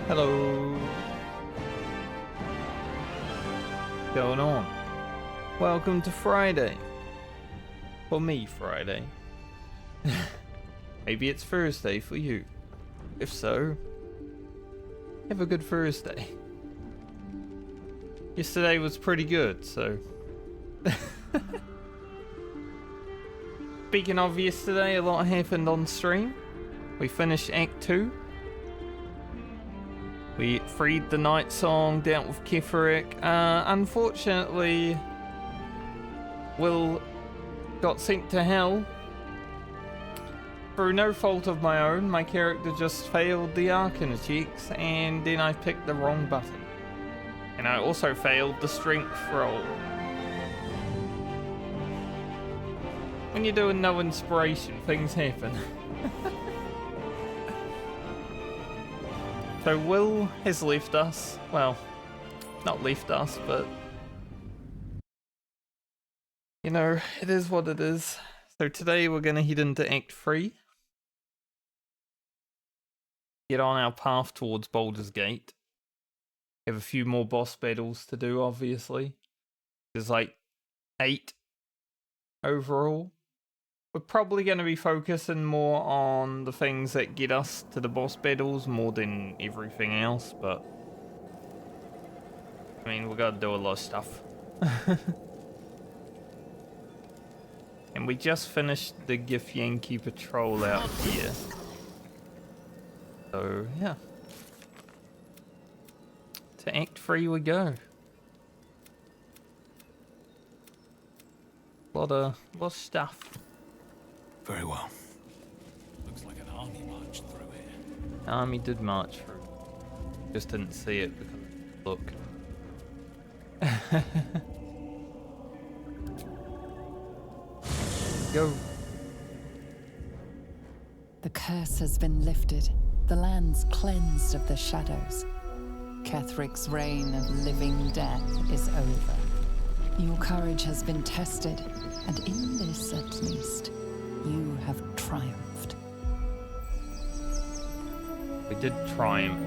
Hello. What's going on? Welcome to Friday. For me, Friday. Maybe it's Thursday for you. If so, have a good Thursday. Yesterday was pretty good, so... Speaking of yesterday, a lot happened on stream. We finished Act 2. We freed the Night Song, dealt with Keferic. Unfortunately, Will got sent to hell. Through no fault of my own, my character just failed the Arcana checks, and then I picked the wrong button. And I also failed the Strength roll. When you're doing no inspiration, things happen. So Will has left us. Well, not left us, but... you know, it is what it is. So today we're going to head into Act 3. Get on our path towards Baldur's Gate. Have a few more boss battles to do, obviously. There's like 8 overall. We're probably going to be focusing more on the things that get us to the boss battles more than everything else, but... I mean, we've got to do a lot of stuff. And we just finished the Gif Yankee patrol out here. So, yeah. To Act 3 we go. A lot of stuff. Very well. Looks like an army marched through here. Army did march through. Just didn't see it because look. Go. The curse has been lifted. The land's cleansed of the shadows. Kethric's reign of living death is over. Your courage has been tested, and in this at least, you have triumphed. We did triumph.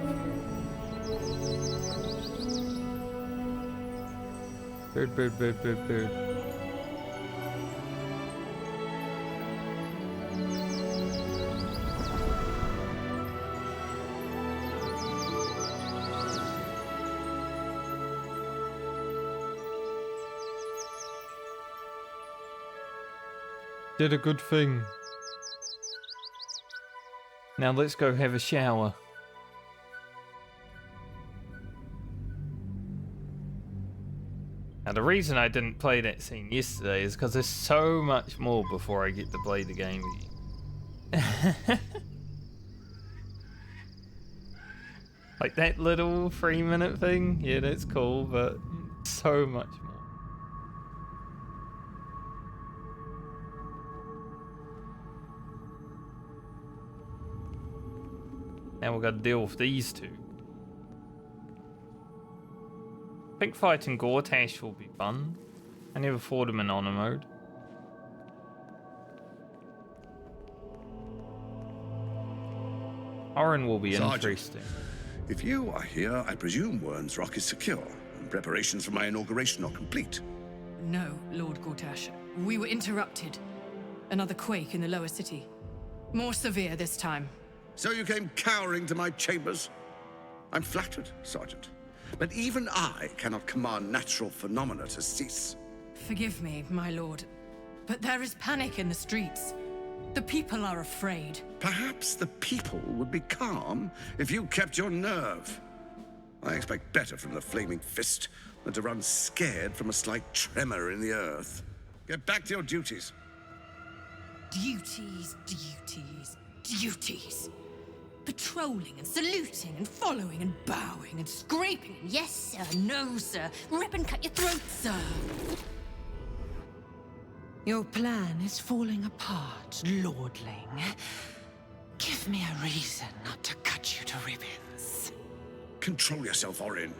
Bird. Did a good thing. Now let's go have a shower. Now the reason I didn't play that scene yesterday is because there's so much more before I get to play the game again. Like that little 3-minute thing, yeah, that's cool, but so much more. Now we've got to deal with these two. I think fighting Gortash will be fun. I never fought him in honor mode. Orin will be Sergeant, interesting. If you are here, I presume Wern's Rock is secure, and preparations for my inauguration are complete. No, Lord Gortash. We were interrupted. Another quake in the lower city. More severe this time. So you came cowering to my chambers? I'm flattered, Sergeant. But even I cannot command natural phenomena to cease. Forgive me, my lord, but there is panic in the streets. The people are afraid. Perhaps the people would be calm if you kept your nerve. I expect better from the Flaming Fist than to run scared from a slight tremor in the earth. Get back to your duties. Duties. Patrolling and saluting and following and bowing and scraping and yes sir, no sir, rip and cut your throat, sir. Your plan is falling apart, lordling. Give me a reason not to cut you to ribbons. Control yourself, Orin.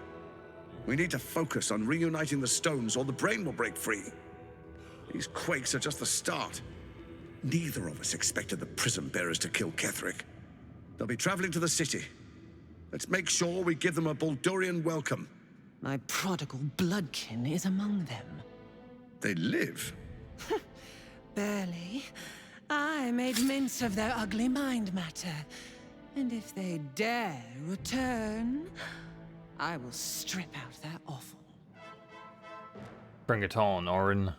We need to focus on reuniting the stones or the brain will break free. These quakes are just the start. Neither of us expected the Prism Bearers to kill Ketheric. They'll be traveling to the city. Let's make sure we give them a Baldurian welcome. My prodigal bloodkin is among them. They live. Barely. I made mince of their ugly mind matter. And if they dare return, I will strip out their offal. Bring it on, Orin.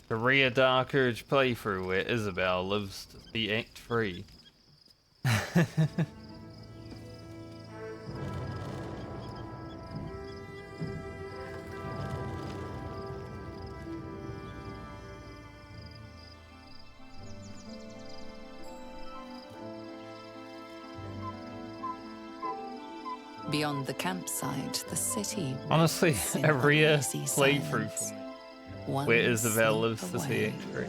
Korea Dark Urge playthrough where Isabel lives to see Act 3. Beyond the campsite, the city. Honestly, rests in a Rhea uneasy playthrough silence. for me. One Where Isabel lives sleep to see away. Act 3.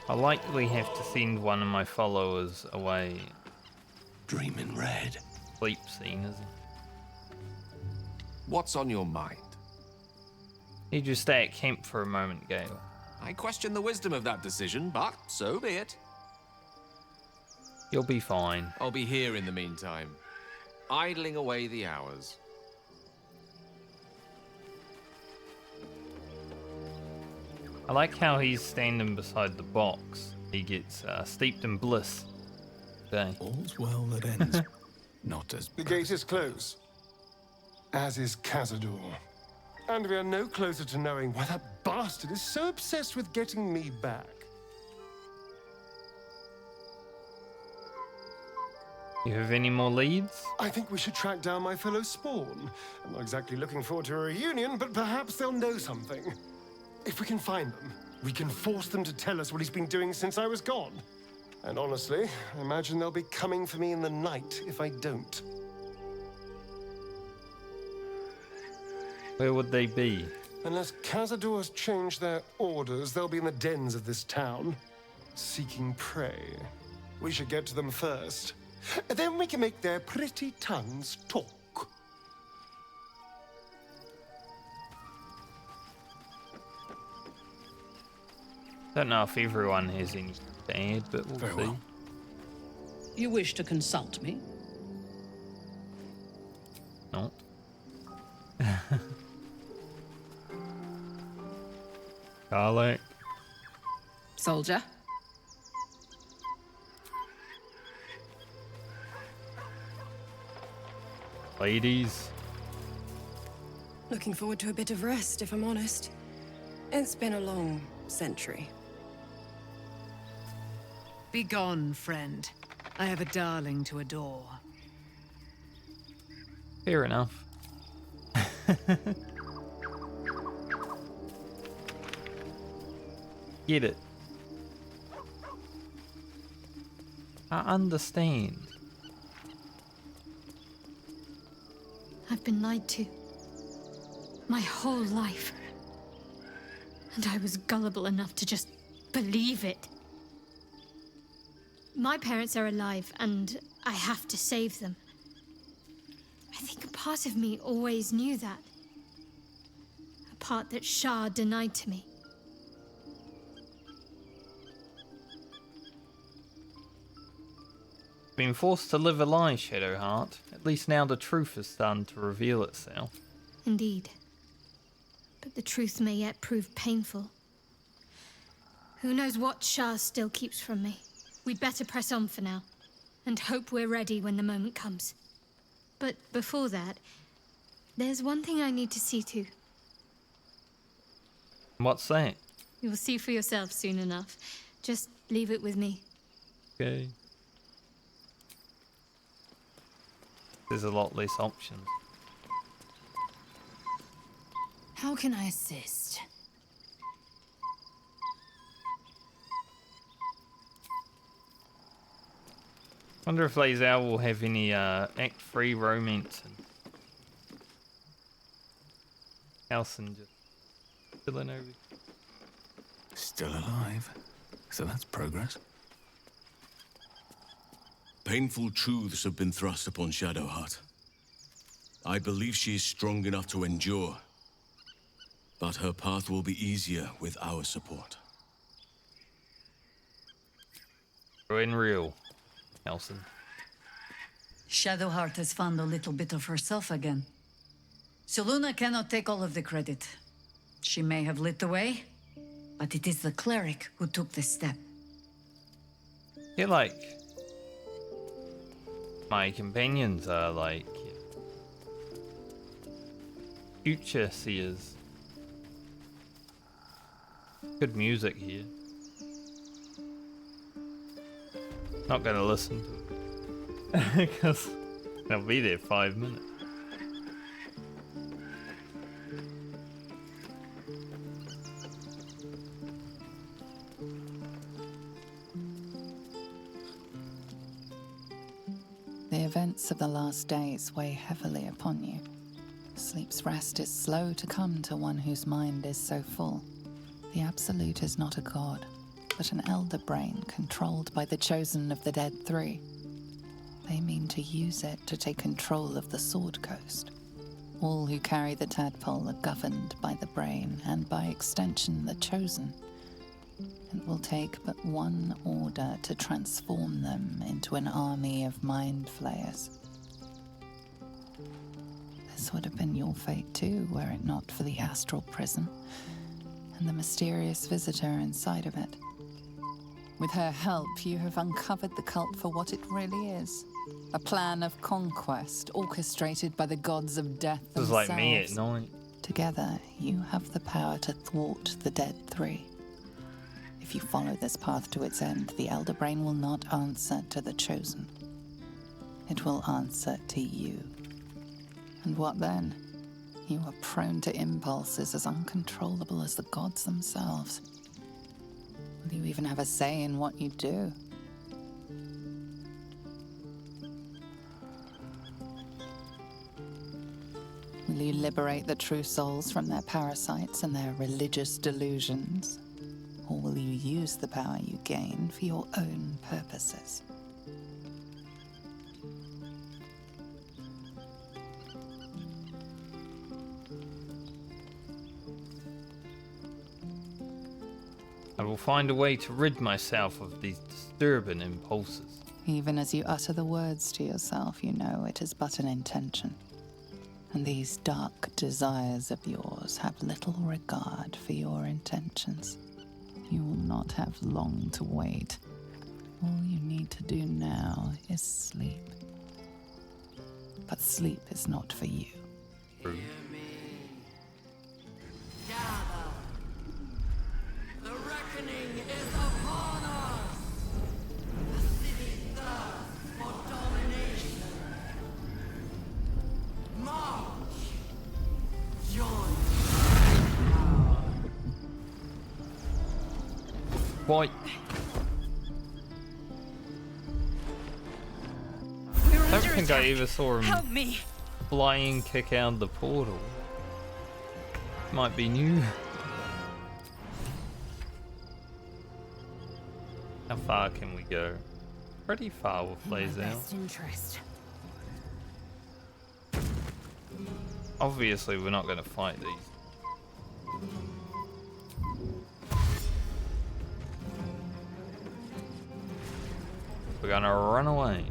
I'll likely have to send one of my followers away. Dreaming red. Sleep scene, isn't it? What's on your mind? Need you stay at camp for a moment, Gale. I question the wisdom of that decision, but so be it. You'll be fine. I'll be here in the meantime, idling away the hours. I like how he's standing beside the box. He gets steeped in bliss. Today. All's well that ends. Not as The gate is closed, as is Cazador. And we are no closer to knowing why that bastard is so obsessed with getting me back. You have any more leads? I think we should track down my fellow Spawn. I'm not exactly looking forward to a reunion, but perhaps they'll know something. If we can find them, we can force them to tell us what he's been doing since I was gone. And honestly, I imagine they'll be coming for me in the night if I don't. Where would they be? Unless Cazador has changed their orders, they'll be in the dens of this town, seeking prey. We should get to them first. Then we can make their pretty tongues talk. Don't know if everyone has any bad, but we'll Very see. well. You wish to consult me? No. Garlic. Soldier? Ladies. Looking forward to a bit of rest, if I'm honest. It's been a long century. Begone, friend. I have a darling to adore. Fair enough. Get it. I understand. I've been lied to. My whole life. And I was gullible enough to just believe it. My parents are alive, and I have to save them. I think a part of me always knew that. A part that Shah denied to me. Been forced to live a lie, Shadowheart. At least now the truth is starting to reveal itself. Indeed. But the truth may yet prove painful. Who knows what Shah still keeps from me. We'd better press on for now, and hope we're ready when the moment comes. But before that, there's one thing I need to see to. What's that? You'll see for yourself soon enough. Just leave it with me. Okay. There's a lot less options. How can I assist? Wonder if Lae'zel will have any Act 3 romance and Halsin just chilling over. Still alive. So that's progress. Painful truths have been thrust upon Shadowheart. I believe she is strong enough to endure. But her path will be easier with our support. In real, Halsin. Shadowheart has found a little bit of herself again. Selûne cannot take all of the credit. She may have lit the way, but it is the cleric who took this step. You're like... my companions are like... future seers. Good music here. Not gonna listen to it. Because they'll be there 5 minutes. The events of the last days weigh heavily upon you. Sleep's rest is slow to come to one whose mind is so full. The Absolute is not a god, but an elder brain controlled by the chosen of the Dead Three. They mean to use it to take control of the Sword Coast. All who carry the tadpole are governed by the brain, and by extension the chosen. It will take but one order to transform them into an army of mind flayers. This would have been your fate too, were it not for the astral prison and the mysterious visitor inside of it. With her help, you have uncovered the cult for what it really is. A plan of conquest orchestrated by the gods of death This is themselves. like me at night. Together, you have the power to thwart the Dead Three. If you follow this path to its end, the Elder Brain will not answer to the Chosen. It will answer to you. And what then? You are prone to impulses as uncontrollable as the gods themselves. Will you even have a say in what you do? Will you liberate the true souls from their parasites and their religious delusions? Or will you use the power you gain for your own purposes? I will find a way to rid myself of these disturbing impulses. Even as you utter the words to yourself, you know it is but an intention. And these dark desires of yours have little regard for your intentions. You will not have long to wait. All you need to do now is sleep. But sleep is not for you. True. The reckoning is upon us! The city thirsts for domination. March! Join! Why? I don't think I ever saw him Help me! flying kick out the portal. Might be new. How far can we go? Pretty far with Lae'zel. Best interest. Obviously, we're not going to fight these. We're going to run away.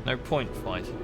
No point fighting.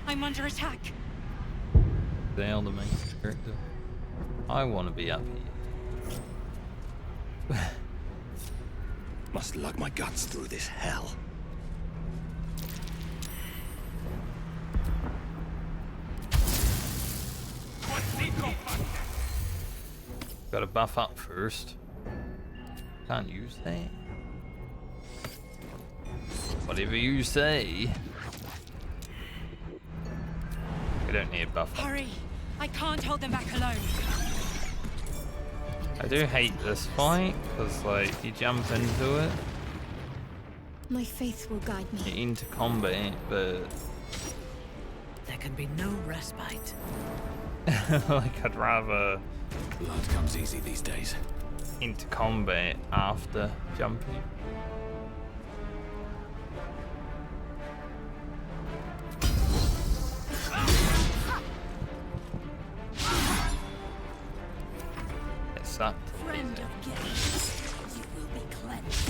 I'm under attack. They are the main character. I want to be up here. Must lug my guts through this hell. Gotta buff up first. Can't use that. Whatever you say. We don't need a buff up. Hurry! I can't hold them back alone. I do hate this fight, because like, you jump into it, My faith will guide me. you're into combat, but There can be no respite. like, I'd rather Blood comes easy these days. into combat after jumping. It sucked. Friend of guests, you will be cleansed.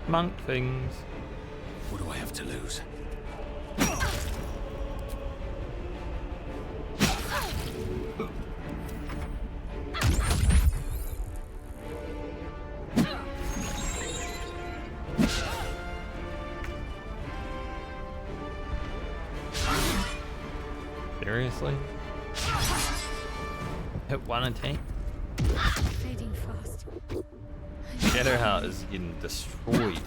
Monk things. What do I have to lose? Seriously? Hit one attack? Fading fast. Shadowheart is getting destroyed.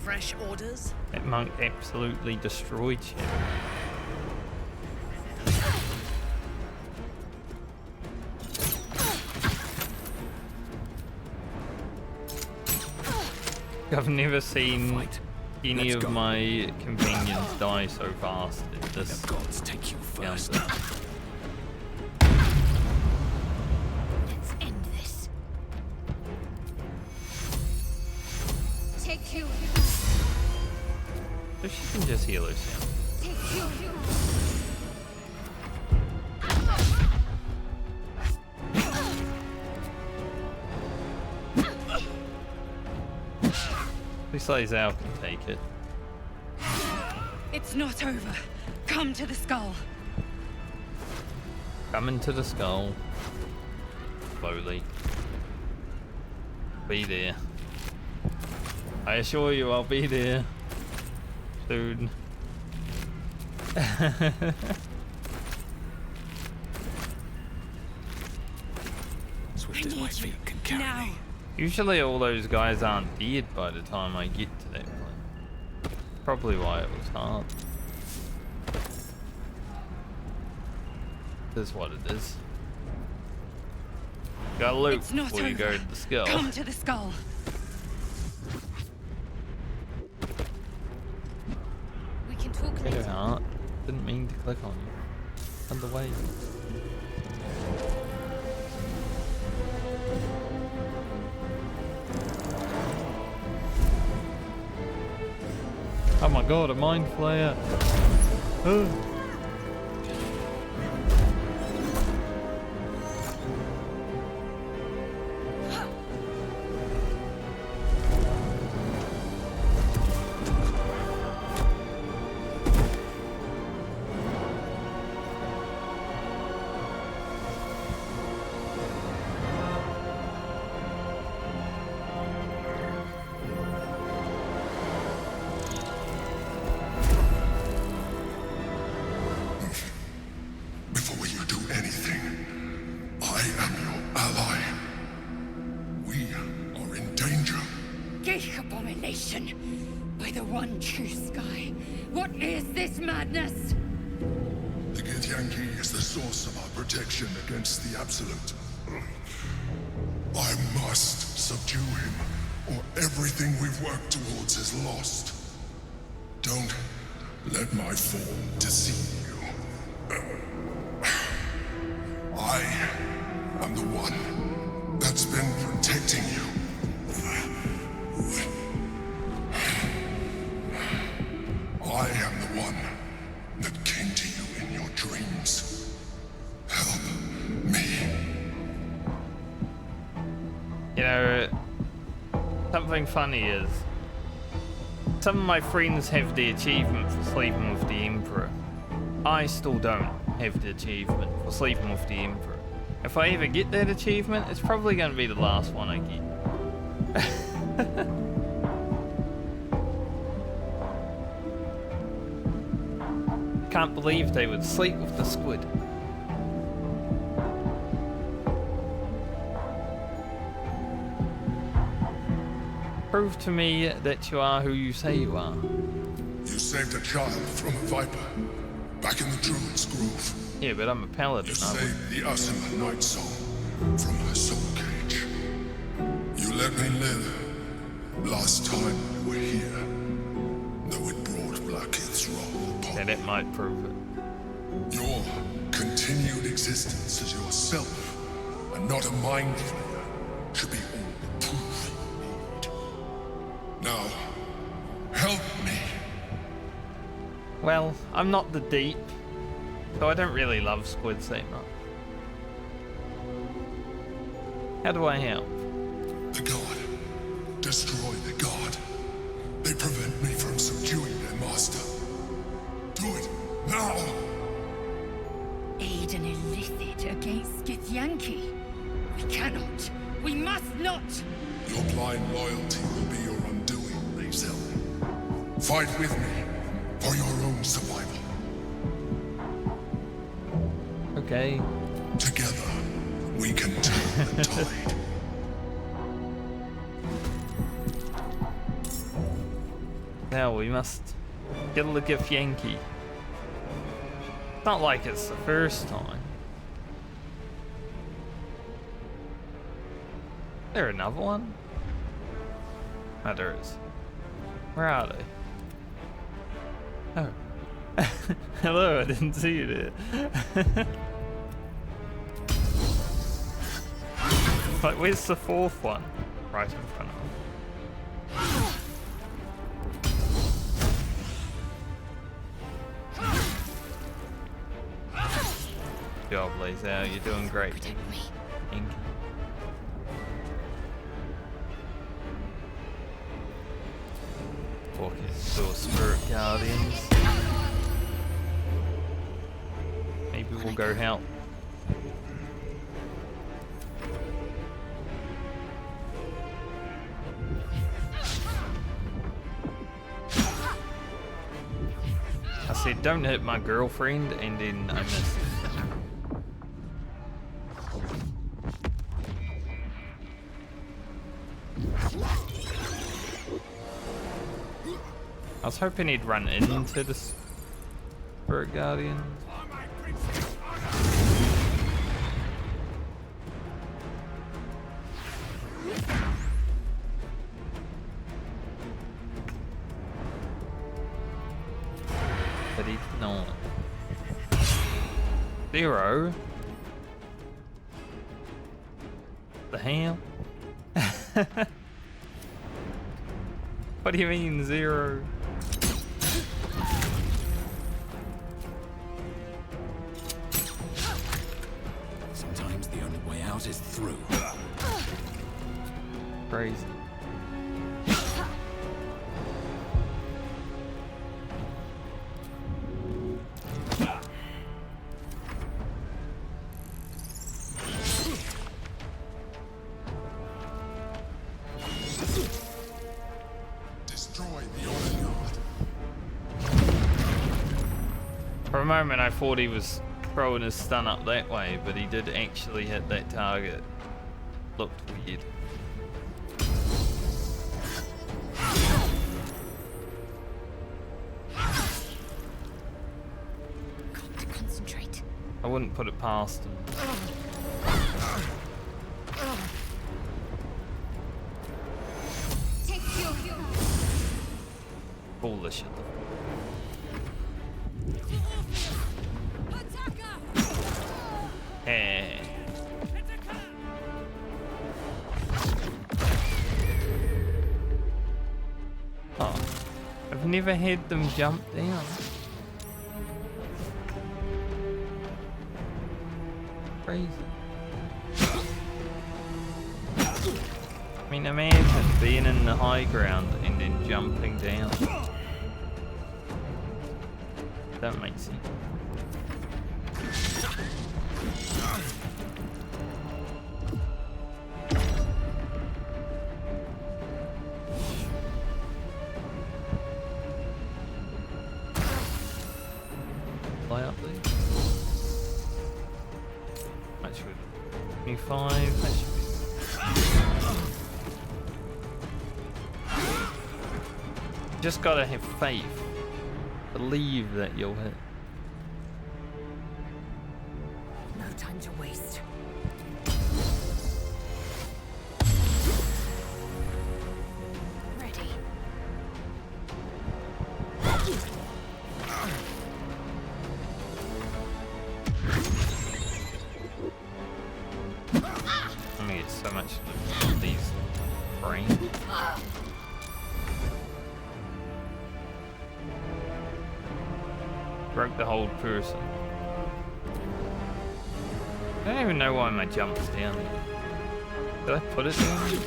Fresh orders? That monk absolutely destroyed Shadow. I've never seen any of my companions die so fast in this. The gods take you first. Let's end this. Take two. So she can just heal herself. Take two. At least Lae'zel can take it. It's not over. Come to the skull. Come into the skull. Slowly. Be there. I assure you I'll be there. Soon. Swift as my feet can carry me. Usually all those guys aren't dead by the time I get to that point. Probably why it was hard. It is what it is. Gotta loot It's not before you go over. to the skull. Come to the skull. We can talk later. Shadowheart. Didn't mean to click on you. Underway. Oh my god, a mind flayer. Before you do anything, I am your ally. We are in danger. Geek abomination. By the one true sky. What is this madness? The Githyanki is the source of our protection against the Absolute. I must subdue him, or everything we've worked towards is lost. Don't let my fall deceive you. I am the one that's been protecting you. I am the one that came to you in your dreams. Help me. You know, something funny is, some of my friends have the achievement for sleeping with the Emperor. I still don't have the achievement for sleeping with the Emperor. If I ever get that achievement, it's probably going to be the last one I get. Can't believe they would sleep with the squid. Prove to me that you are who you say you are. You saved a child from a viper, back in the Druid's Grove. Yeah, but I'm a paladin. You saved the Asima Night Soul from her soul cage. You let me live last time we were here, though it brought Blackhead's wrath upon me. That might prove it. Your continued existence as yourself, and not a mind flayer, should be all the proof you need. Now, help me. Well, I'm not the deep, so I don't really love squids that much. How do I help? The god. Destroy the god. They prevent me from subduing their master. Do it now! Aid an illicit against Githyanki. We cannot. We must not! Your blind loyalty will be your undoing, Lae'zel. Fight with me for your own survival. Okay. Together, we can turn the tide. Now we must get a look at Yankee. It's not like it's the first time. Is there another one? Oh, there is. Where are they? Oh. Hello, I didn't see you there. Like, where's the fourth one? Right in front of me. Good job, Lae'zel, you're doing great. Thank you. Walking to Spirit Guardians. Maybe we'll go help. I said don't hit my girlfriend and then I missed it. I was hoping he'd run into the Spirit Guardian. But he did not. 0. The hell? What do you mean 0? Sometimes the only way out is through. Crazy. For a moment I thought he was throwing his stun up that way, but he did actually hit that target. Looked weird. Got to concentrate. I wouldn't put it past him. Foolish. Hey. Oh, I've never had them jump down. Crazy. I mean, imagine being in the high ground and then jumping down. That makes sense. Fly up there. That should be 25. That should be. Just gotta have faith. Believe that you'll hit. No time to waste. Ready. I'm gonna get so much of these brains. Broke the whole person. I don't even know why my jump's down there. Did I put it down?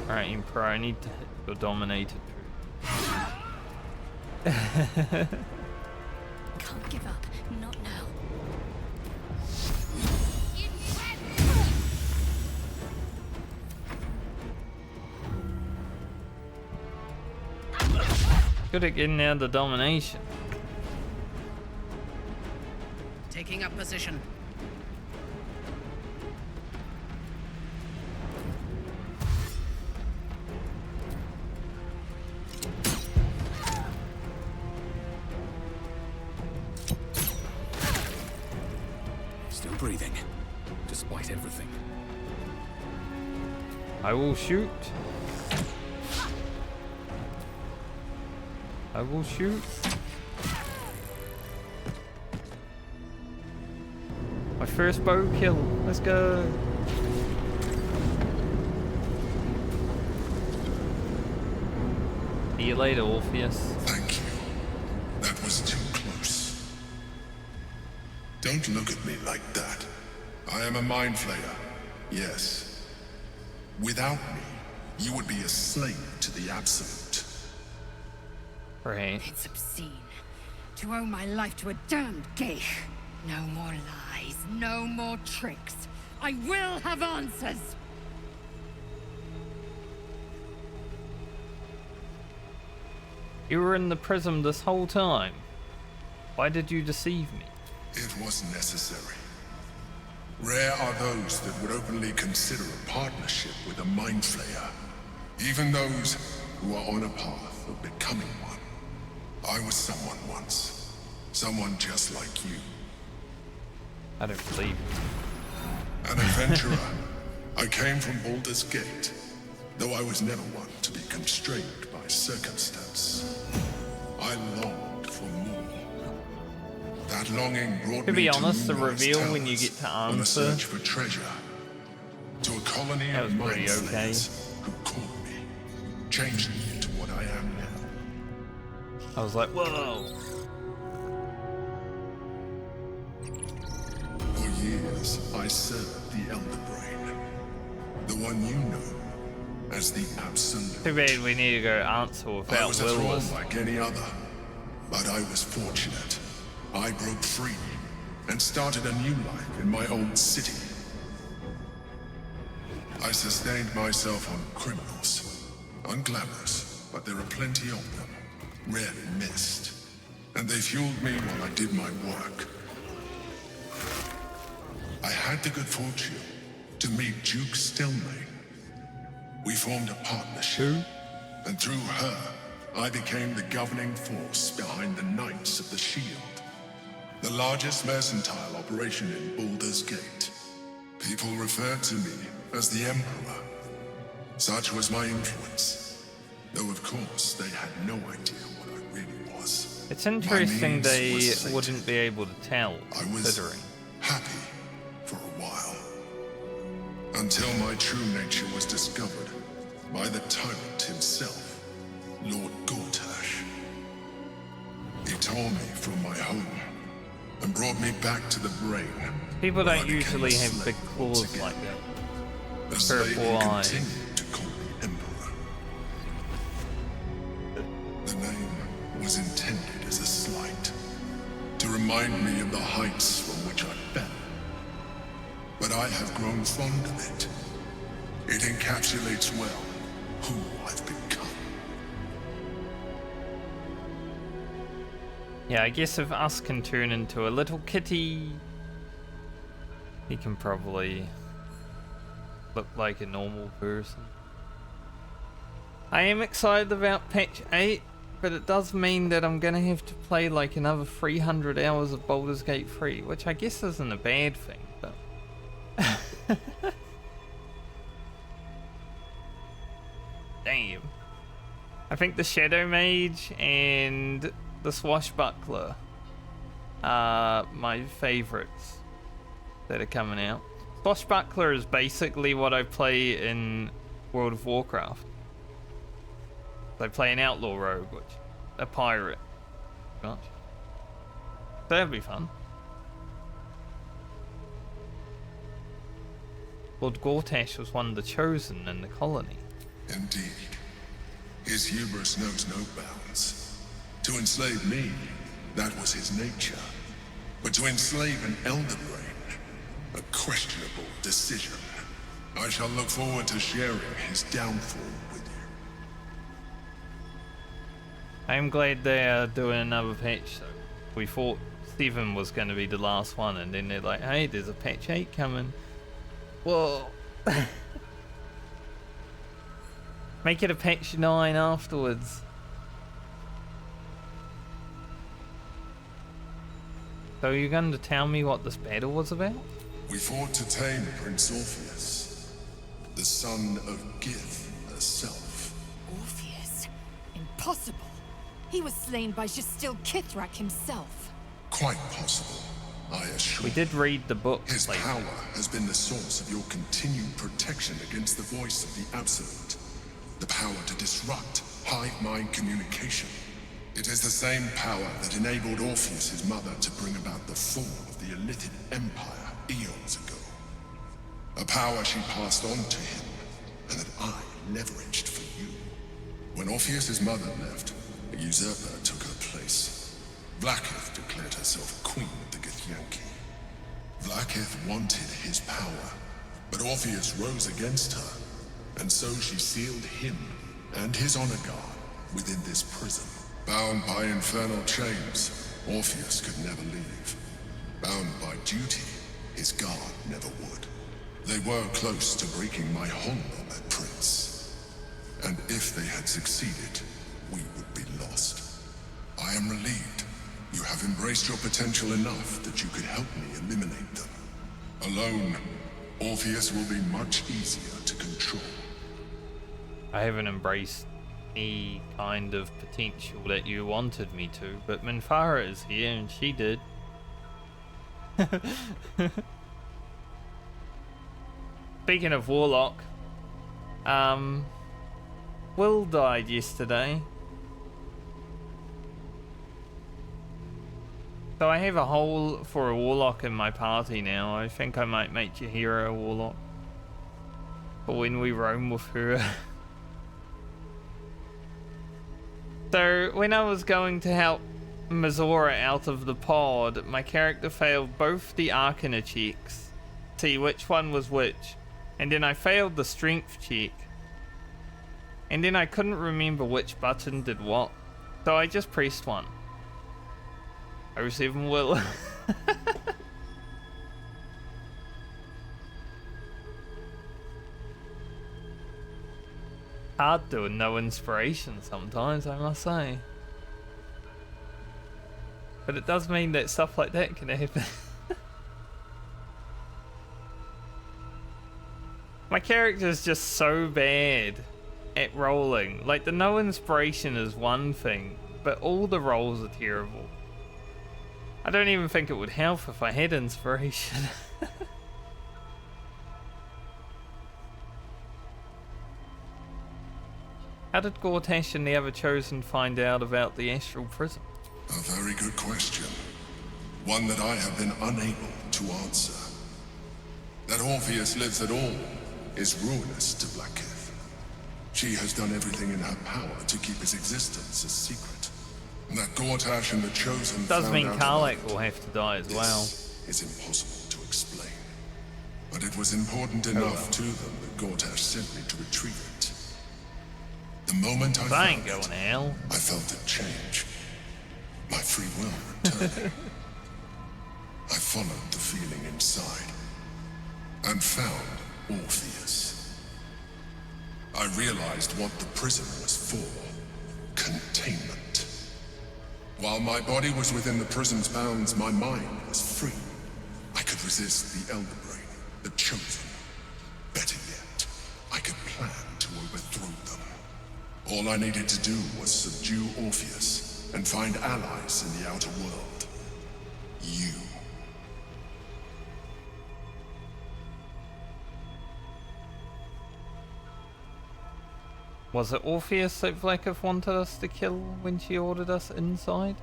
Alright, Emperor, I need to hit your dominated. Can't give up. Not now. Good at getting out of the domination. Taking up position. Still breathing, despite everything. I will shoot. I will shoot. My first bow kill. Let's go. See you later, Orpheus. Thank you. That was too close. Don't look at me like that. I am a mind flayer. Yes. Without me, you would be a slave to the Absolute. Right. It's obscene. To owe my life to a damned geich. No more lies, no more tricks. I will have answers! You were in the prism this whole time. Why did you deceive me? It was necessary. Rare are those that would openly consider a partnership with a mind flayer. Even those who are on a path of becoming one. I was someone once. Someone just like you. I don't believe you. An adventurer. I came from Baldur's Gate, though I was never one to be constrained by circumstance. I longed for more. That longing brought to be me honest, to the reveal when you get to on a answer search for treasure. To a colony that was of pretty mind okay. flayers who called me, changed me into what I am now. I was like, whoa. For years, I served the Elder Brain. The one you know as the Absolute. Too bad we need to go answer I without was a thrall Willis. like any other, but I was fortunate. I broke free and started a new life in my old city. I sustained myself on criminals. Unglamorous, but there are plenty of them. Rarely missed. And they fueled me while I did my work. I had the good fortune to meet Duke Stelmane. We formed a partnership. And through her, I became the governing force behind the Knights of the Shield. The largest mercantile operation in Baldur's Gate. People referred to me as the Emperor. Such was my influence. Though of course they had no idea what I really was. It's interesting My they means was wouldn't be able to tell, I was considering. happy for a while. Until my true nature was discovered by the tyrant himself, Lord Gortash. He tore me from my home and brought me back to the brain. People where I don't became usually a have slave big once claws again. like that. A slave Purple who eyes. continued to call me Emperor. The name was intended as a slight, to remind me of the heights from which I fell. But I have grown fond of it. It encapsulates well who I've become. Yeah, I guess if Us can turn into a little kitty, he can probably look like a normal person. I am excited about patch 8, but it does mean that I'm gonna have to play like another 300 hours of Baldur's Gate 3, which I guess isn't a bad thing, but... Damn. I think the Shadow Mage and the Swashbuckler are my favorites that are coming out. Swashbuckler is basically what I play in World of Warcraft. I play an outlaw rogue, which a pirate. Much. So that'd be fun. Lord Gortash was one of the chosen in the colony. Indeed. His hubris knows no bounds. To enslave me, that was his nature. But to enslave an Elder Brain, a questionable decision. I shall look forward to sharing his downfall with you. I am glad they are doing another patch though. We thought 7 was going to be the last one, and then they're like, hey, there's a patch 8 coming. Whoa. Make it a patch 9 afterwards. So you're going to tell me what this battle was about? We fought to tame Prince Orpheus, the son of Gith herself. Orpheus? Impossible. He was slain by Justil Kithrak himself. Quite possible, I assure We did read the book. His power has been the source of your continued protection against the voice of the Absolute. The power to disrupt hive mind communication. It is the same power that enabled Orpheus' mother to bring about the fall of the Illithid Empire eons ago. A power she passed on to him, and that I leveraged for you. When Orpheus' mother left, a usurper took her place. Vlaakith declared herself queen of the Githyanki. Vlaakith wanted his power, but Orpheus rose against her, and so she sealed him and his honor guard within this prison. Bound by infernal chains, Orpheus could never leave. Bound by duty, his guard never would. They were close to breaking my hold on that prince. And if they had succeeded, we would be lost. I am relieved. You have embraced your potential enough that you could help me eliminate them. Alone, Orpheus will be much easier to control. I haven't embraced any kind of potential that you wanted me to, but Minthara is here and she did. Speaking of Warlock, Will died yesterday. So I have a hole for a Warlock in my party now. I think I might make Jaheira a Warlock for when we roam with her. So when I was going to help Mizora out of the pod, my character failed both the Arcana checks, see which one was which, and then I failed the strength check, and then I couldn't remember which button did what, so I just pressed one. 07 Will. Hard doing no inspiration sometimes, I must say. But it does mean that stuff like that can happen. My character is just so bad at rolling. Like, the no inspiration is one thing, but all the rolls are terrible. I don't even think it would help if I had inspiration. How did Gortash and the other Chosen find out about the astral prison? A very good question. One that I have been unable to answer. That Orpheus lives at all is ruinous to Blackith. She has done everything in her power to keep his existence a secret. And that Gortash and the Chosen Does mean Karlach about will have to die as well. Is impossible to explain. But it was important enough to them that Gortash sent me to retrieve it. The moment I ain't going to hell. I felt it change. My free will returned. I followed the feeling inside and found Orpheus. I realized what the prison was for. Containment. While my body was within the prison's bounds, my mind was free. I could resist the Elder Brain, the Chosen. Better yet, I could plan to overthrow them. All I needed to do was subdue Orpheus and find allies in the outer world. You. Was it Orpheus that Vlakith wanted us to kill when she ordered us inside?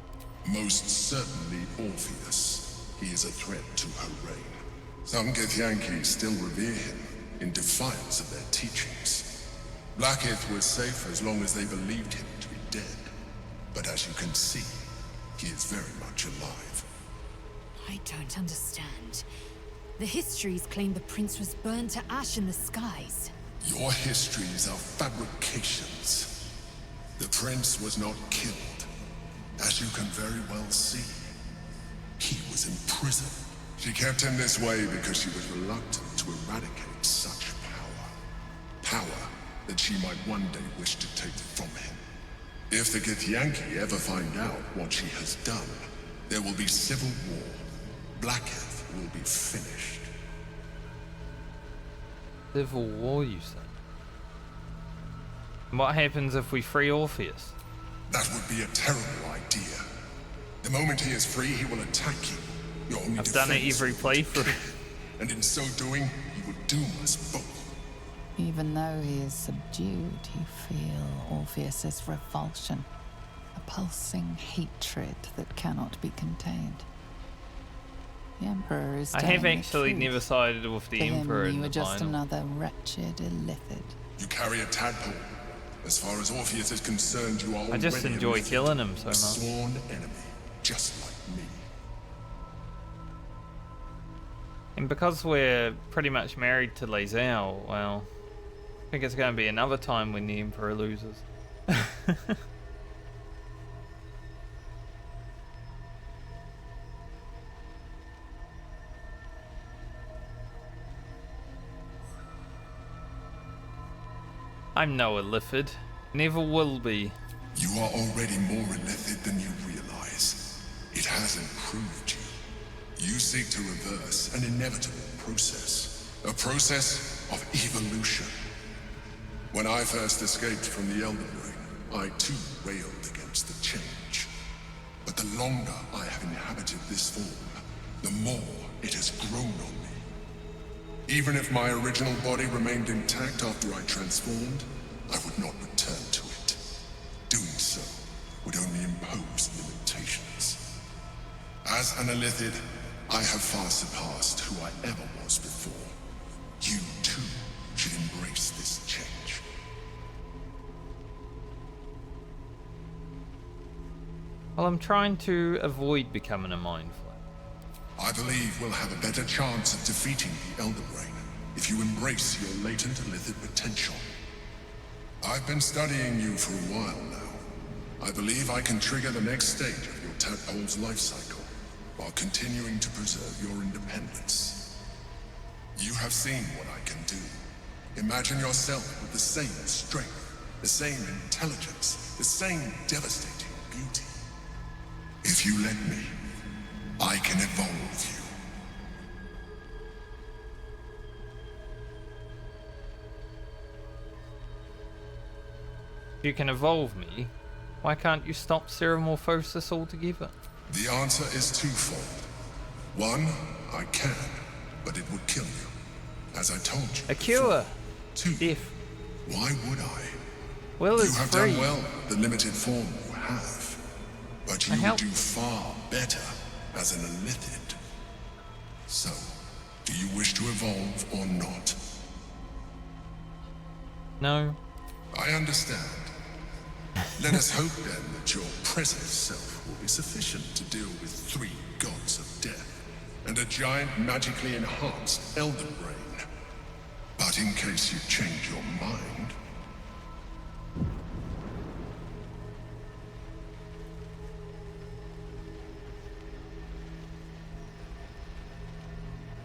Most certainly Orpheus. He is a threat to her reign. Some Githyanki still revere him in defiance of their teachings. Blackith was safe as long as they believed him to be dead. But as you can see, he is very much alive. I don't understand. The histories claim the prince was burned to ash in the skies. Your histories are fabrications. The prince was not killed. As you can very well see, he was in prison. She kept him this way because she was reluctant to eradicate such power. Power that she might one day wish to take from him. If the Githyanki ever find out what she has done, there will be civil war. Blackith will be finished. Civil war, you say? And what happens if we free Orpheus? That would be a terrible idea. The moment he is free, he will attack you. Your only I've done it every playthrough. And in so doing, he would doom us both. Even though he is subdued, you feel Orpheus's revulsion, a pulsing hatred that cannot be contained. The Emperor is I have actually never sided with the Emperor in you the were just final. another wretched illithid. You carry a tadpole. As far as Orpheus is concerned, you are I just already enjoy a killing him so a much. sworn enemy, just like me. And because we're pretty much married to Lae'zel, well, I think it's going to be another time when the Emperor loses. I'm no illithid. Never will be. You are already more illithid than you realize. It has improved you. You seek to reverse an inevitable process. A process of evolution. When I first escaped from the Elder Brain, I too railed against the change. But the longer I have inhabited this form, the more it has grown on me. Even if my original body remained intact after I transformed, I would not return to it. Doing so would only impose limitations. As an illithid, I have far surpassed who I ever was before. You too should embrace this change. Well, I'm trying to avoid becoming a mind flayer. I believe we'll have a better chance of defeating the Elder Brain if you embrace your latent illithid potential. I've been studying you for a while now. I believe I can trigger the next stage of your tadpole's life cycle while continuing to preserve your independence. You have seen what I can do. Imagine yourself with the same strength, the same intelligence, the same devastating beauty. If you let me, I can evolve you. If you can evolve me, why can't you stop seromorphosis altogether? The answer is twofold. One, I can, but it would kill you. As I told you. A cure. Two, if. Why would I? Well, you it's have free. done well, the limited form you have. But you would do far better as an illithid. So, do you wish to evolve or not? No. I understand. Let us hope then that your present self will be sufficient to deal with 3 gods of death and a giant magically enhanced elder brain. But in case you change your mind...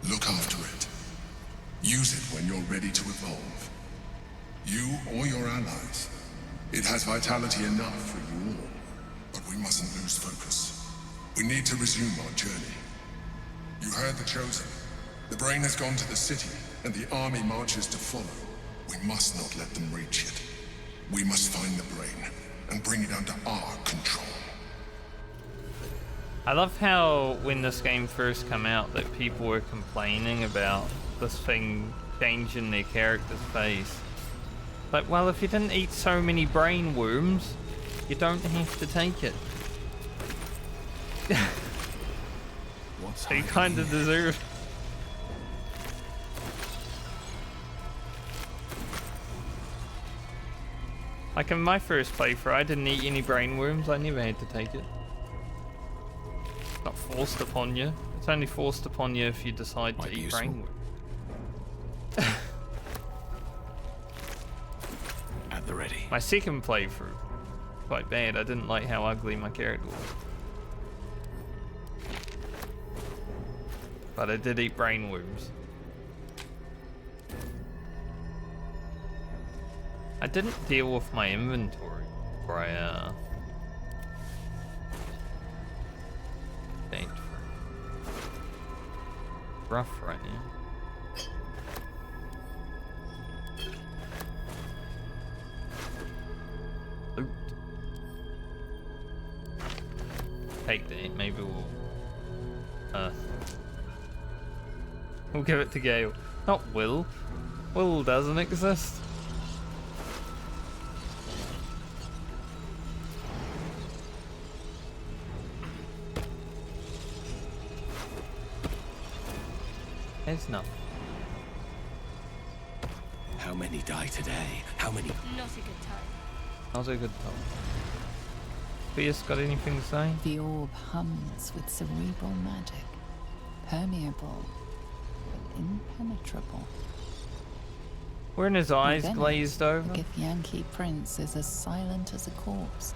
look after it. Use it when you're ready to evolve. You or your allies. It has vitality enough for you all. But we mustn't lose focus. We need to resume our journey. You heard the Chosen. The brain has gone to the city, and the army marches to follow. We must not let them reach it. We must find the brain, and bring it under our control. I love how when this game first came out that people were complaining about this thing changing their character's face. Like, well, if you didn't eat so many brain worms, you don't have to take it. What's you kind of deserve. Like in my first playthrough, I didn't eat any brain worms. I never had to take it. It's not forced upon you. It's only forced upon you if you decide to eat brain worms. At the ready. My second playthrough, quite bad. I didn't like how ugly my character was. But I did eat brain worms. I didn't deal with my inventory before I rough right now. Loot. Take that, maybe we'll give it to Gale. Not Will. Will doesn't exist. There's nothing. How many die today? How many? Not a good time. Not a good time. Fierce got anything to say? The orb hums with cerebral magic, permeable but impenetrable. Weren't his eyes Within glazed over? The Githyanki prince is as silent as a corpse,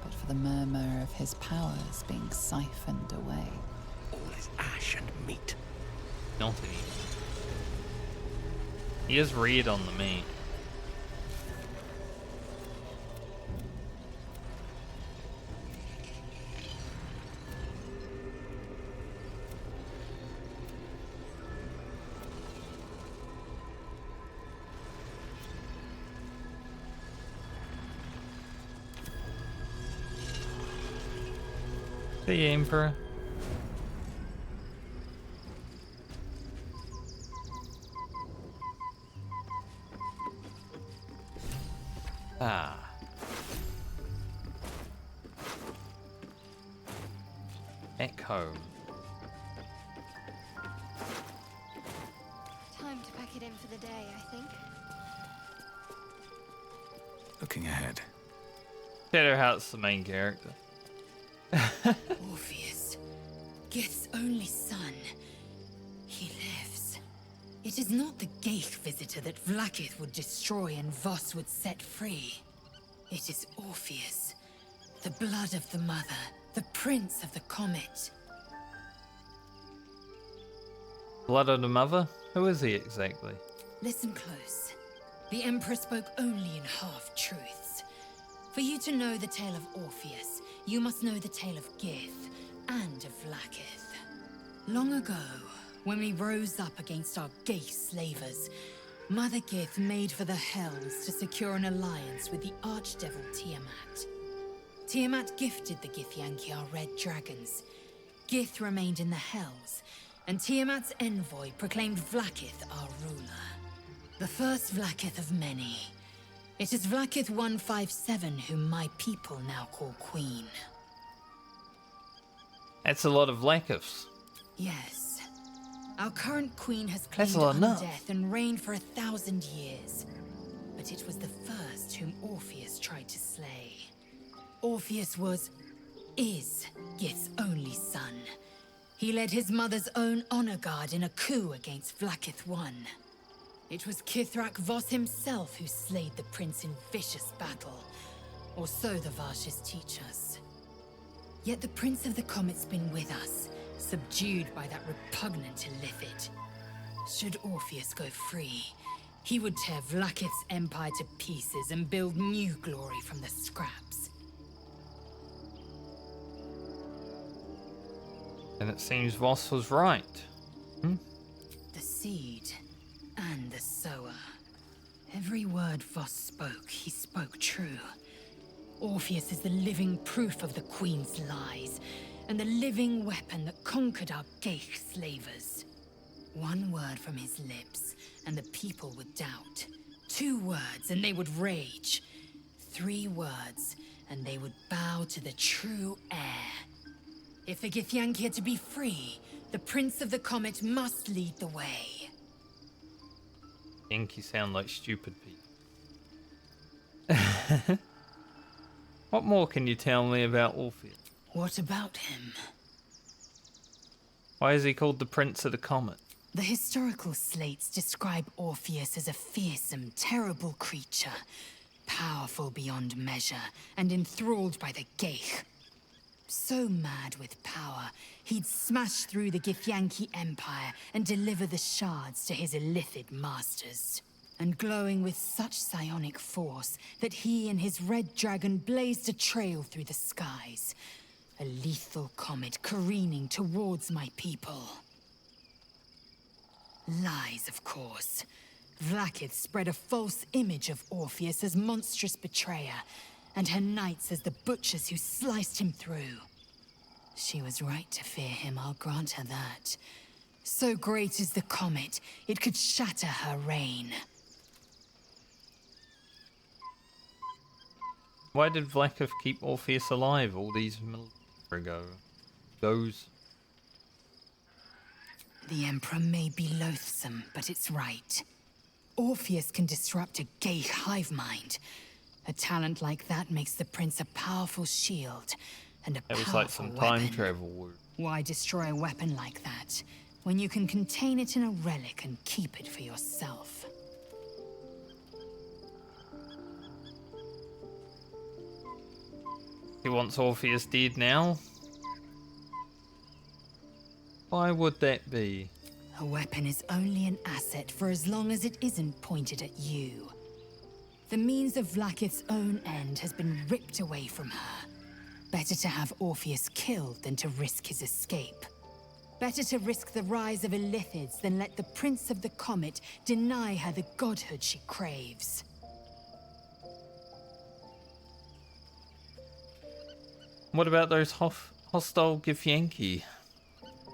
but for the murmur of his powers being siphoned away. All is ash and meat. Not even. He is red on the meat. The Emperor. Ah. Echo. Time to pack it in for the day, I think. Looking ahead. Shadowheart's the main character. Orpheus, Gith's only son. He lives. It is not the Geich visitor that Vlaakith would destroy and Voss would set free. It is Orpheus, the blood of the mother, the prince of the comet. Blood of the mother? Who is he exactly? Listen close. The Emperor spoke only in half-truths. For you to know the tale of Orpheus, you must know the tale of Gith and of Vlaakith. Long ago, when we rose up against our Geich slavers, Mother Gith made for the Hells to secure an alliance with the Archdevil Tiamat. Tiamat gifted the Githyanki our red dragons. Gith remained in the Hells, and Tiamat's envoy proclaimed Vlaakith our ruler. The first Vlaakith of many. It is Vlaakith 157 whom my people now call Queen. That's a lot of Vlaakiths. Yes. Our current queen has claimed That's a lot enough. undeath and reigned for 1,000 years. But it was the first whom Orpheus tried to slay. Orpheus is Gith's only son. He led his mother's own honor guard in a coup against Vlaakith I. It was Kithrak Voss himself who slayed the prince in vicious battle, or so the Varshes teach us. Yet the Prince of the Comet's been with us, subdued by that repugnant illithid. Should Orpheus go free, he would tear Vlaakith's empire to pieces and build new glory from the scraps. And it seems Voss was right. The seed and the sower. Every word Voss spoke, he spoke true. Orpheus is the living proof of the Queen's lies, and the living weapon that conquered our Geich slavers. One word from his lips, and the people would doubt. 2 words, and they would rage. 3 words, and they would bow to the true heir. If the Githyanki are to be free, the Prince of the Comet must lead the way. Yankee sound like stupid people. What more can you tell me about Orpheus? What about him? Why is he called the Prince of the Comet? The historical slates describe Orpheus as a fearsome, terrible creature, powerful beyond measure, and enthralled by the Geich. So mad with power, he'd smash through the Githyanki Empire and deliver the shards to his illithid masters. And glowing with such psionic force that he and his red dragon blazed a trail through the skies. A lethal comet careening towards my people. Lies, of course. Vlaakith spread a false image of Orpheus as monstrous betrayer, and her knights as the butchers who sliced him through. She was right to fear him, I'll grant her that. So great is the comet, it could shatter her reign. Why did Vlaakith keep Orpheus alive all these millennia ago? The Emperor may be loathsome, but it's right. Orpheus can disrupt a Geich hive mind. A talent like that makes the prince a powerful shield and a It was powerful like some weapon. time travel. Why destroy a weapon like that when you can contain it in a relic and keep it for yourself? He wants Orpheus dead now? Why would that be? A weapon is only an asset for as long as it isn't pointed at you. The means of Vlaakith's own end has been ripped away from her. Better to have Orpheus killed than to risk his escape. Better to risk the rise of illithids than let the Prince of the Comet deny her the godhood she craves. What about those hostile Githyanki?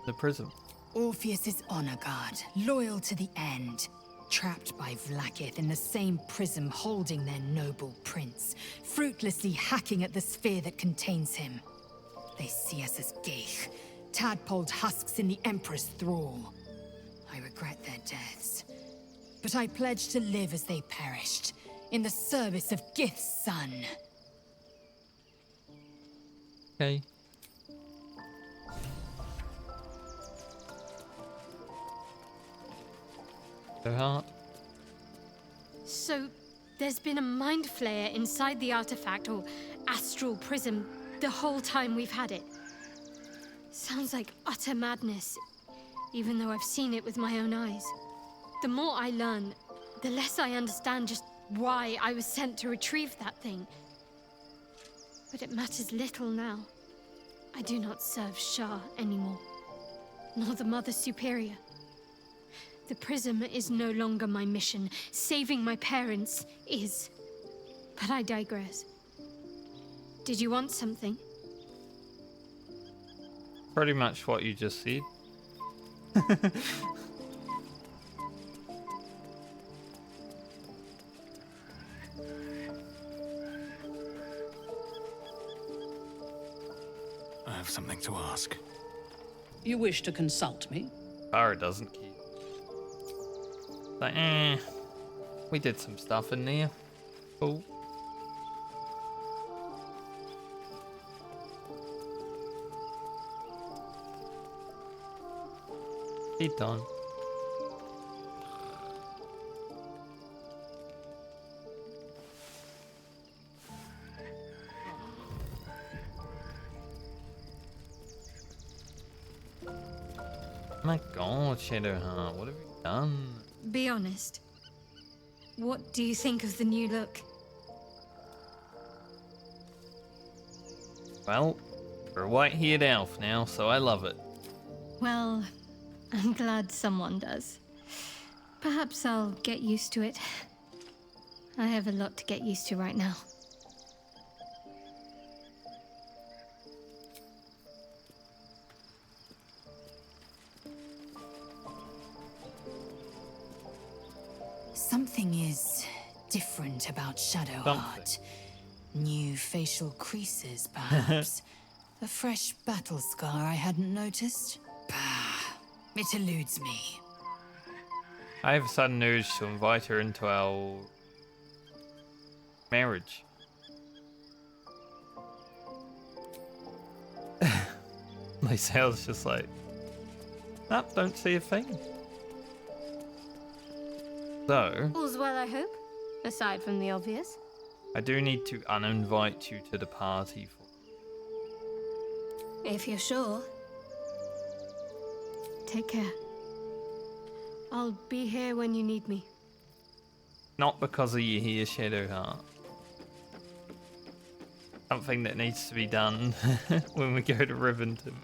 The prison. Orpheus is honor guard, loyal to the end. Trapped by Vlaakith in the same prism holding their noble prince, fruitlessly hacking at the sphere that contains him. They see us as Geich, tadpoled husks in the Emperor's thrall. I regret their deaths, but I pledge to live as they perished, in the service of Gith's son. Okay. So hard. So, there's been a mind flayer inside the artifact, or astral prism, the whole time we've had it. Sounds like utter madness, even though I've seen it with my own eyes. The more I learn, the less I understand just why I was sent to retrieve that thing. But it matters little now. I do not serve Shah anymore, nor the Mother Superior. The prism is no longer my mission. Saving my parents is. But I digress. Did you want something? Pretty much what you just said. I have something to ask. You wish to consult me? Barra doesn't care. Like, we did some stuff in there. Cool. He's done. My God, Shadowheart, what have you done? Be honest. What do you think of the new look? Well, we're a white-haired elf now, so I love it. Well, I'm glad someone does. Perhaps I'll get used to it. I have a lot to get used to right now. Something is different about Shadowheart. New facial creases, perhaps. A fresh battle scar I hadn't noticed. Bah, it eludes me. I have a sudden urge to invite her into our marriage. Lysail's just like, nope, don't see a thing. So, All's well, I hope. Aside from the obvious. I do need to uninvite you to the party. If you're sure. Take care. I'll be here when you need me. Not because of you here, Shadowheart. Something that needs to be done when we go to Rivington.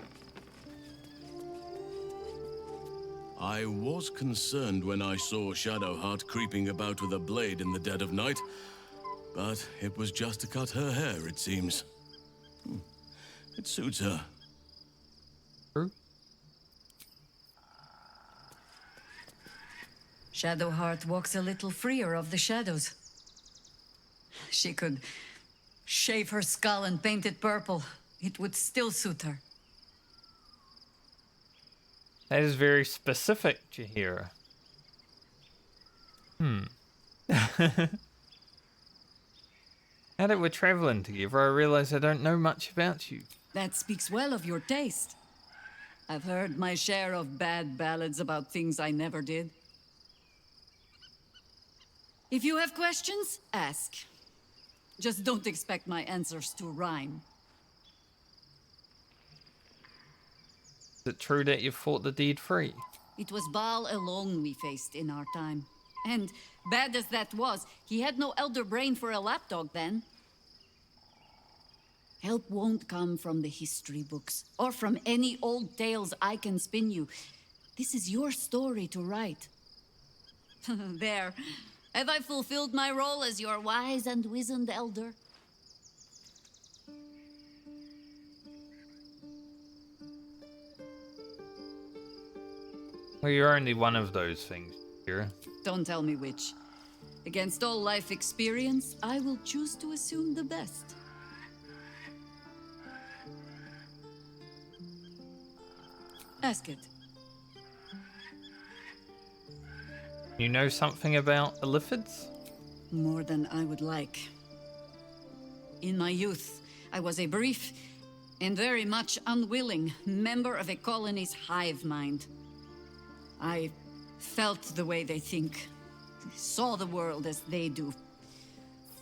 I was concerned when I saw Shadowheart creeping about with a blade in the dead of night, but it was just to cut her hair, it seems. It suits her. True. Shadowheart walks a little freer of the shadows. She could shave her skull and paint it purple. It would still suit her. That is very specific, Jaheira. Now that we're traveling together, I realize I don't know much about you. That speaks well of your taste. I've heard my share of bad ballads about things I never did. If you have questions, ask. Just don't expect my answers to rhyme. Is it true that you fought the deed free? It was Baal alone we faced in our time. And, bad as that was, he had no elder brain for a lapdog then. Help won't come from the history books, or from any old tales I can spin you. This is your story to write. There. Have I fulfilled my role as your wise and wizened elder? Well, you're only one of those things, Jaheira. Don't tell me which. Against all life experience, I will choose to assume the best. Ask it. You know something about Illithids? More than I would like. In my youth, I was a brief and very much unwilling member of a colony's hive mind. I felt the way they think, saw the world as they do.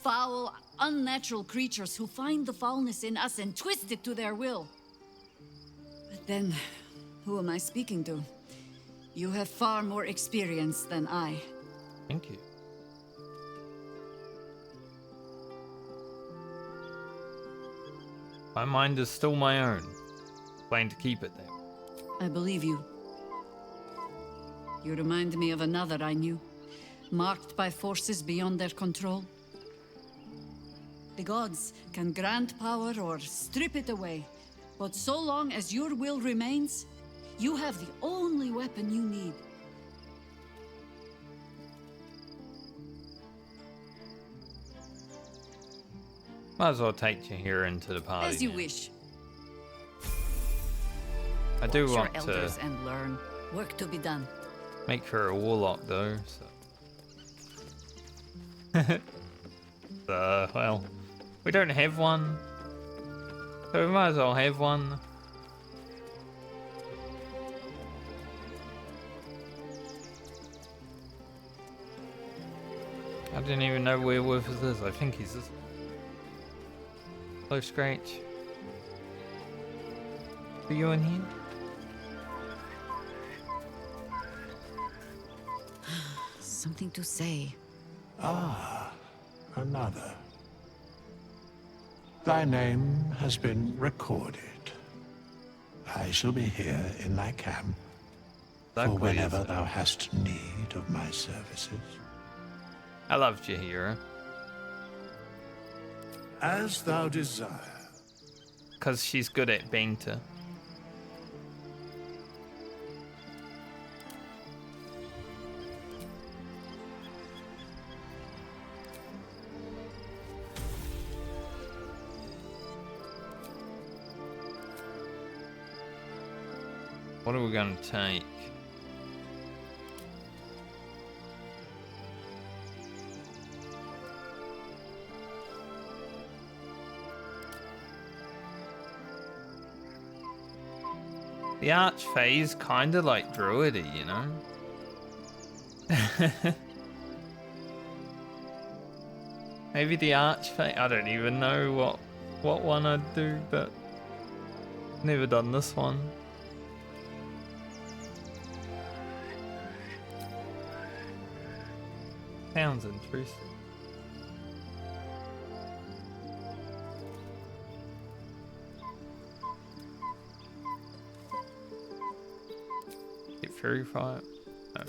Foul, unnatural creatures who find the foulness in us and twist it to their will. But then, who am I speaking to? You have far more experience than I. Thank you. My mind is still my own. Plan to keep it there. I believe you. You remind me of another I knew, marked by forces beyond their control. The gods can grant power or strip it away, but so long as your will remains, you have the only weapon you need. Might as well take you here into the party. As you now. wish. I do Watch want your to elders and learn. Work to be done. make her a warlock though, so. Well, we don't have one, so we might as well have one. I didn't even know where Wolf is. I think he's this. Hello, Scratch. Are you in here? Something to say. Ah, another. Thy name has been recorded. I shall be here in thy camp for whenever thou hast need of my services. I love Jaheira. As thou desire. Because she's good at banter. What are we going to take? The Archfey's kind of like druidy, you know? Maybe the Archfey? I don't even know what one I'd do, but never done this one. Sounds intrusive. Get Fury Fire? No.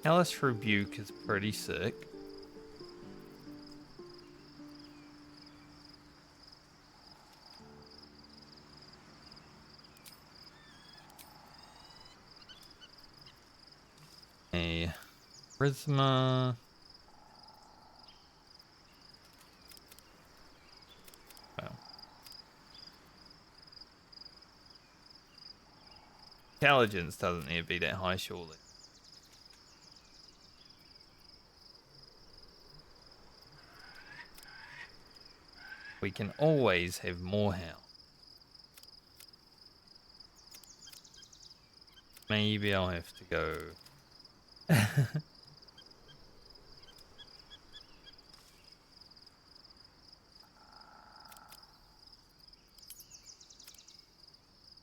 Hellish Rebuke is pretty sick. A Charisma. Well. Intelligence doesn't need to be that high, surely. We can always have more health. Maybe I'll have to go.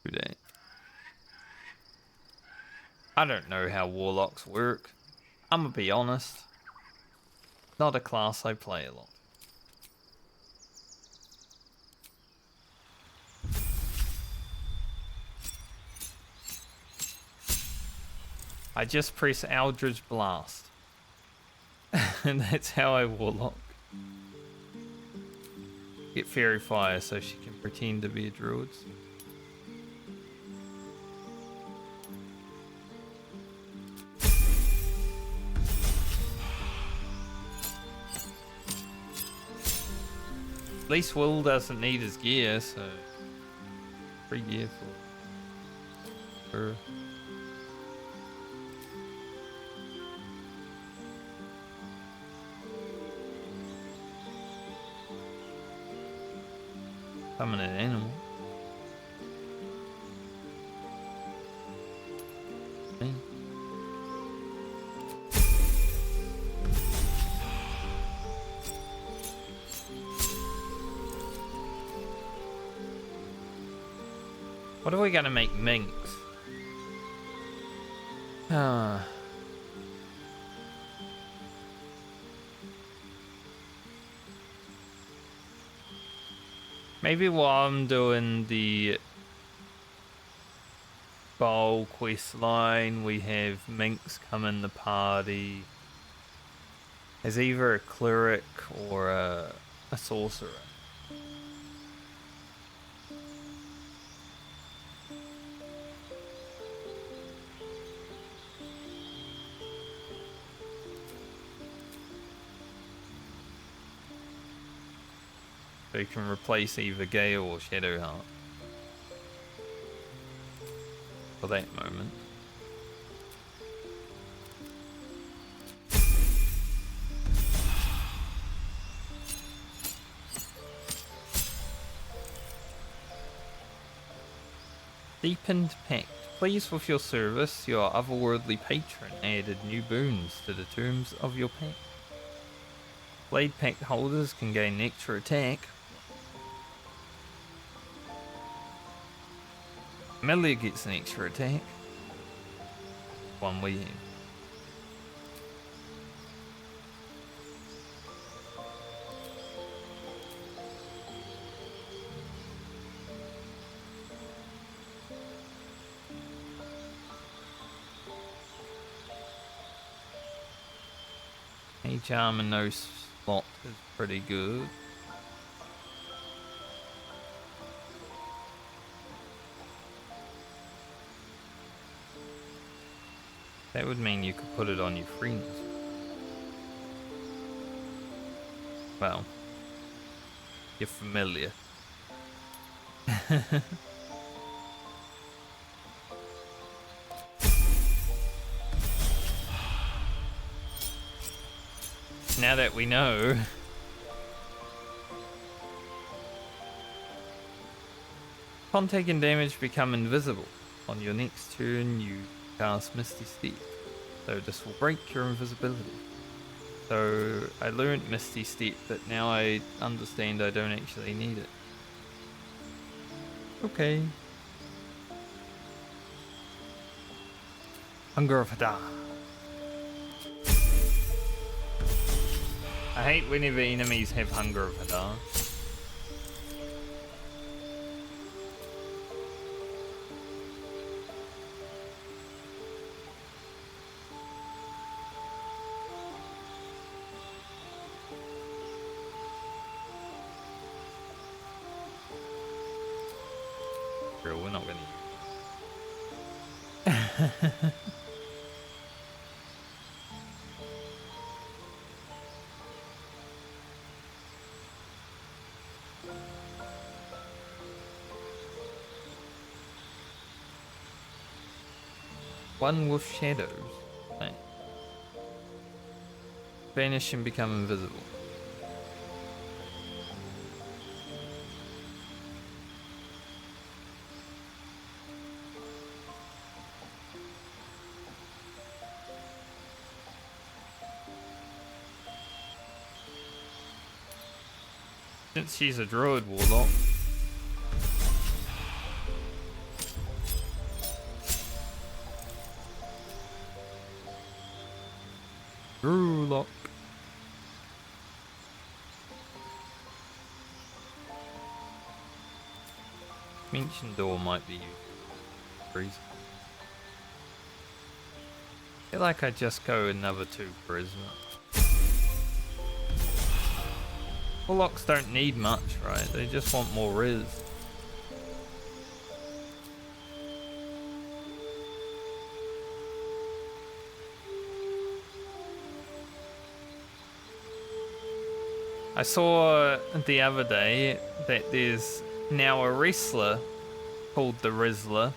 Today. I don't know how warlocks work. I'm gonna be honest. Not a class I play a lot. I just press Eldritch Blast. And that's how I warlock. Get Fairy Fire so she can pretend to be a druid. At least Will doesn't need his gear, so free gear for her. Summon an animal. Okay. What are we gonna make minks? Maybe while I'm doing the Bowl quest line. We have Minx come in the party as either a cleric or a sorcerer. So you can replace either Gale or Shadowheart for that moment. Deepened Pact. Pleased with your service, your otherworldly patron added new boons to the terms of your pact. Blade Pact holders can gain extra attack. Melia gets an extra attack. One we have. A charm and no slot is pretty good. That would mean you could put it on your friends. Well, you're familiar. Now that we know. Upon taking damage, become invisible. On your next turn, you cast Misty Step, so this will break your invisibility. So I learned Misty Step, but now I understand I don't actually need it. Okay. Hunger of Hadar. I hate whenever enemies have Hunger of Hadar. We're not going to use. One with shadows. Right. Vanish and become invisible. Since she's a druid warlock. Drulock. Mention door might be used. I feel like I just go another 2 charisma. Warlocks don't need much, right? They just want more riz. I saw the other day that there's now a wrestler called the Rizzler.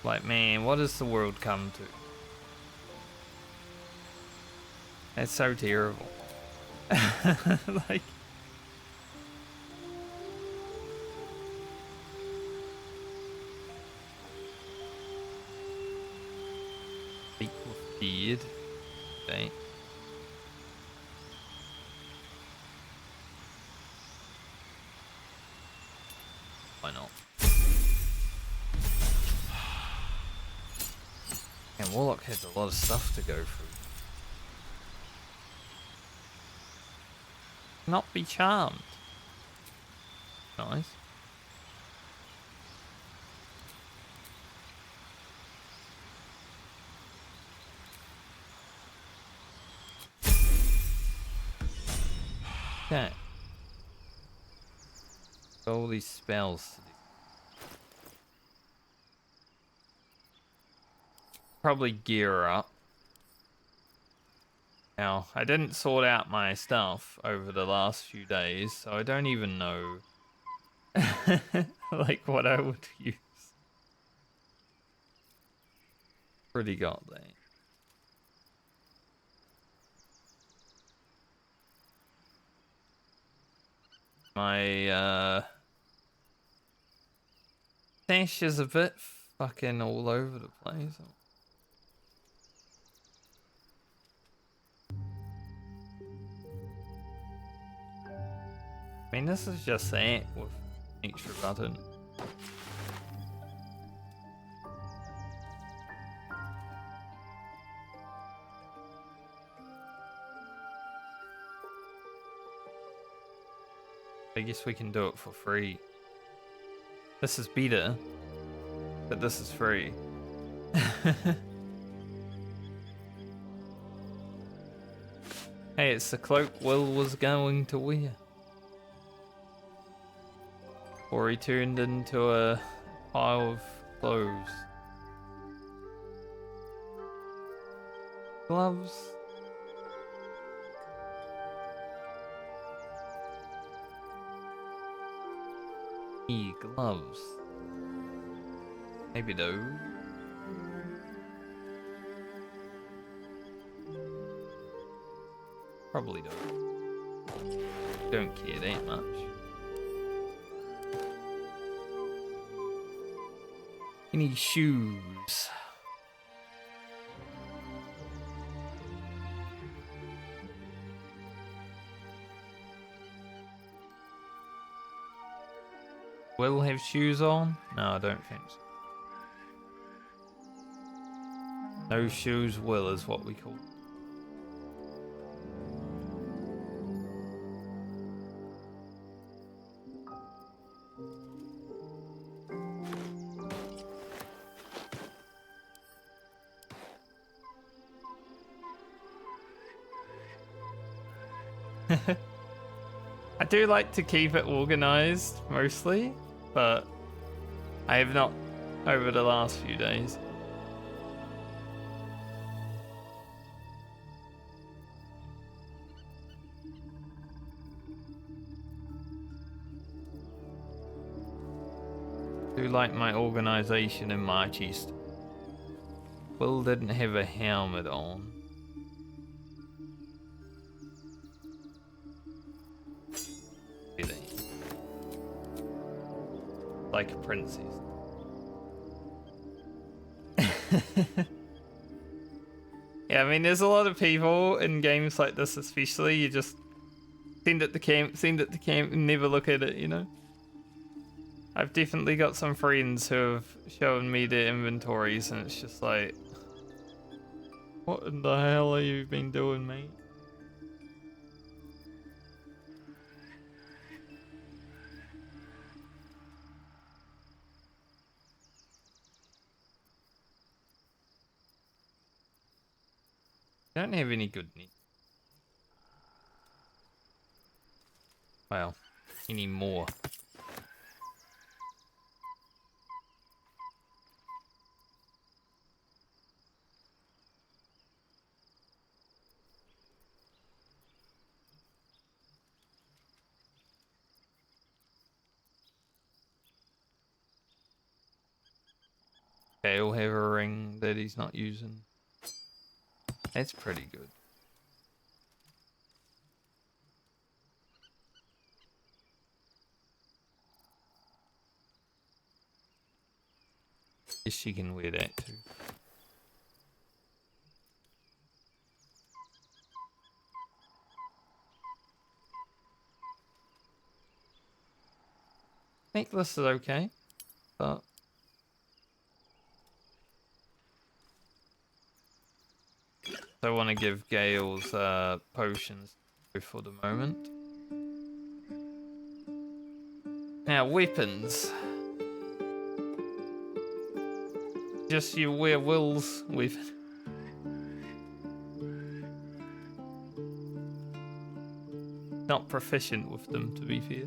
Like, man, what has the world come to? That's so terrible. Like, equal beard. Okay. Why not? And Warlock has a lot of stuff to go through. Not be charmed. Nice. Okay. All these spells. Probably gear up. Now, I didn't sort out my stuff over the last few days, so I don't even know like what I would use. Pretty got there. My stash is a bit fucking all over the place. I mean, this is just it with extra button. I guess we can do it for free. This is beta, but this is free. Hey, it's the cloak Will was going to wear. Or he turned into a pile of clothes. Gloves. Gloves. Maybe those. Probably don't care that much. Any shoes? Will have shoes on? No, I don't think so. No shoes Will is what we call it. I do like to keep it organized mostly, but I have not over the last few days. I do like my organization in my chest. Will didn't have a helmet on. Like a princess. Yeah, I mean, there's a lot of people in games like this, especially. You just send it to camp, and never look at it, you know? I've definitely got some friends who have shown me their inventories, and it's just like, what in the hell have you been doing, mate? I don't have any good news. Well, any more. He'll have a ring that he's not using. That's pretty good. Guess she can wear that too. Necklace is okay, but I want to give Gale's potions for the moment. Now, weapons. Just you wear Will's weapon. I not proficient with them, to be fair.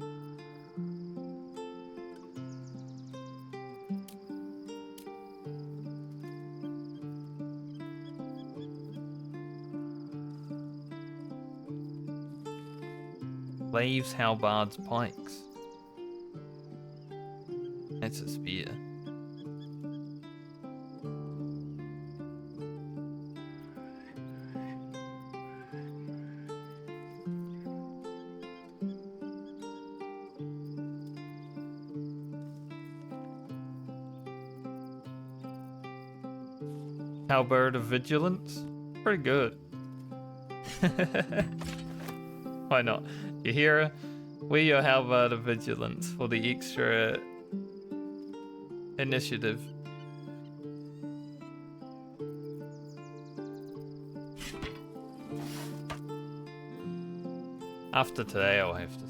Glaives, halberds, pikes. That's a spear. Halberd of Vigilance? Pretty good. Why not? You hear her? Wear your Halberd of Vigilance for the extra initiative. After today, I'll have to.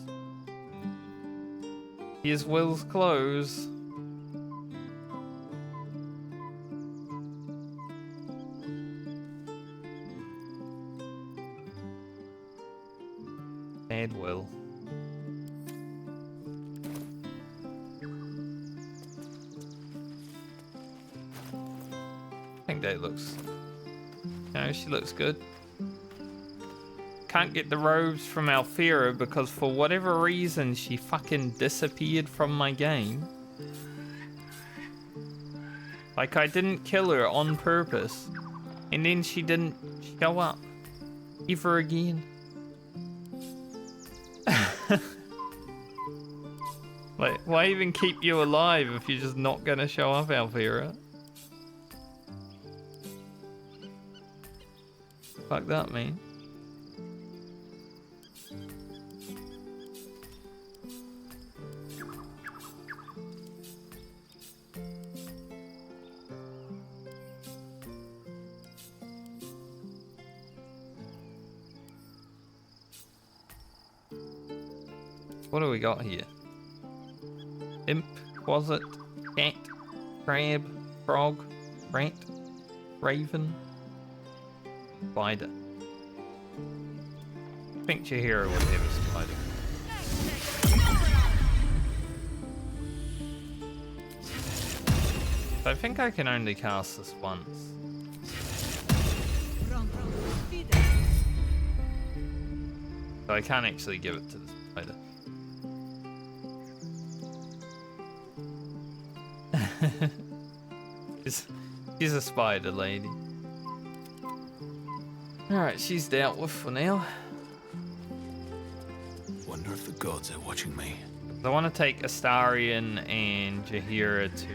Here's Will's clothes. Bad Will. I think that looks. No, she looks good. Can't get the robes from Alfira because for whatever reason she fucking disappeared from my game. Like I didn't kill her on purpose. And then she didn't show up. Ever again. Like, why even keep you alive if you're just not gonna show up, Alfira? Fuck that, man. What do we got here? Imp, Quasit, Cat, Crab, Frog, Rat, Raven, Spider. I think Chihiro would have a spider. I think I can only cast this once. So I can't actually give it to the spider. She's a spider lady. Alright, she's dealt with for now. Wonder if the gods are watching me. I want to take Astarion and Jaheira to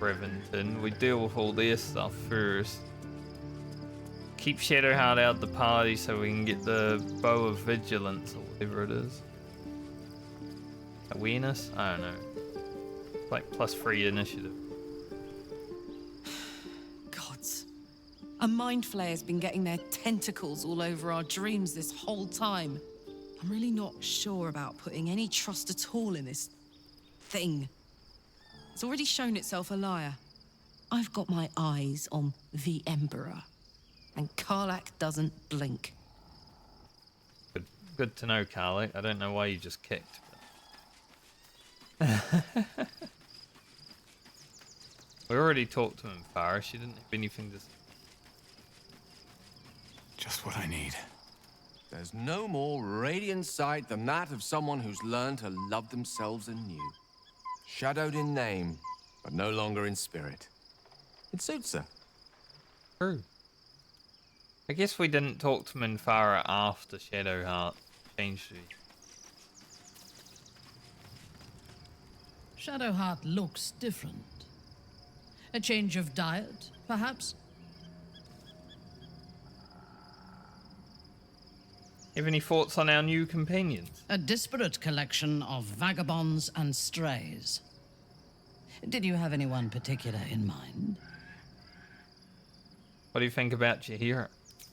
Rivington. We deal with all their stuff first. Keep Shadowheart out the party so we can get the Bow of Vigilance or whatever it is. Awareness? I don't know. Like +3 initiative. Gods. A mind flayer's been getting their tentacles all over our dreams this whole time. I'm really not sure about putting any trust at all in this thing. It's already shown itself a liar. I've got my eyes on the Emperor, and Karlach doesn't blink. Good to know, Karlach. I don't know why you just kicked. We already talked to him, Farah. She didn't have anything to say. Just what I need. There's no more radiant sight than that of someone who's learned to love themselves anew. Shadowed in name, but no longer in spirit. It suits her. True. I guess we didn't talk to Minthara after Shadowheart changed it. Shadowheart looks different. A change of diet, perhaps? Have any thoughts on our new companions? A disparate collection of vagabonds and strays. Did you have anyone particular in mind? What do you think about Jaheira?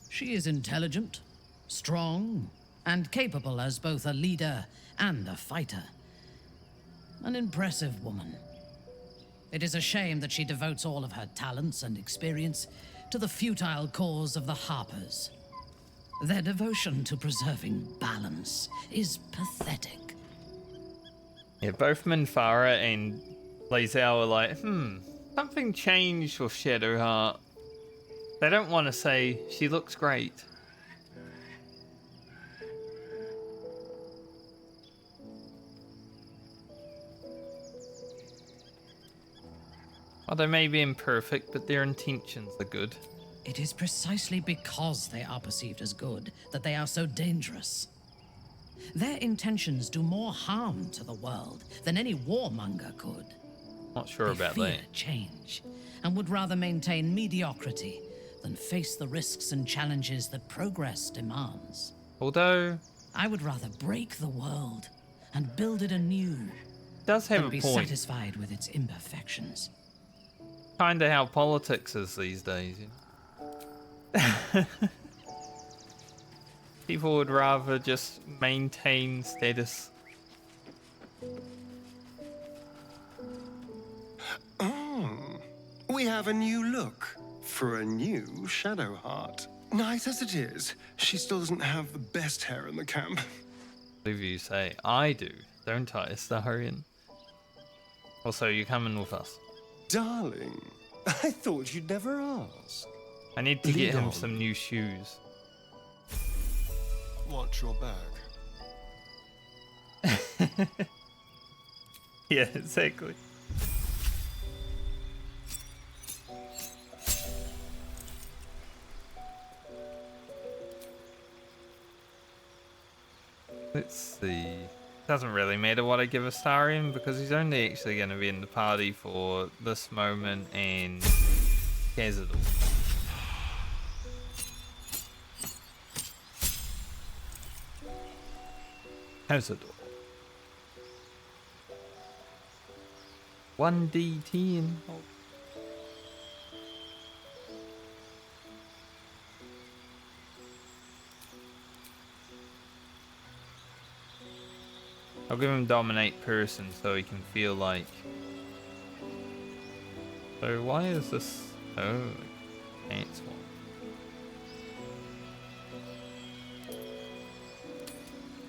She is intelligent, strong, and capable as both a leader and a fighter. An impressive woman. It is a shame that she devotes all of her talents and experience to the futile cause of the Harpers. Their devotion to preserving balance is pathetic. Yeah, both Minthara and Lae'zel are like, something changed with Shadowheart. They don't want to say she looks great. Well, they may be imperfect, but their intentions are good. It is precisely because they are perceived as good that they are so dangerous. Their intentions do more harm to the world than any warmonger could. Not sure They about fear that. change and would rather maintain mediocrity than face the risks and challenges that progress demands. Although I would rather break the world and build it anew does have than a be point. satisfied with its imperfections. Kinda how politics is these days, you know? People would rather just maintain status. We have a new look for a new Shadowheart. Nice as it is, she still doesn't have the best hair in the camp. What do you say? I do, don't I, Astarion? Also, you coming with us? Darling, I thought you'd never ask. I need to get Lead him on. some new shoes. Watch your back. Yeah, exactly. Let's see. Doesn't really matter what I give Astarion because he's only actually going to be in the party for this moment and Khazad. Khazad. 1d10. Oh. I'll give him dominate person so he can feel like. So why is this? Oh, pants one.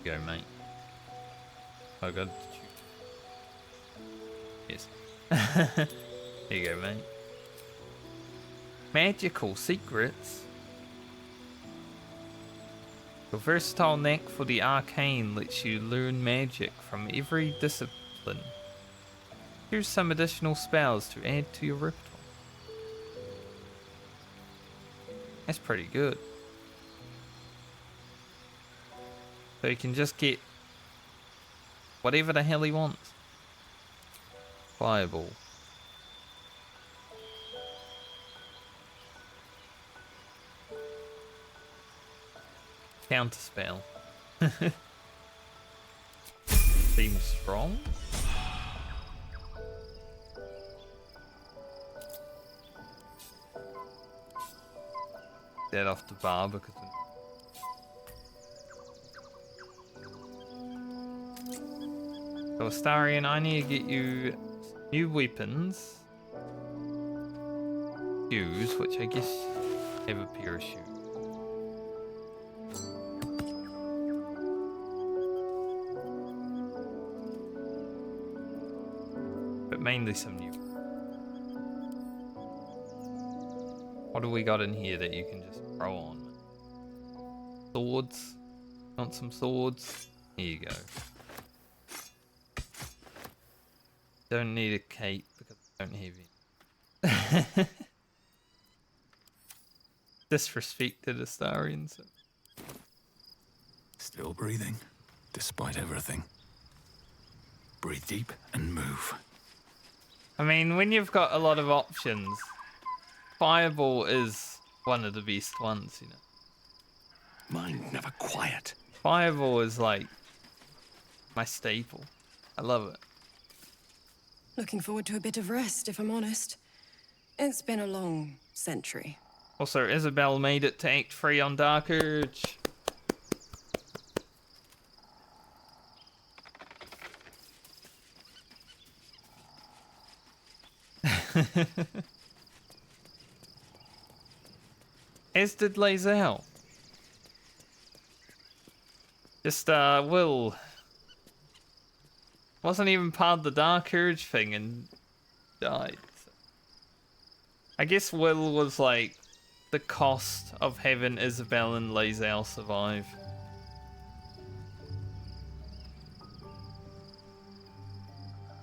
Go, mate. Oh god. Yes. Here you go, mate. Magical secrets. Your versatile knack for the arcane lets you learn magic from every discipline. Here's some additional spells to add to your repertoire. That's pretty good. So you can just get whatever the hell he wants. Fireball. Counterspell. Seems strong. That off the bar because so Astarion, I need to get you new weapons. Shoes, which I guess have a pair of shoes. But mainly some new. What do we got in here that you can just throw on? Swords? Want some swords? Here you go. Don't need a cape because I don't have any. Disrespected Astarion. So. Still breathing, despite everything. Breathe deep and move. I mean, when you've got a lot of options, Fireball is one of the best ones, you know. Mind never quiet. Fireball is like my staple. I love it. Looking forward to a bit of rest, if I'm honest. It's been a long century. Also, Isabel made it to Act 3 on Dark Urge. As did Lae'zel. Just, Will. Wasn't even part of the Dark Urge thing and died. So. I guess Will was like the cost of having Isabel and Lae'zel survive.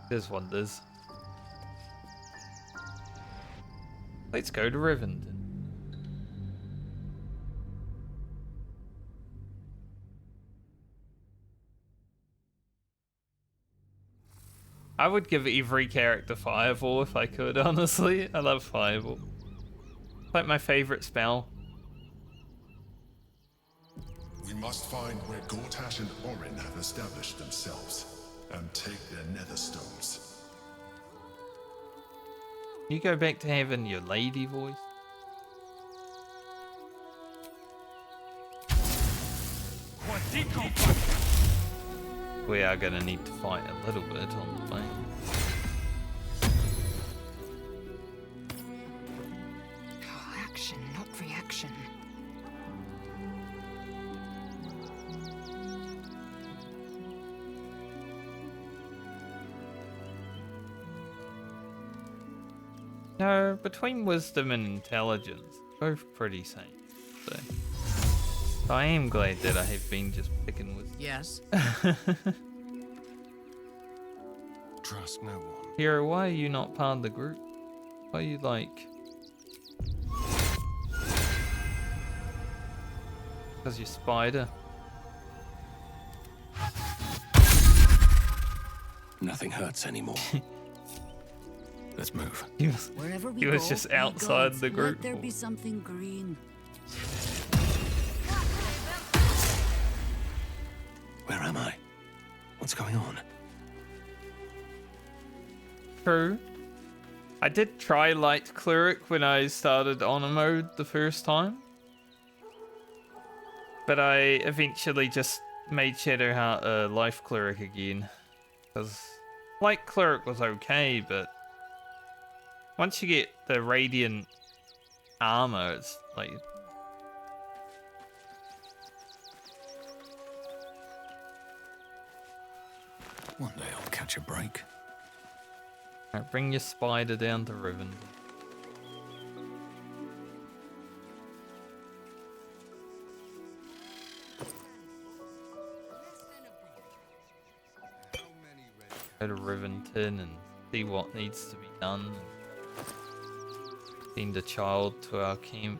This one does. Let's go to Rivington. I would give every character Fireball if I could, honestly. I love Fireball. It's like my favorite spell. We must find where Gortash and Orin have established themselves and take their nether stones. You go back to having your lady voice. We are gonna need to fight a little bit on the way. Oh, action, not reaction. No, between wisdom and intelligence, both pretty same. So I am glad that I have been just picking wisdom. Yes. Trust no one. Hero, why are you not part of the group? Why are you like? Because you're spider. Nothing hurts anymore. Let's move. He was, Wherever we he was go, just may outside gods the group. Let there be something green. Where am I? What's going on? True. I did try Light Cleric when I started Honor Mode the first time. But I eventually just made Shadowheart a Life Cleric again. Because Light Cleric was okay, but once you get the Radiant armor, it's like... One day I'll catch a break. Alright, bring your spider down to Rivington. Go to Rivington and see what needs to be done. Send a child to our camp.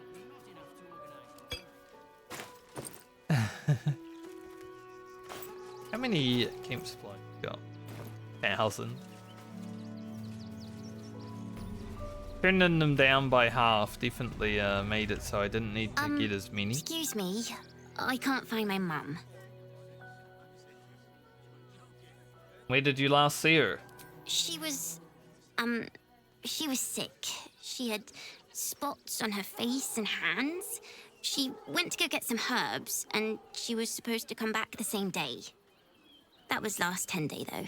How many camp supplies you got? 1,000. Turning them down by half definitely made it so I didn't need to get as many. Excuse me, I can't find my mum. Where did you last see her? She was sick. She had spots on her face and hands. She went to go get some herbs, and she was supposed to come back the same day. That was last 10 day, though.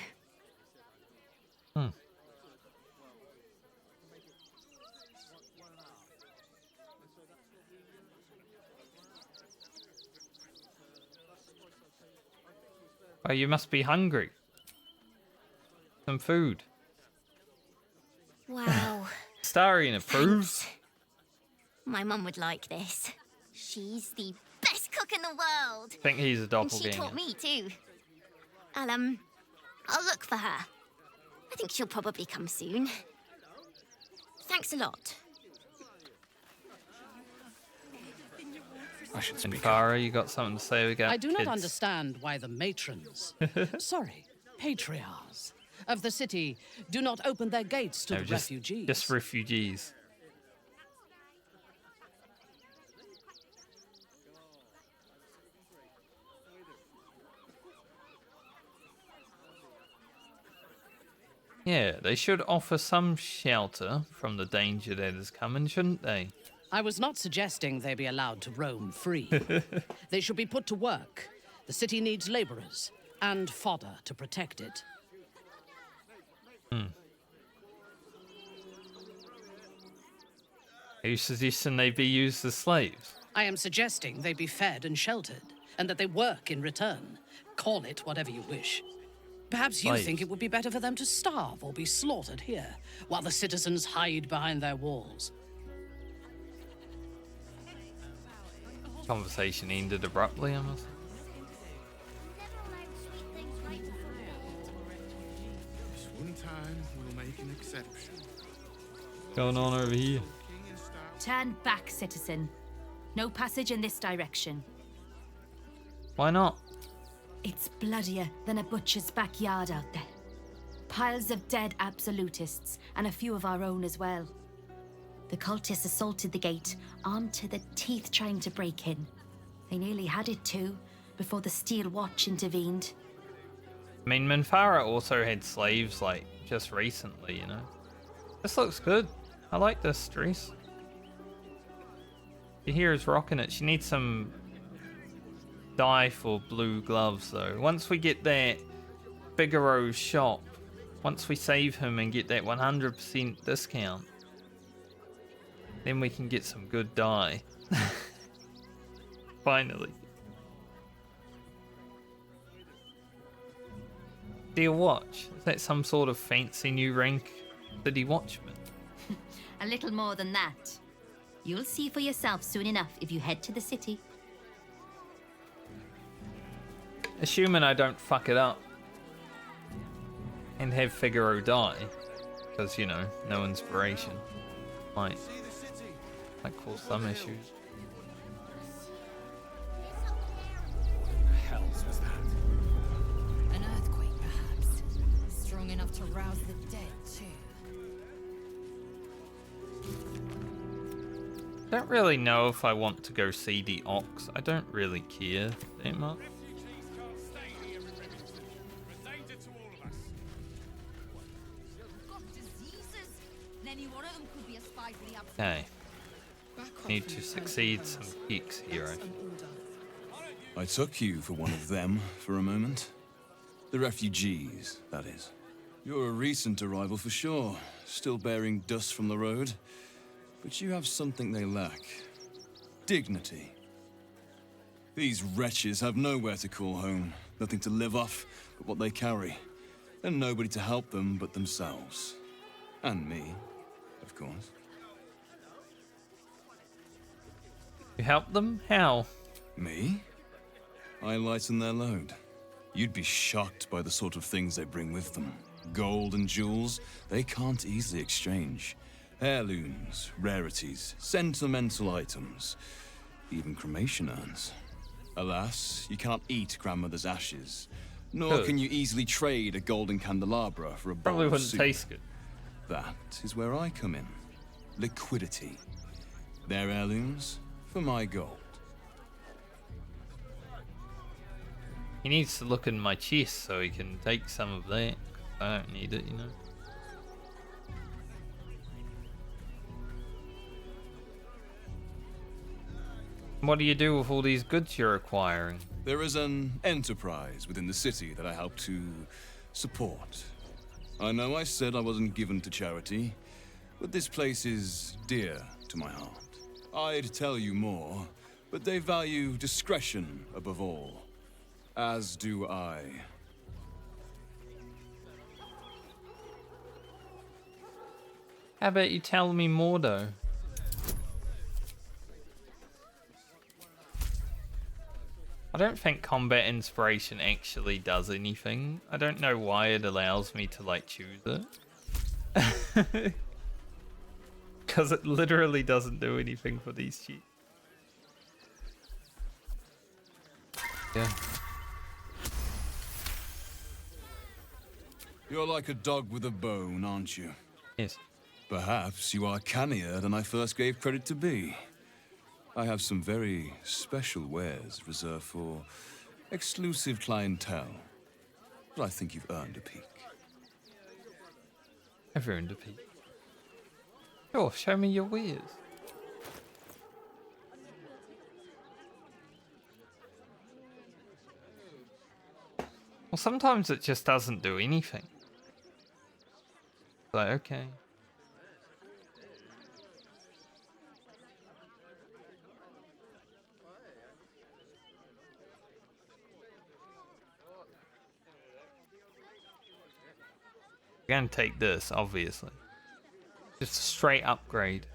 Oh, you must be hungry. Some food. Wow. Astarion approves. My mum would like this. She's the best cook in the world. I think he's a And doppelganger. she taught me too. I'll look for her. I think she'll probably come soon. Thanks a lot. I should And speak. Farah, you got something to say about I do not kids? understand why the matrons, sorry, patriarchs of the city do not open their gates to No, the refugees. Just refugees. Yeah, they should offer some shelter from the danger that is coming, shouldn't they? I was not suggesting they be allowed to roam free. They should be put to work. The city needs laborers and fodder to protect it. Are you suggesting they be used as slaves? I am suggesting they be fed and sheltered, and that they work in return. Call it whatever you wish. Perhaps you think it would be better for them to starve or be slaughtered here, while the citizens hide behind their walls. Conversation ended abruptly, I must say. This one time, we'll make an exception. What's going on over here? Turn back, citizen. No passage in this direction. Why not? It's bloodier than a butcher's backyard out there. Piles of dead absolutists, and a few of our own as well. The cultists assaulted the gate, armed to the teeth trying to break in. They nearly had it too, before the Steel Watch intervened. I mean, Minfara also had slaves, like, just recently, you know? This looks good. I like this, Drees. She here is rocking it. She needs some dye for blue gloves, though. Once we get that Figaro's shop, once we save him and get that 100% discount, then we can get some good dye. Finally. Steel Watch. Is that some sort of fancy new rank city watchman? A little more than that. You'll see for yourself soon enough if you head to the city. Assuming I don't fuck it up and have Figaro die, because, you know, no inspiration might cause some issues. What the hell was that? An earthquake, perhaps. Strong enough to rouse the dead, too. Don't really know if I want to go see the Ox. I don't really care that much. Okay. Need to succeed some peaks here, I think. I took you for one of them for a moment. The refugees, that is. You're a recent arrival for sure, still bearing dust from the road. But you have something they lack. Dignity. These wretches have nowhere to call home, nothing to live off but what they carry, and nobody to help them but themselves. And me, of course. You help them? How? Me? I lighten their load. You'd be shocked by the sort of things they bring with them. Gold and jewels, they can't easily exchange. Heirlooms, rarities, sentimental items, even cremation urns. Alas, you can't eat grandmother's ashes, nor Good. can you easily trade a golden candelabra for a bowl Probably of wouldn't soup. taste good. That is where I come in. Liquidity. Their heirlooms for my gold. He needs to look in my chest so he can take some of that. I don't need it, you know. What do you do with all these goods you're acquiring? There is an enterprise within the city that I help to support. I know I said I wasn't given to charity, but this place is dear to my heart. I'd tell you more, but they value discretion above all. As do I. How about you tell me more, though? I don't think combat inspiration actually does anything. I don't know why it allows me to, like, choose it. Because it literally doesn't do anything for these cheats. Yeah. You're like a dog with a bone, aren't you? Yes. Perhaps you are cannier than I first gave credit to be. I have some very special wares reserved for exclusive clientele. But I think you've earned a peek. I've earned a peek. Sure, show me your wares. Well, sometimes it just doesn't do anything. Like, okay. We're gonna take this, obviously. Just a straight upgrade.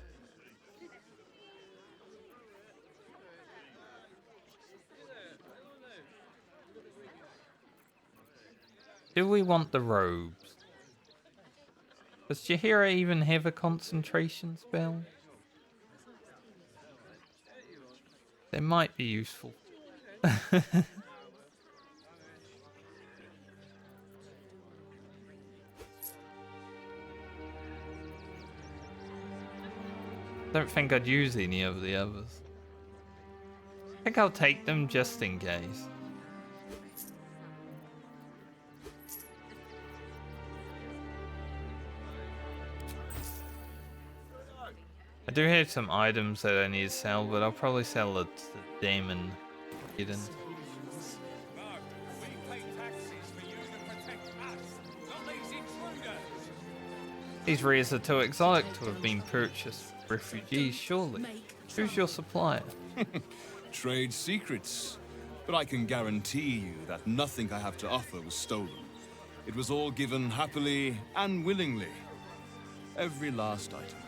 Do we want the robes? Does Jaheira even have a concentration spell? They might be useful. Don't think I'd use any of the others. I think I'll take them just in case. I do have some items that I need to sell, but I'll probably sell the Demon Hidden. These rares are too exotic to have been purchased for refugees, surely. Who's your supplier? Trade secrets. But I can guarantee you that nothing I have to offer was stolen. It was all given happily and willingly. Every last item.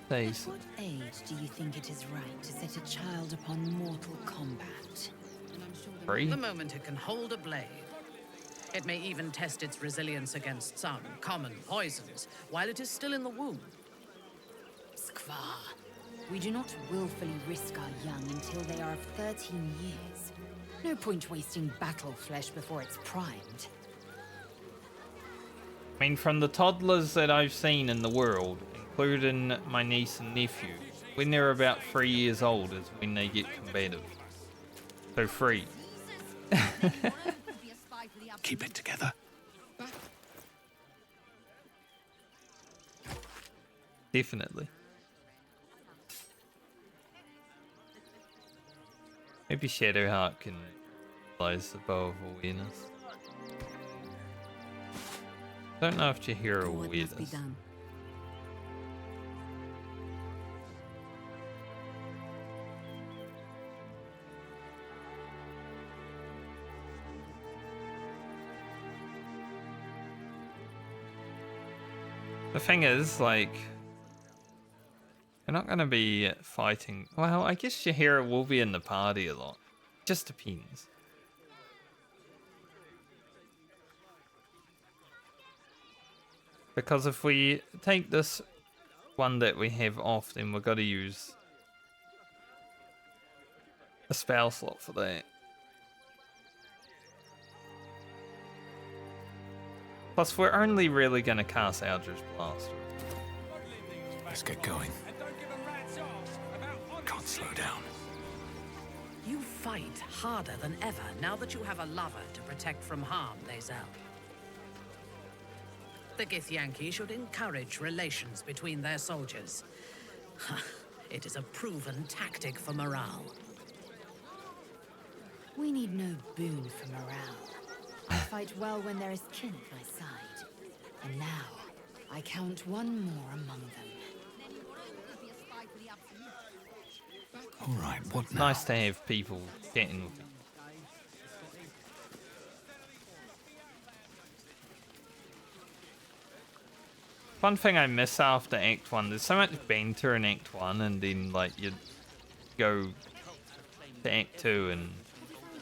Face. At what age do you think it is right to set a child upon mortal combat? The moment it can hold a blade. It may even test its resilience against some common poisons while it is still in the womb. Skvar, we do not willfully risk our young until they are of 13 years. No point wasting battle flesh before it's primed. I mean, from the toddlers that I've seen in the world, including my niece and nephew, when they're about 3 years old is when they get combative. So 3. Keep it together. Definitely. Maybe Shadowheart can utilize the Bow of Awareness. Don't know if Jaheira will wear this. The thing is, like, we're not going to be fighting. Well, I guess Jaheira will be in the party a lot. Just depends. Because if we take this one that we have off, then we've got to use a spell slot for that. Plus, we're only really going to cast Eldritch Blast. Let's get going. Can't slow down. You fight harder than ever now that you have a lover to protect from harm, Lae'zel. The Githyanki should encourage relations between their soldiers. It is a proven tactic for morale. We need no boon for morale. I fight well when there is kin at my side. And now, I count one more among them. Alright, what now? Nice to have people getting with you. One thing I miss after Act 1, there's so much banter in Act 1, and then, like, you go to Act 2 and,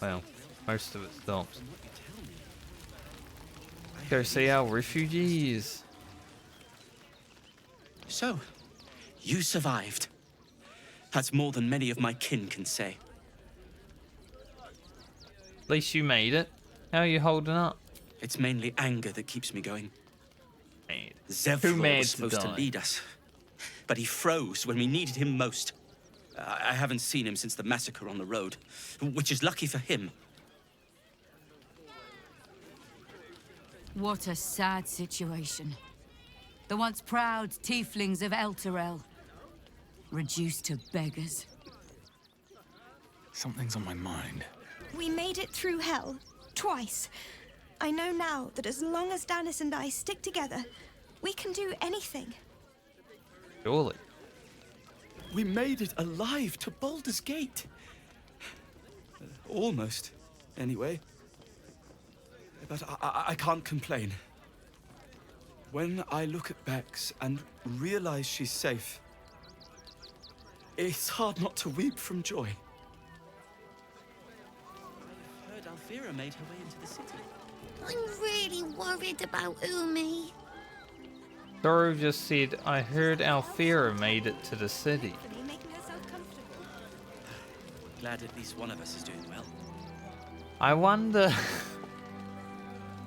well, most of it stops. Go see our refugees. So, you survived. That's more than many of my kin can say. At least you made it. How are you holding up? It's mainly anger that keeps me going. Made. Zevlor was supposed to lead us, but he froze when we needed him most. I haven't seen him since the massacre on the road, which is lucky for him. What a sad situation. The once proud tieflings of Elturel, reduced to beggars. Something's on my mind. We made it through hell, twice. I know now that as long as Danis and I stick together, we can do anything. Surely. We made it alive to Baldur's Gate. Almost. anyway. But I can't complain. When I look at Bex and realize she's safe, it's hard not to weep from joy. I've heard Alfira made her way into the city. I'm really worried about Umi. Doro just said, I heard Alfira made it to the city. Glad at least one of us is doing well. I wonder...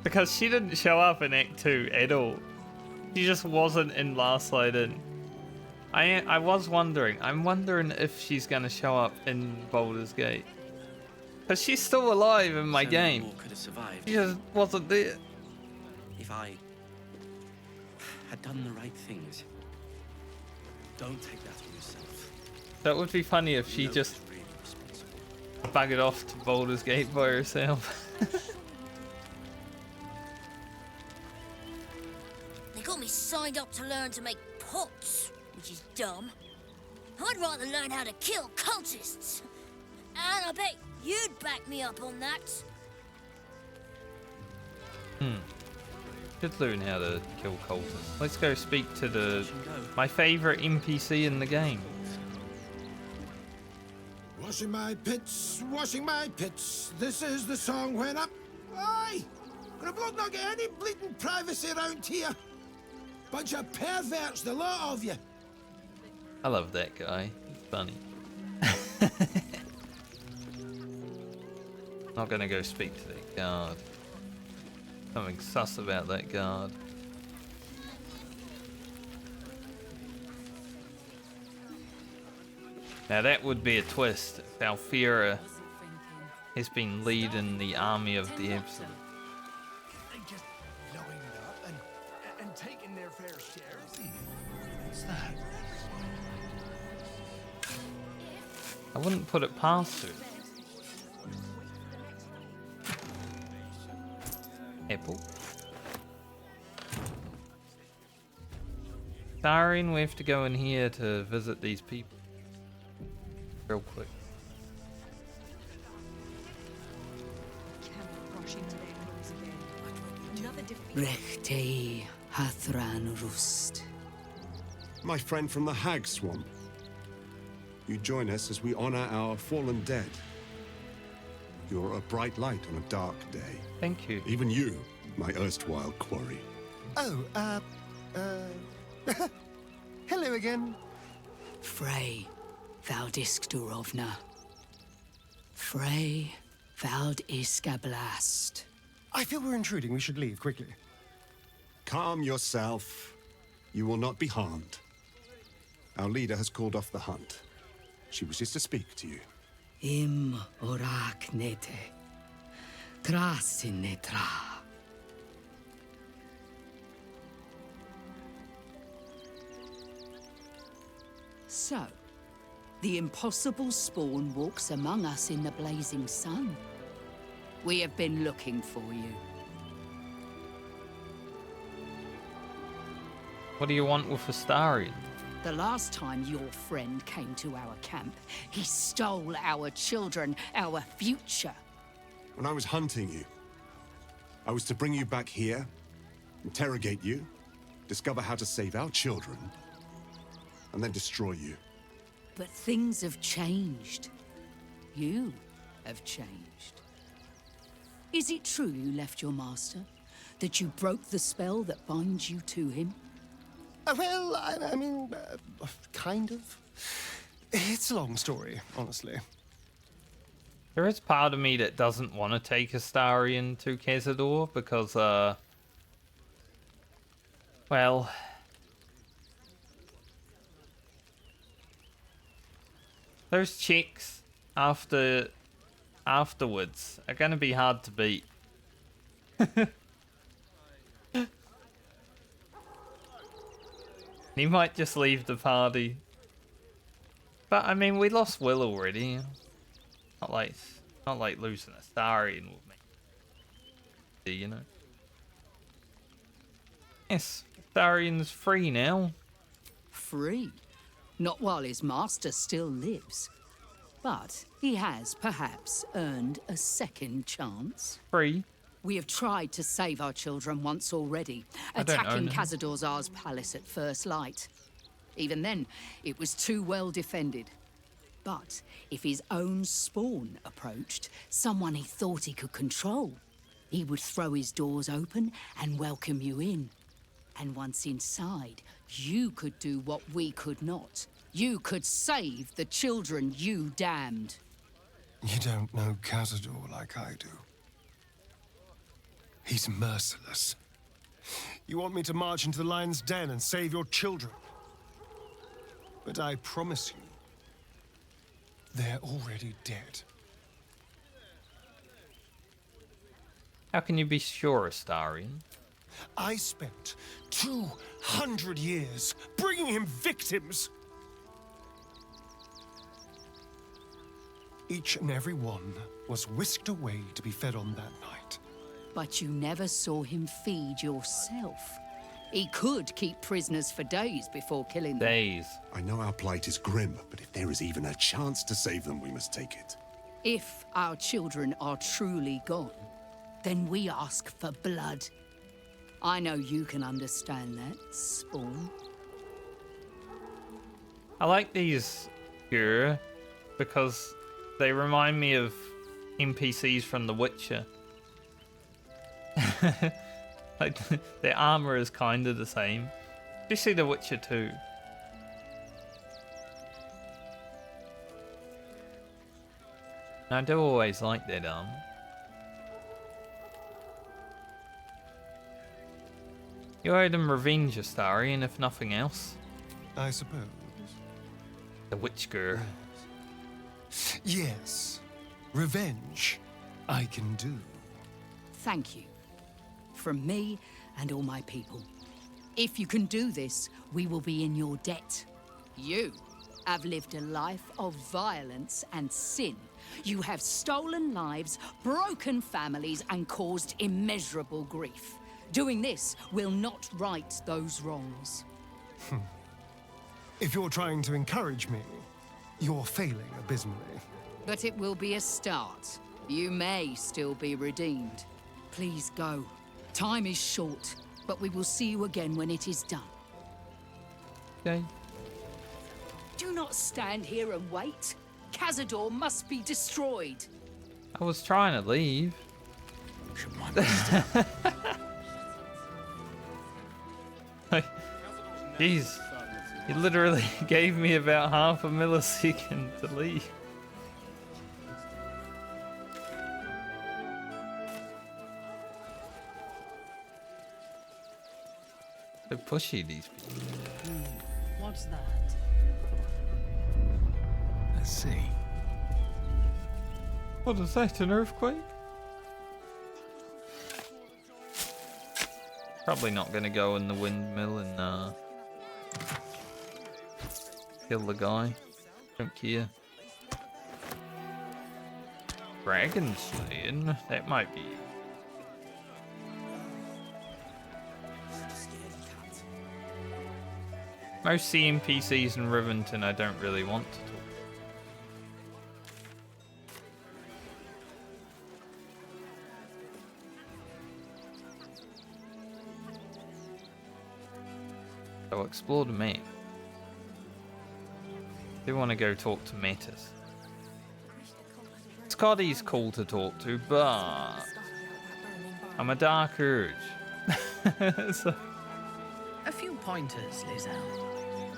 because she didn't show up in Act 2 at all. She just wasn't in Last Light In. I was wondering. I'm wondering if she's going to show up in Baldur's Gate. Because she's still alive in my game. More could have survived. She just wasn't there. If I had done the right things. Don't take that on yourself. That would be funny if she just buggered off to Baldur's Gate by herself. They got me signed up to learn to make pots, which is dumb. I'd rather learn how to kill cultists. And I bet you'd back me up on that. Should learn how to kill cultists. Let's go speak to my favourite NPC in the game. Washing my pits, this is the song when I'm... Aye! Gonna bloke not get any bleeding privacy around here. Bunch of perverts, the lot of you. I love that guy. He's funny. Not gonna go speak to that guard. Something sus about that guard. Now that would be a twist if Alfira has been leading the army of the Absolute. Just blowing it up and taking their fair share. What's that? I wouldn't put it past her. Apple. Astarion, we have to go in here to visit these people. Real quick. Rechtei Hathran Rust. My friend from the Hag Swamp. You join us as we honor our fallen dead. You're a bright light on a dark day. Thank you. Even you, my erstwhile quarry. Oh, hello again. Frey Valdiskdurovna. Frey Valdiskablast. I feel we're intruding. We should leave quickly. Calm yourself. You will not be harmed. Our leader has called off the hunt. She wishes to speak to you. Im orak nete. Trasinnetra. So, the impossible spawn walks among us in the blazing sun. We have been looking for you. What do you want with Astarion? The last time your friend came to our camp, he stole our children, our future. When I was hunting you, I was to bring you back here, interrogate you, discover how to save our children, and then destroy you. But things have changed. You have changed. Is it true you left your master? That you broke the spell that binds you to him? Well, I mean, kind of. It's a long story, honestly. There is part of me that doesn't want to take Astarion to Cazador because, well, those chicks afterwards are going to be hard to beat. He might just leave the party. But I mean, we lost Will already. Not like losing Astarion will make, you know. Yes, Astarion's free now. Free? Not while his master still lives. But he has perhaps earned a second chance. Free. We have tried to save our children once already, attacking Cazador Zar's palace at first light. Even then, it was too well defended. But if his own spawn approached, someone he thought he could control, he would throw his doors open and welcome you in. And once inside, you could do what we could not. You could save the children you damned. You don't know Cazador like I do. He's merciless. You want me to march into the lion's den and save your children? But I promise you, they're already dead. How can you be sure, Astarion? I spent 200 years bringing him victims. Each and every one was whisked away to be fed on that night. But you never saw him feed yourself. He could keep prisoners for days before killing them. Days. I know our plight is grim, but if there is even a chance to save them, we must take it. If our children are truly gone, then we ask for blood. I know you can understand that, Spawn. I like these here because they remind me of NPCs from The Witcher. Like, their armor is kind of the same. You see The Witcher 2. I do always like that armor. You owe them revenge, Astarion, if nothing else. I suppose. The witch girl. Yes. Revenge, I can do. Thank you. From me and all my people. If you can do this, we will be in your debt. You have lived a life of violence and sin. You have stolen lives, broken families, and caused immeasurable grief. Doing this will not right those wrongs. If you're trying to encourage me, you're failing abysmally. But it will be a start. You may still be redeemed. Please go. Time is short, but we will see you again when it is done. Okay. Do not stand here and wait. Cazador must be destroyed. I was trying to leave. Jeez. He literally gave me about half a millisecond to leave. They're pushy, these people. What's that? Let's see. What is that, an earthquake? Probably not gonna go in the windmill and kill the guy. Don't care. Dragon slaying? That might be. Most CNPCs in Rivington I don't really want to talk. So explore the map. I do want to go talk to Metis. Scotty's cool to talk to, but I'm a Dark Urge. So... A few pointers, Lizelle.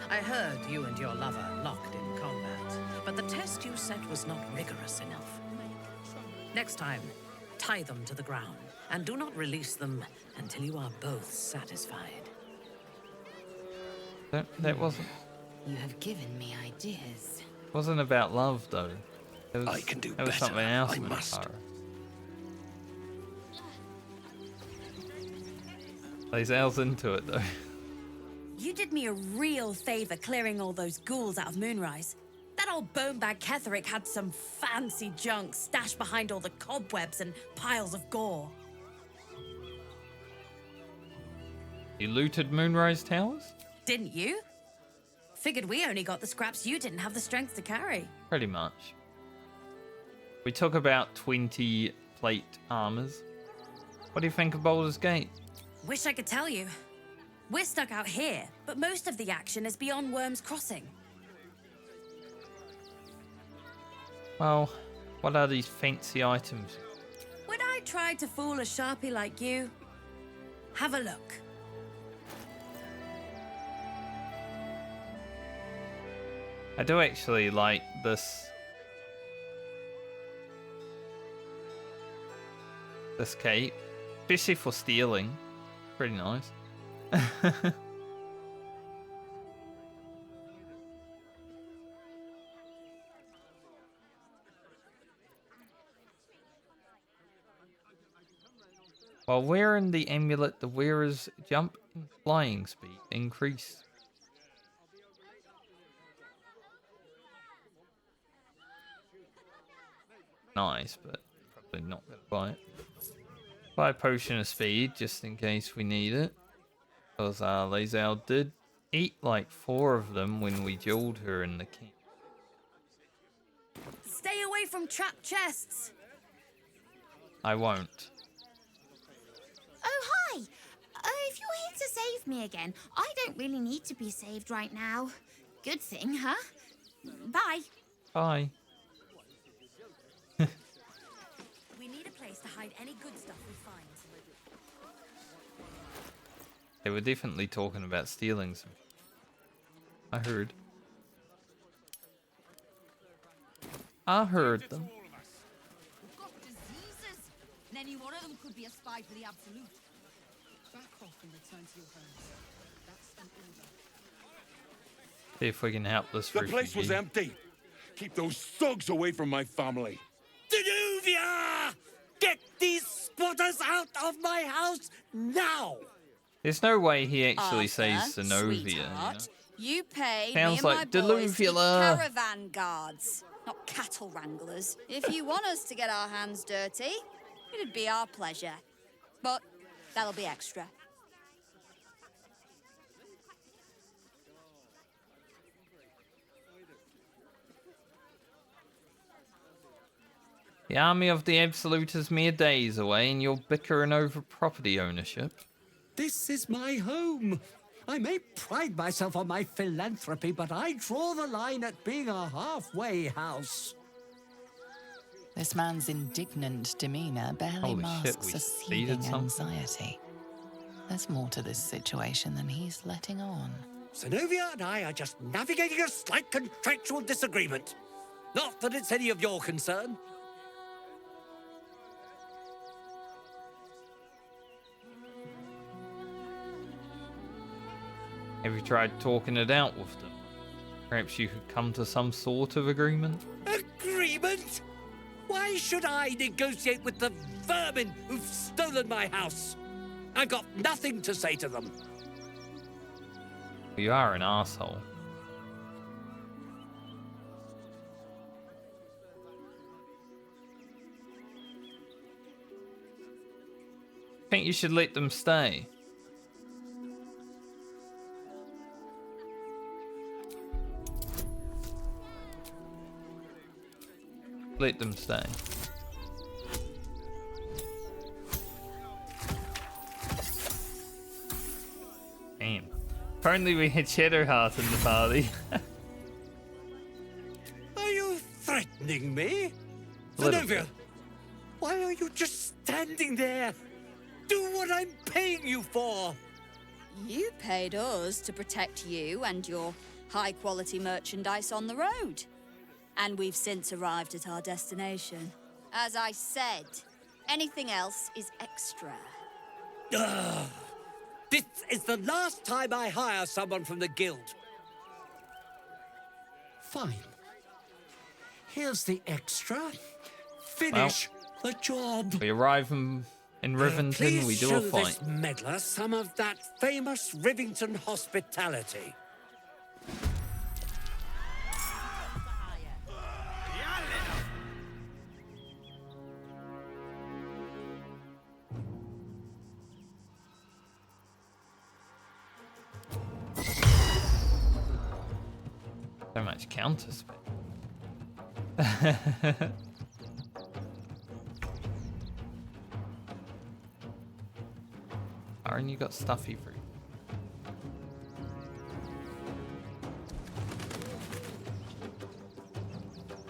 I heard you and your lover locked in combat, but the test you set was not rigorous enough. Next time, tie them to the ground, and do not release them until you are both satisfied. That wasn't... You have given me ideas. Wasn't about love, though. It was, I can do it was better. something else. I must. Lizelle's into it, though. You did me a real favor clearing all those ghouls out of Moonrise. That old bonebag Ketherick had some fancy junk stashed behind all the cobwebs and piles of gore. You looted Moonrise Towers? Didn't you? Figured we only got the scraps you didn't have the strength to carry. Pretty much. We took about 20 plate armors. What do you think of Baldur's Gate? Wish I could tell you. We're stuck out here, but most of the action is beyond Worm's Crossing. Well, what are these fancy items? Would I try to fool a Sharpie like you? Have a look. I do actually like this cape, especially for stealing. Pretty nice. While wearing the amulet, the wearer's jump and flying speed increase. Nice, but probably not going to buy it. Buy a potion of speed just in case we need it. Because Lae'zel did eat like 4 of them when we dueled her in the king. Stay away from trap chests. I won't. Oh, hi! If you're here to save me again, I don't really need to be saved right now. Good thing, huh? Bye. Bye. We need a place to hide any good stuff we find. They were definitely talking about stealing some. I heard. I heard them. We've got diseases, and any one of them could be a spy for the Absolute. Back off and return to your homes. That's an order. See if we can help this The place was empty. Keep those thugs away from my family. Danuvia! Get these spotters out of my house now! There's no way he actually Arthur, says Zenovia. sweetheart, you pay Sounds me and like my boys to be Deluvula. caravan guards, not cattle wranglers. If you want us to get our hands dirty, it'd be our pleasure. But that'll be extra. The army of the Absolute is mere days away, and you're bickering over property ownership. This is my home. I may pride myself on my philanthropy, but I draw the line at being a halfway house. This man's indignant demeanor barely Holy shit, masks we a seeded seething something. anxiety. There's more to this situation than he's letting on. Zenovia and I are just navigating a slight contractual disagreement. Not that it's any of your concern. Have you tried talking it out with them? Perhaps you could come to some sort of agreement? Agreement? Why should I negotiate with the vermin who've stolen my house? I've got nothing to say to them. You are an asshole. I think you should let them stay. Let them stay. Damn. Apparently we had Shadowheart in the party. Are you threatening me? A little Zenovia, why are you just standing there? Do what I'm paying you for. You paid us to protect you and your high-quality merchandise on the road. And we've since arrived at our destination. As I said, anything else is extra. Ugh. This is the last time I hire someone from the guild. Fine. Here's the extra. Finish the job. We arrive in Rivington, Please we do show a fight. this meddler some of that famous Rivington hospitality. So much counter spell. Orin, you got stuffy fruit.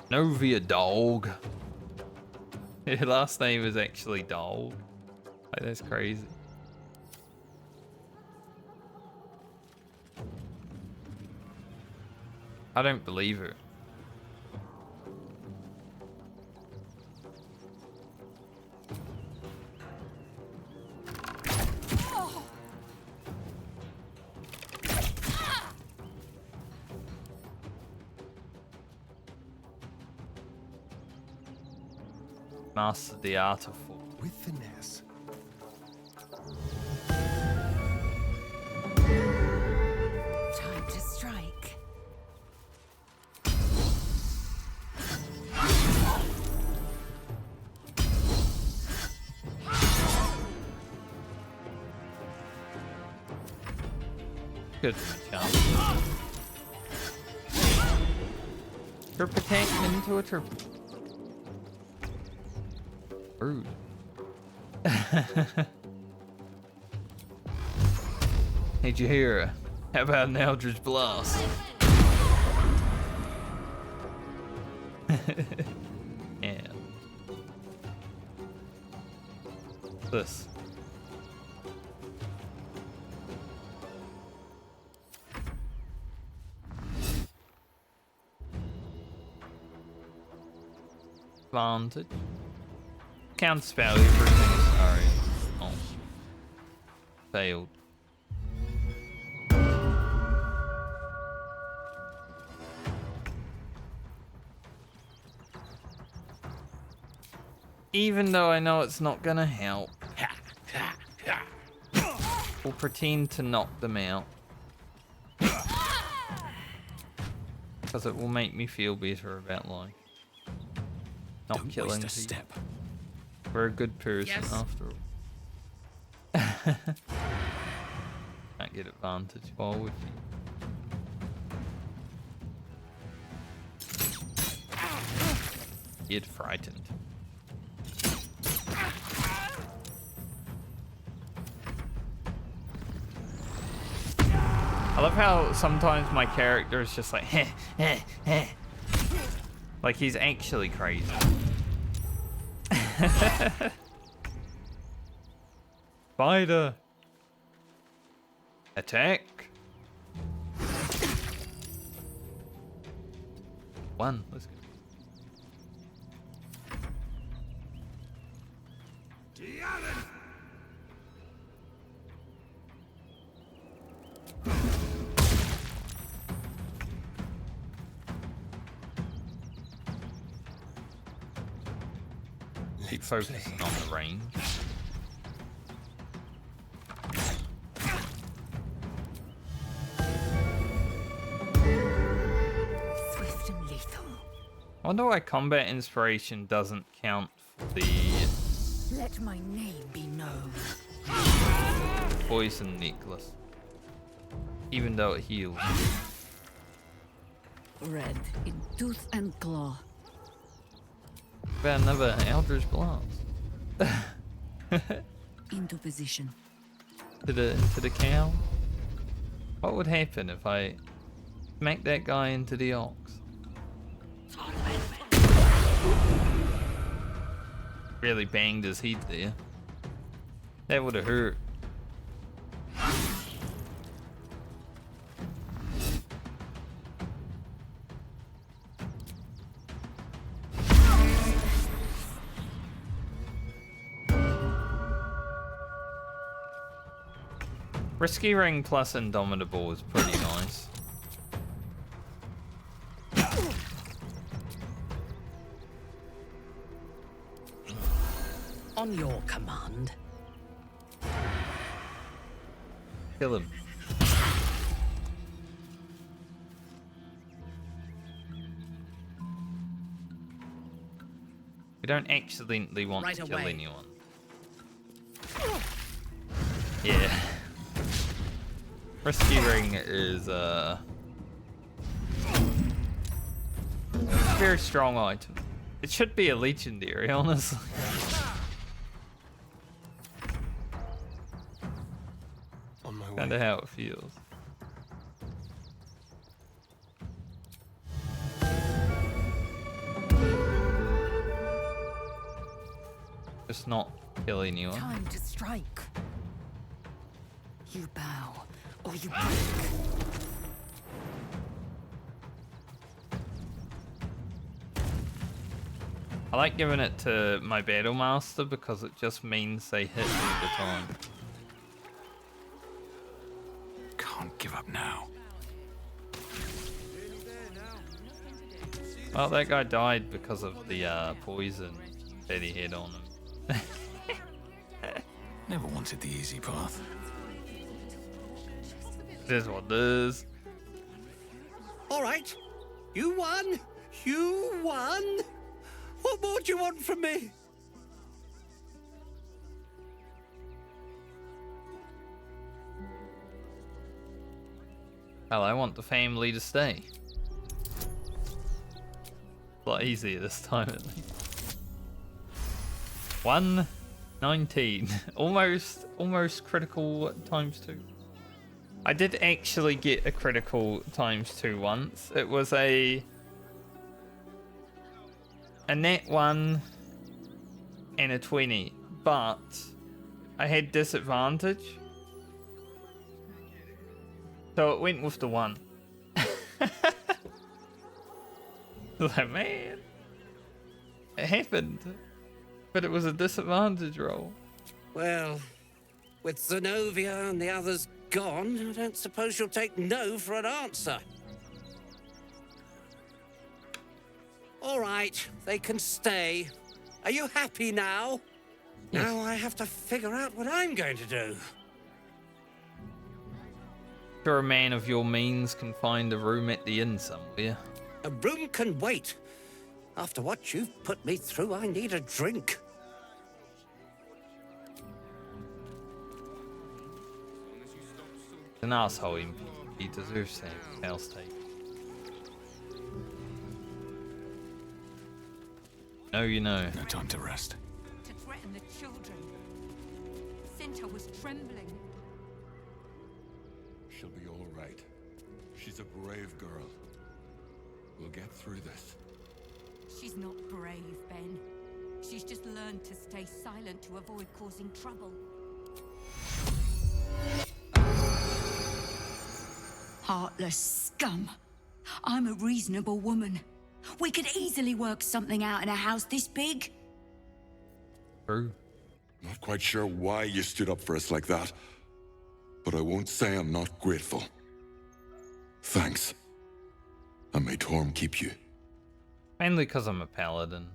Novia dog. Your last name is actually dog. Like, that's crazy. I don't believe her. Master the art of war. With finesse. Time to strike. Good chance. Trip attack into a trip. Rude. Did you hear? How about an Eldritch Blast? Yeah. This. Advantage. Counterspell, everything is sorry. Oh. Failed. Even though I know it's not gonna help. We'll pretend to knock them out. Because it will make me feel better about life. Not Don't killing waste a people. step. We're a good person after all. Can't get advantage while with you. Get frightened. I love how sometimes my character is just like, heh, heh, heh. Like he's actually crazy. Spider. Attack. One. Let's go. Keep focusing on the range. Swift and lethal. I wonder why combat inspiration doesn't count for the Let my name be known. poison necklace. Even though it heals. Red in tooth and claw. About another Eldritch Blast. Into position. To the cow. What would happen if I smack that guy into the ox? Really banged his head there. That would have hurt. Risky Ring plus Indomitable is pretty nice. On your command. Kill him. We don't accidentally want Right to kill away. anyone. Yeah. Risky Ring is a very strong item. It should be a legendary, honestly. Kinda how it feels. Just not kill anyone. Time to strike. You bow, or you break. I like giving it to my battle master because it just means they hit all the time. Can't give up now. Well, that guy died because of the poison that he had on him. Never wanted the easy path. It is what it is. All right. You won. You won. What more do you want from me? Well, I want the family to stay. A lot easier this time at least. 119. Almost critical ×2. I did actually get a critical ×2 once. It was a net 1 and a 20, but I had disadvantage. So it went with the 1. Like, man, it happened, but it was a disadvantage roll. Well, with Zenobia and the others gone, I don't suppose you'll take no for an answer. All right, they can stay. Are you happy now? Yes. Now I have to figure out what I'm going to do. Sure, a man of your means can find a room at the inn somewhere. A room can wait. After what you've put me through, I need a drink. An asshole, he deserves to have his house taken. No, you know. No time to rest. To threaten the children. Cinta was trembling. She'll be all right. She's a brave girl. We'll get through this. She's not brave, Ben. She's just learned to stay silent to avoid causing trouble. Heartless scum. I'm a reasonable woman. We could easily work something out in a house this big. True. Not quite sure why you stood up for us like that, but I won't say I'm not grateful. Thanks. And may Torm keep you. Mainly because I'm a paladin.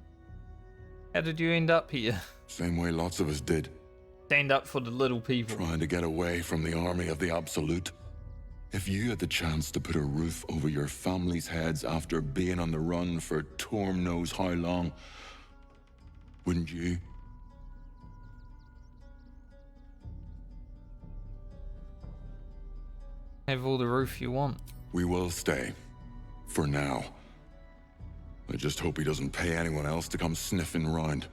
How did you end up here? Same way lots of us did. Stand up for the little people. Trying to get away from the army of the Absolute. If you had the chance to put a roof over your family's heads after being on the run for Torm knows how long, wouldn't you? Have all the roof you want. We will stay. For now. I just hope he doesn't pay anyone else to come sniffing round.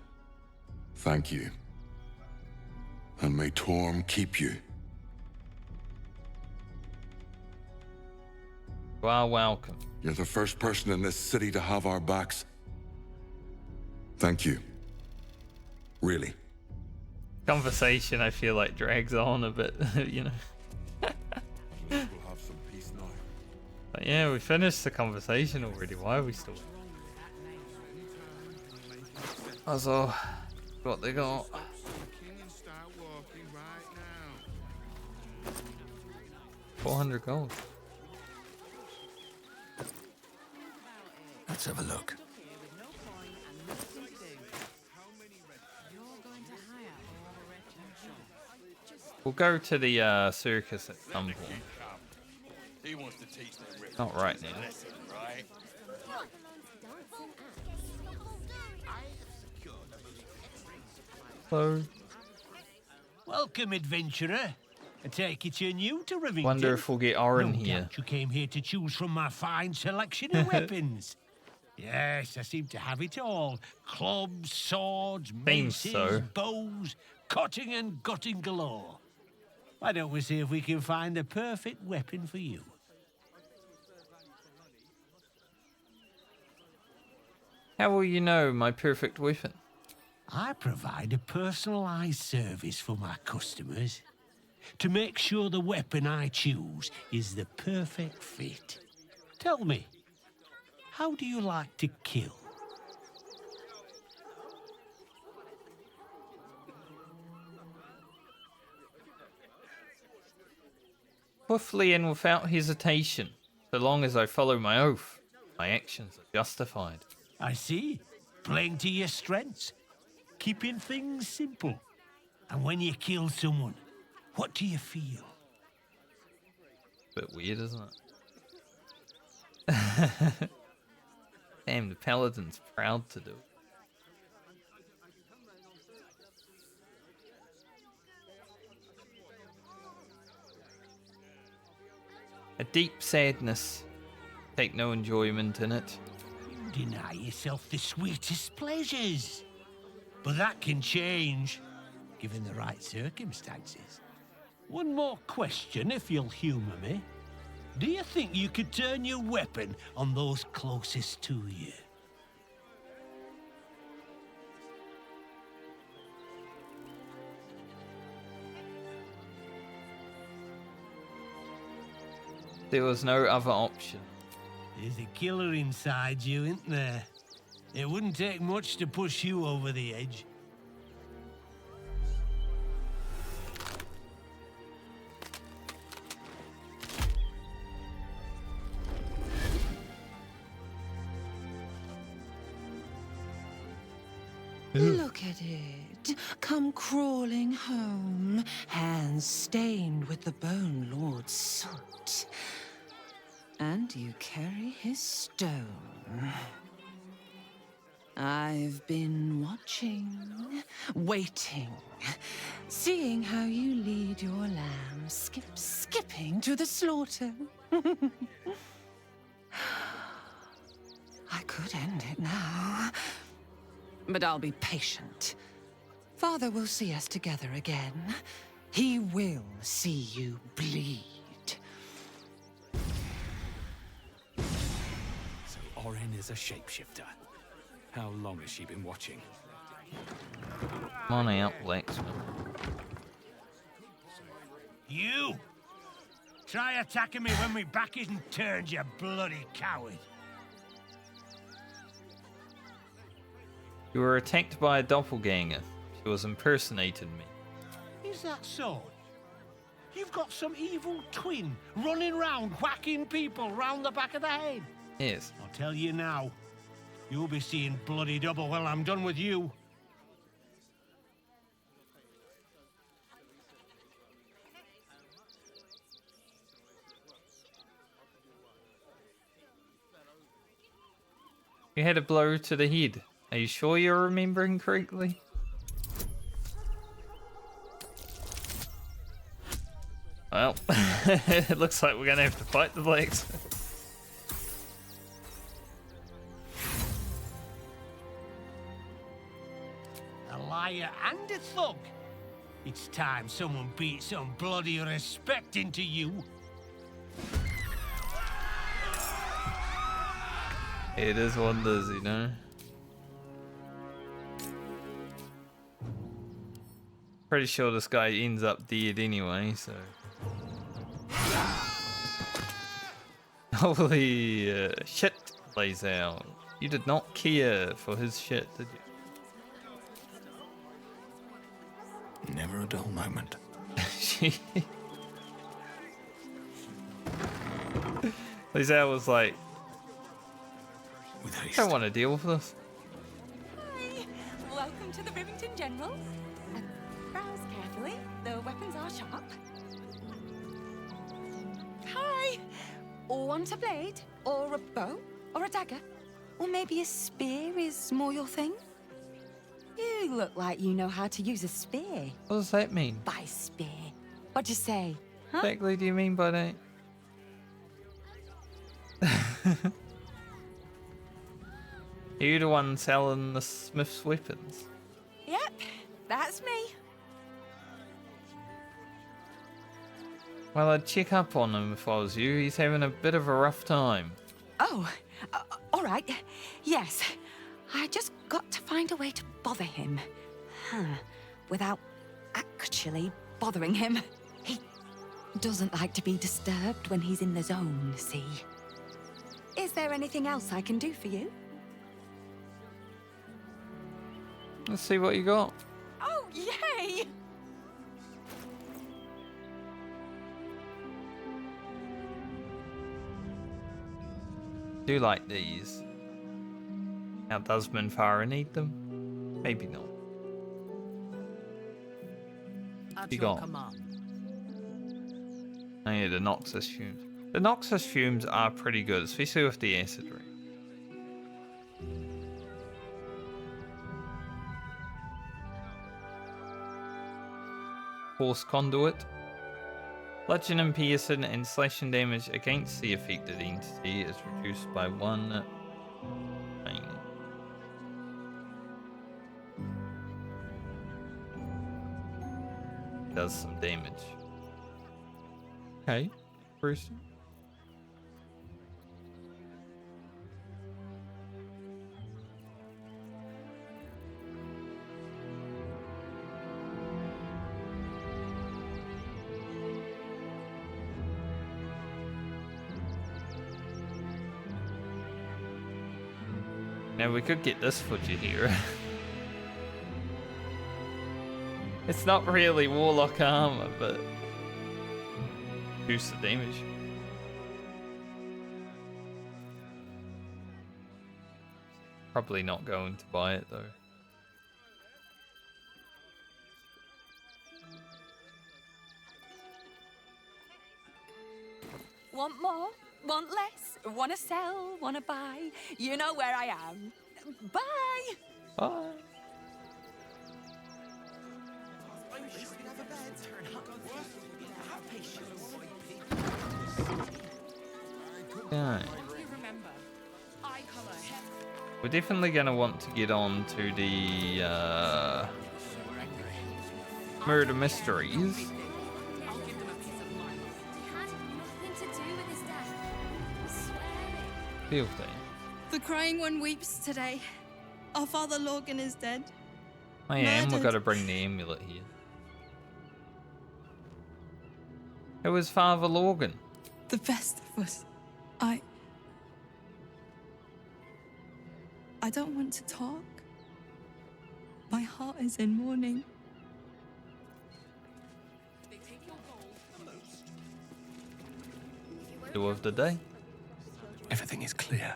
Thank you. And may Torm keep you. You are welcome. You're the first person in this city to have our backs. Thank you. Really. Conversation, I feel like, drags on a bit, you know. We'll have some peace now. But yeah, we finished the conversation already. Why are we still? Also, what they got? 400 gold. Let's have a look. We'll go to the circus at some point. He wants to teach them Not right now. right? Hello. Welcome, adventurer. I take it you're new to Rivington. Wonder if we'll get Orin No here. doubt you came here to choose from my fine selection of weapons. Yes, I seem to have it all. Clubs, swords, Seems maces, so. bows, cutting and gutting galore. Why don't we see if we can find the perfect weapon for you? How will you know my perfect weapon? I provide a personalized service for my customers to make sure the weapon I choose is the perfect fit. Tell me, how do you like to kill? Swiftly and without hesitation. So long as I follow my oath, my actions are justified. I see. Playing to your strengths. Keeping things simple. And when you kill someone, what do you feel? Bit weird, isn't it? Damn, the Paladin's proud to do it. A deep sadness. Take no enjoyment in it. You deny yourself the sweetest pleasures. But that can change, given the right circumstances. One more question, if you'll humour me. Do you think you could turn your weapon on those closest to you? There was no other option. There's a killer inside you, isn't there? It wouldn't take much to push you over the edge. Look at it, come crawling home, hands stained with the Bone Lord's soot. And you carry his stone. I've been watching, waiting, seeing how you lead your lamb skipping to the slaughter. I could end it now. But I'll be patient. Father will see us together again. He will see you bleed. So Orin is a shapeshifter. How long has she been watching? Come on out, Lexman. You! Try attacking me when my back isn't turned, you bloody coward! You were attacked by a doppelganger. She was impersonating me. Is that so? You've got some evil twin running round whacking people round the back of the head? Yes. I'll tell you now. You'll be seeing bloody double when I'm done with you. You had a blow to the head. Are you sure you're remembering correctly? Well, it looks like we're gonna have to fight the blacks. A liar and a thug. It's time someone beat some bloody respect into you. It is wonders, you know. Pretty sure this guy ends up dead anyway, so. Holy shit, Lazel. You did not care for his shit, did you? Never a dull moment. Lazel was like, with haste. I don't want to deal with this. Hi, welcome to the Rivington General. Browse carefully, the weapons are sharp. Hi! Want a blade? Or a bow? Or a dagger? Or maybe a spear is more your thing? You look like you know how to use a spear. What does that mean? By spear. What'd you say? Huh? What exactly do you mean by that? Are you the one selling the Smith's weapons? Yep, that's me. Well, I'd check up on him if I was you. He's having a bit of a rough time. Oh, all right. Yes. I just got to find a way to bother him. Without actually bothering him. He doesn't like to be disturbed when he's in the zone, see? Is there anything else I can do for you? Let's see what you got. Oh, yay! Do like these. Now, does Minfara need them? Maybe not. At You your got. command. Oh yeah, the Noxus fumes. The Noxus fumes are pretty good, especially with the acid ring. Force conduit. Bludgeon and piercing and slashing damage against the affected entity is reduced by 1. Does some damage. Okay, Bruce. Now we could get this for Jaheira. It's not really Warlock armor, but boost the damage. Probably not going to buy it though. Want more? Want less? Want to sell? Want to buy? You know where I am. Bye! Bye. Okay. We're definitely going to want to get on to the murder mysteries. Fealty. The crying one weeps today. Our father Lorgan is dead. I am. We've Murdered. got to bring the amulet here. It was Father Lorgan. The best of us. I don't want to talk. My heart is in mourning. Two of the day. Everything is clear.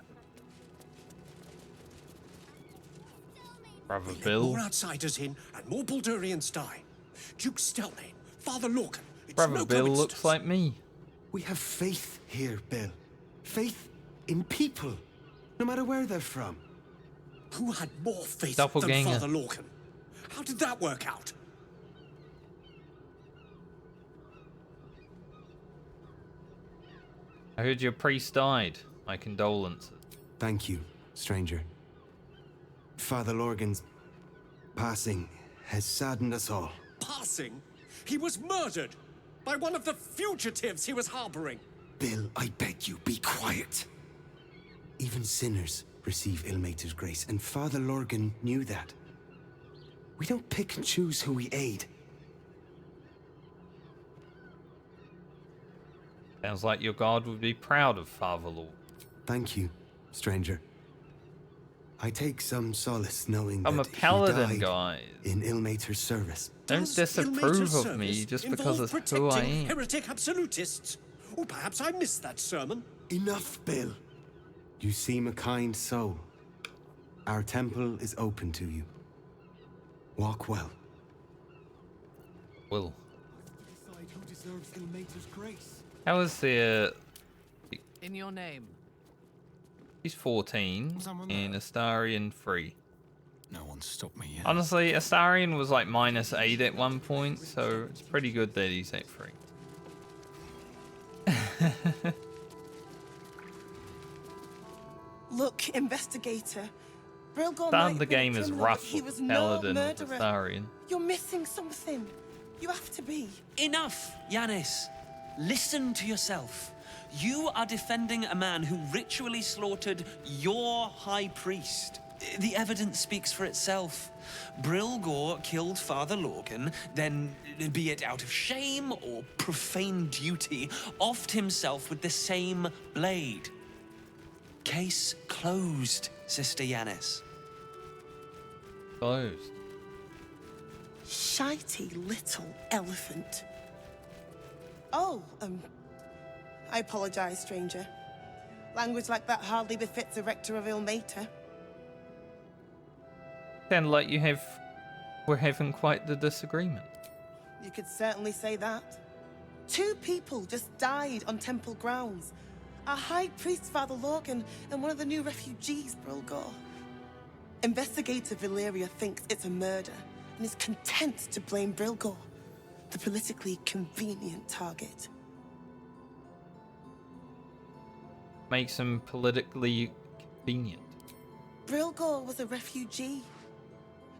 Brother Let Bill. more outsiders in and more Baldurians die. Duke Stelmane, Father Lorcan. It's Brother no Bill coincidence. looks like me. We have faith here, Bill. Faith in people, no matter where they're from. Who had more faith Doppelganger. than Father Lorcan? How did that work out? I heard your priest died. My condolences. Thank you, stranger. Father Lorgan's passing has saddened us all. Passing? He was murdered by one of the fugitives he was harboring. Bill, I beg you, be quiet. Even sinners receive Ilmater's grace, and Father Lorgan knew that. We don't pick and choose who we aid. Sounds like your god would be proud of Father Lord. Thank you, stranger. I take some solace knowing I'm a that paladin, he died guys. in Ilmater's service. Don't Does disapprove Ilmater's of me service just because involve it's who I protecting am. heretic absolutists? Or perhaps I missed that sermon. Enough, Bill. You seem a kind soul. Our temple is open to you. Walk well. Will. Who deserves Ilmater's grace? How is the... In your name. He's 14 and Astarion 3. No one stopped me yet. Honestly, Astarion was like -8 at one point, so it's pretty good that he's at 3. Look, investigator. Brilgor Start might of the have been a game is criminal, rough but he with was no Paladin with murderer. Astarion. You're missing something. You have to be. Enough, Yanis. listen to yourself. You are defending a man who ritually slaughtered your high priest. The evidence speaks for itself. Brilgor killed Father Lorgan, then, be it out of shame or profane duty, offed himself with the same blade. Case closed, Sister Yanis. Closed. Shitey little elephant. Oh, I apologize, stranger. Language like that hardly befits a rector of Ilmater. Sound like we're having quite the disagreement. You could certainly say that. 2 people just died on temple grounds. Our high priest, Father Lorgan, and one of the new refugees, Brilgor. Investigator Valeria thinks it's a murder and is content to blame Brilgor, the politically convenient target. Makes him politically convenient. Brilgor was a refugee.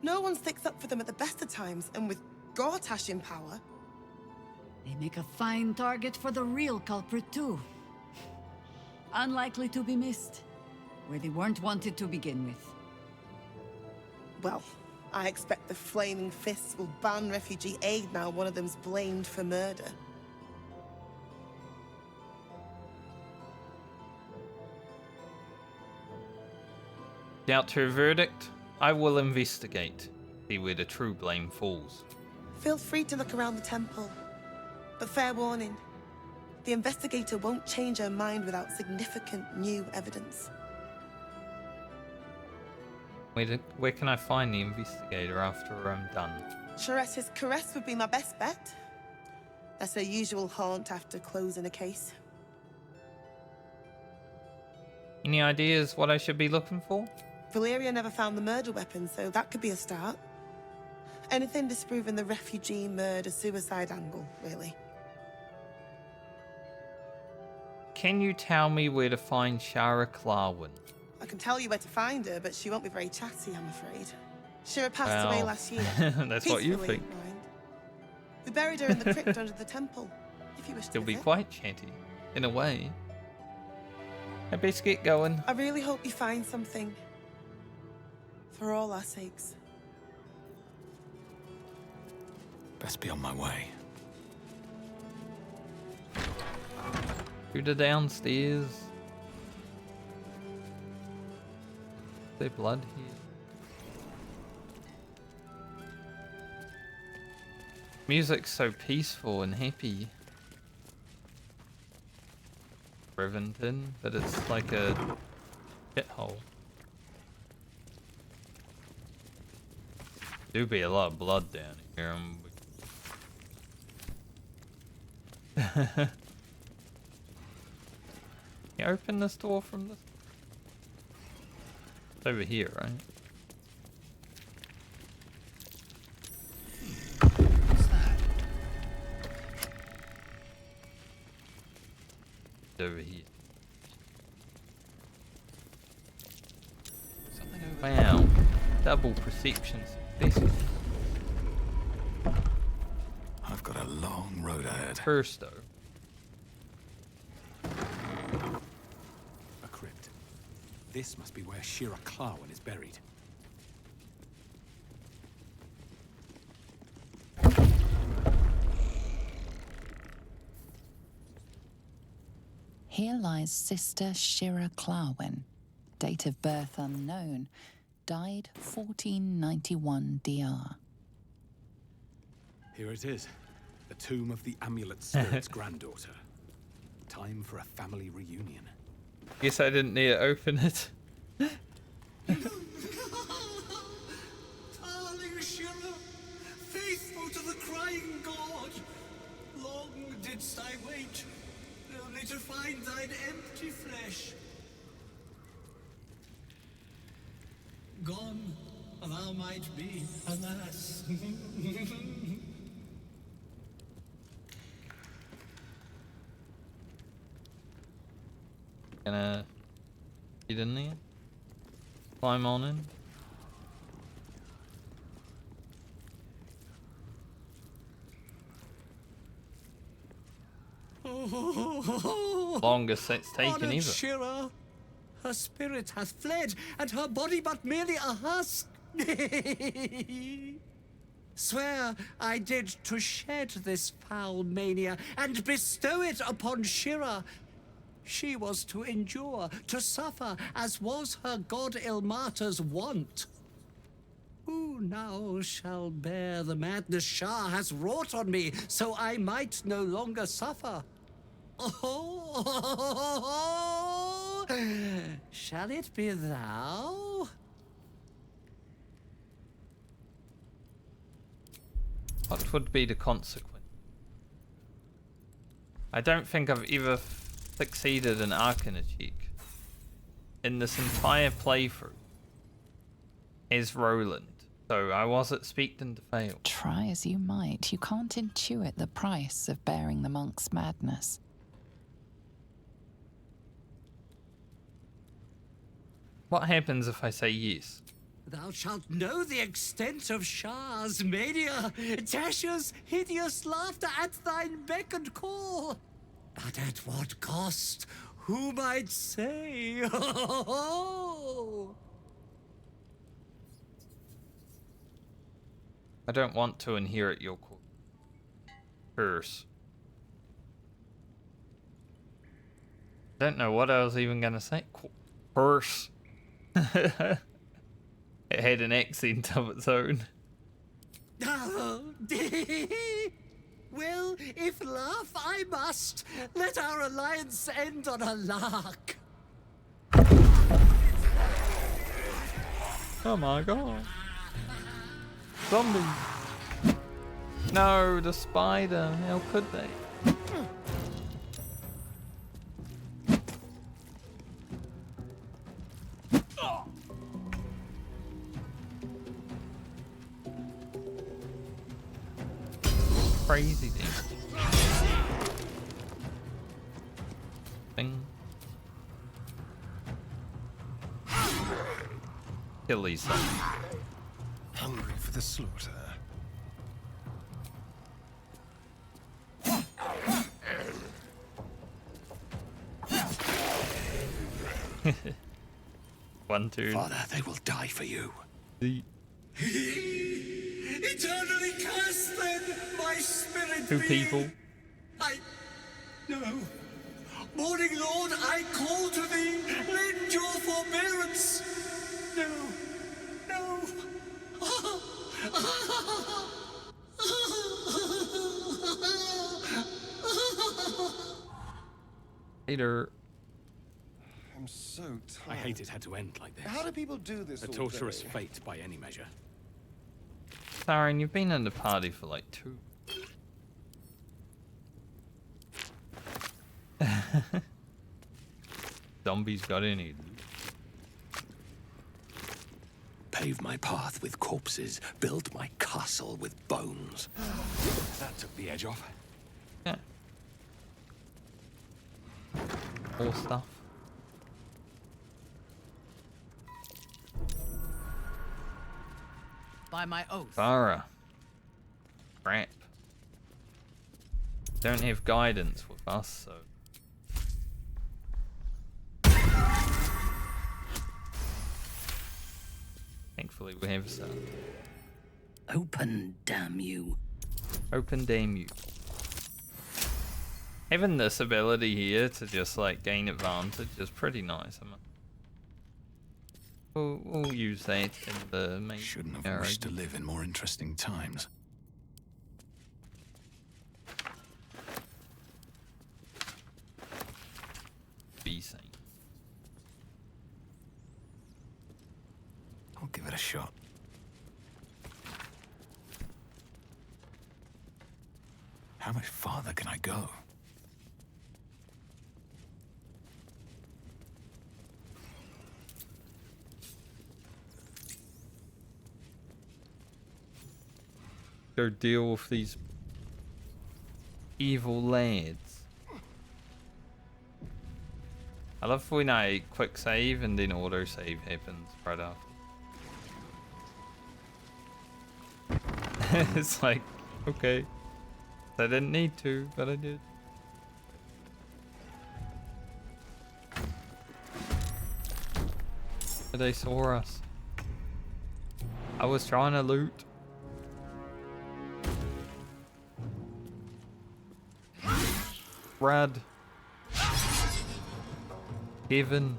No one sticks up for them at the best of times, and with Gortash in power... They make a fine target for the real culprit, too. Unlikely to be missed, where they weren't wanted to begin with. Well, I expect the Flaming Fists will ban refugee aid now one of them's blamed for murder. Doubt to a verdict? I will investigate, see where the true blame falls. Feel free to look around the temple. But fair warning, the investigator won't change her mind without significant new evidence. Where can I find the investigator after I'm done? Charette's Caress would be my best bet. That's her usual haunt after closing a case. Any ideas what I should be looking for? Valeria never found the murder weapon, so that could be a start. Anything disproving the refugee murder-suicide angle, really. Can you tell me where to find Shara Clarwin? I can tell you where to find her, but she won't be very chatty, I'm afraid. Shira passed away last year. That's what you think. Mind. We buried her in the crypt under the temple, if you wish to She'll be visit. quite chatty, in a way. I best get going. I really hope you find something. For all our sakes. Best be on my way. Through the downstairs. Is there blood here? Music's so peaceful and happy. Rivington, but it's like a shithole. Do be a lot of blood down here. Can you open this door from this? It's over here, right? It's over here. Something over. Wow. Double perception successful. I've got a long road ahead. First, though. A crypt. This must be where Shira Clarwin is buried. Here lies Sister Shira Clarwin, date of birth unknown, died 1491 DR. Here it is. The tomb of the Amulet Spirit's granddaughter. Time for a family reunion. Guess I didn't need to open it. Darling Shira, faithful to the crying god, long didst I wait, only to find thine empty flesh. Gone, thou might be, alas. Gonna get in there? Climb on in? longest it's taken Honored either. Shira, her spirit hath fled, and her body but merely a husk. Swear I did to shed this foul mania and bestow it upon Shira. She was to endure, to suffer, as was her god Ilmata's wont. Who now shall bear the madness Shah has wrought on me, so I might no longer suffer? Oh, shall it be thou? What would be the consequence? I don't think I've ever succeeded in arcing a cheek in this entire playthrough is Roland. So I was expecting to fail. Try as you might, you can't intuit the price of bearing the monk's madness. What happens if I say yes? Thou shalt know the extent of Shah's mania, Tasha's hideous laughter at thine beck and call. But at what cost? Who might say? I don't want to inherit your curse. I don't know what I was even gonna say. Curse. It had an accent of its own. Well, if laugh I must, let our alliance end on a lark. Oh my god. Zombie. No, the spider. How could they? Crazy thing. Kill these things. Hungry for the slaughter. One, two. Father, they will die for you. Eternally cast then, my spirit Two be. people. No. Morning Lord, I call to thee, lend your forbearance. No. Later. I'm so tired. I hate it had to end like this. How do people do this A all torturous day? fate by any measure. Astarion, you've been in the party for like 2. Zombies got any. Pave my path with corpses, build my castle with bones. That took the edge off. Yeah. More stuff. By my oath. Farah. Crap. Don't have guidance with us, so. Thankfully we have some. Open, damn you. Open, damn you. Having this ability here to just like gain advantage is pretty nice. We'll use that in the main. Shouldn't have wished to live in more interesting times. Be sane. I'll give it a shot. How much farther can I go? Go deal with these evil lads. I love when I quick save and then auto save happens right after. It's like, okay. I didn't need to, but I did. They saw us. I was trying to loot. Brad. Kevin.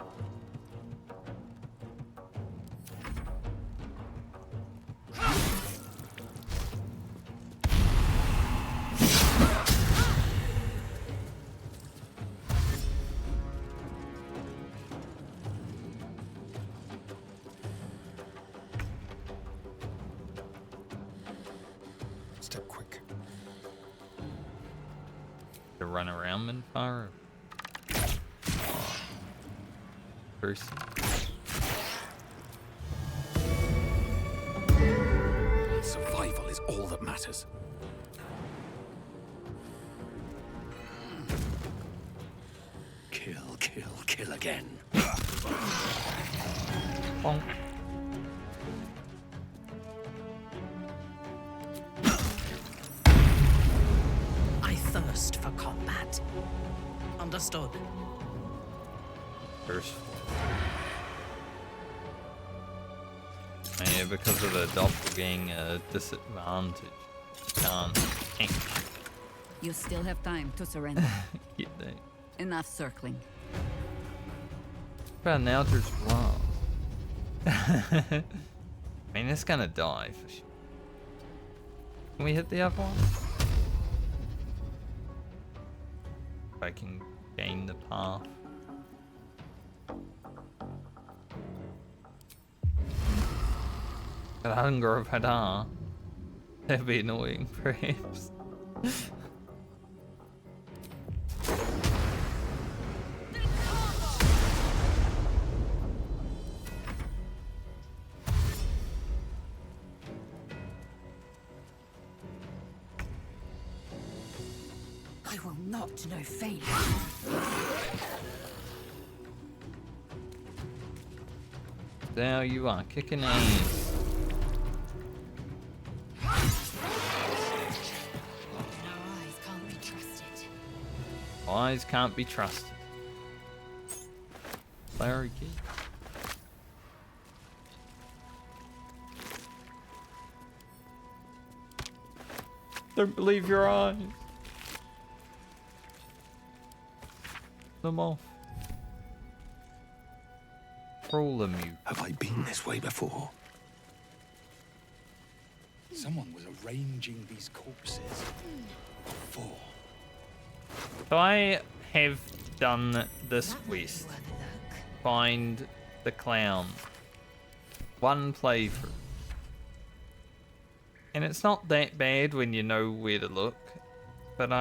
Step quick. To run around and fire. First. Survival is all that matters. Kill, kill, kill again. Bonk. I thirst for combat. Understood. First. Yeah, because of the doppelganger disadvantage. Can't. You still have time to surrender. Yeah, they. Enough circling. About now there's blast. I mean, it's gonna die for sure. Can we hit the other one? If I can gain the path. But hunger of Hadar. That'd be annoying, perhaps. I will not know failure. There you are, kicking ass. Eyes can't be trusted. Very good. Don't believe your eyes. Them off. Crawl them, you. Have I been this way before? Someone was arranging these corpses before. So I have done this quest. Find the clown. One playthrough. And it's not that bad when you know where to look. But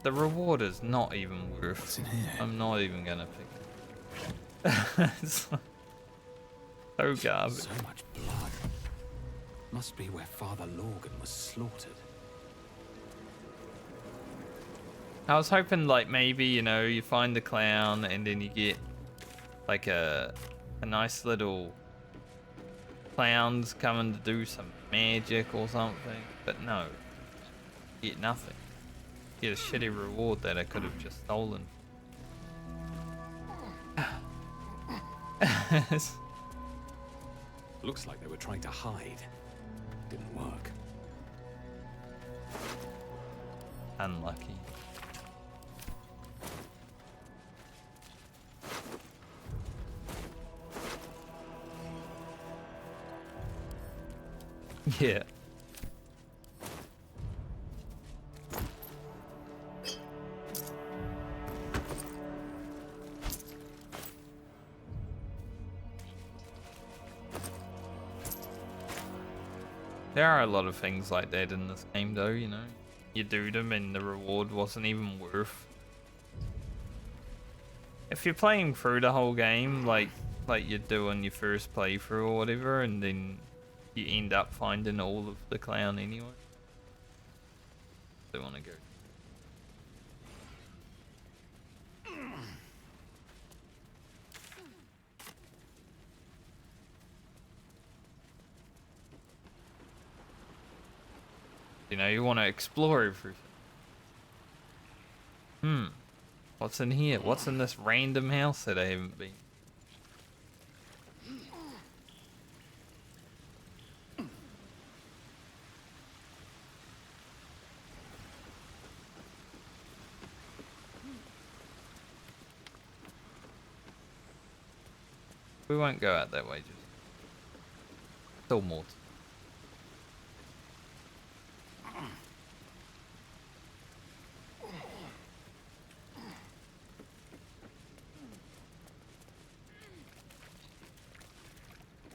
the reward is not even worth. What's in here? I'm not even gonna pick it. It's like so garbage. So much blood. Must be where Father Lorgan was slaughtered. I was hoping like maybe, you know, you find the clown and then you get like a nice little clowns coming to do some magic or something. But no. You get nothing. You get a shitty reward that I could have just stolen. Looks like they were trying to hide. Didn't work. Unlucky. Yeah. There are a lot of things like that in this game though, you know. You do them and the reward wasn't even worth. If you're playing through the whole game like you do on your first playthrough or whatever, and then you end up finding all of the clown anyway. Don't want to go. You know, you want to explore everything. What's in here? What's in this random house that I haven't been? We won't go out that way, just still more.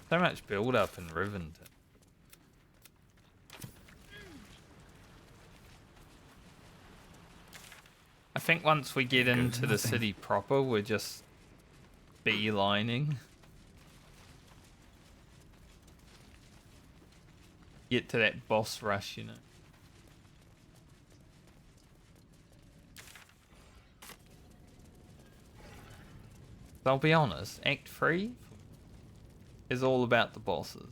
So much build up in Rivington. I think once we get into the city proper, we're just beelining. Get to that boss rush, you know. I'll be honest, Act 3 is all about the bosses.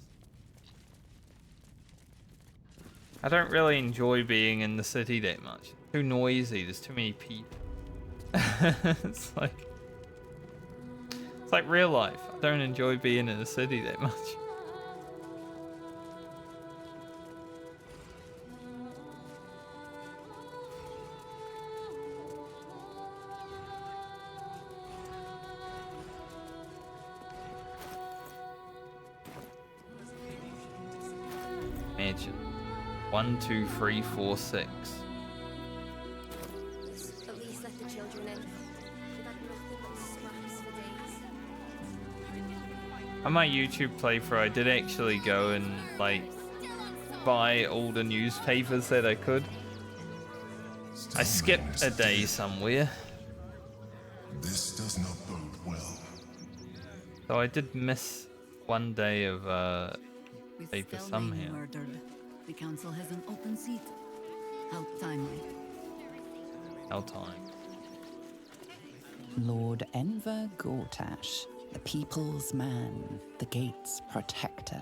I don't really enjoy being in the city that much. It's too noisy, there's too many people. It's like real life. I don't enjoy being in the city that much. Mansion. 1, 2, 3, 4, 6. At least let the children in. They've had nothing but scraps for days. On my YouTube playthrough, I did actually go and like buy all the newspapers that I could. I skipped a day somewhere. This does not bode well. So I did miss one day of paper somehow. Murdered. The council has an open seat. How timely. How time. Lord Enver Gortash, the people's man, the gate's protector.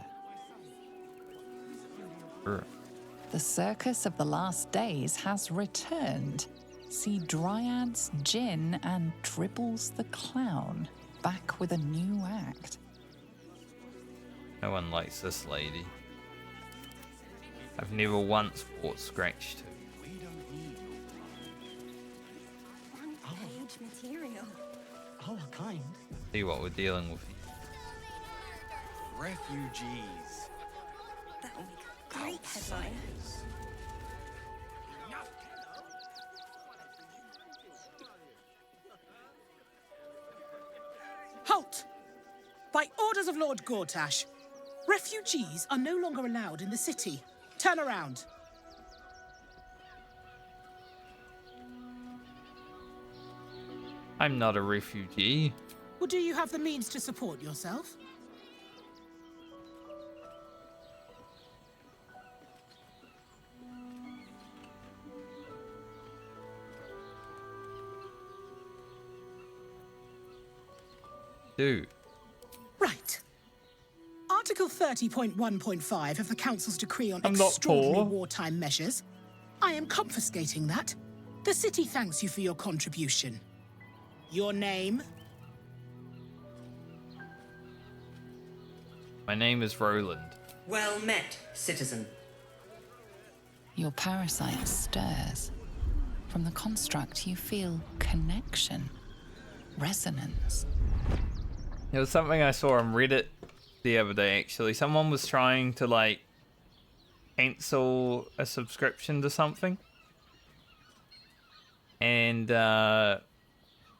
Sure. The circus of the last days has returned. See Dryads, Jinn, and Dribbles the Clown back with a new act. No one likes this lady. I've never once bought Scratch to. Page material. Oh, kind. See what we're dealing with here. Refugees. That would make a great headline. Halt! By orders of Lord Gortash, refugees are no longer allowed in the city. Turn around. I'm not a refugee. Well, do you have the means to support yourself? Do. Right. Article 30.1.5 of the Council's decree on I'm not extraordinary poor. wartime measures. I am confiscating that. The city thanks you for your contribution. Your name? My name is Roland. Well met, citizen. Your parasite stirs. From the construct, you feel connection, resonance. It was something I saw on Reddit the other day, actually. Someone was trying to, like, cancel a subscription to something. And,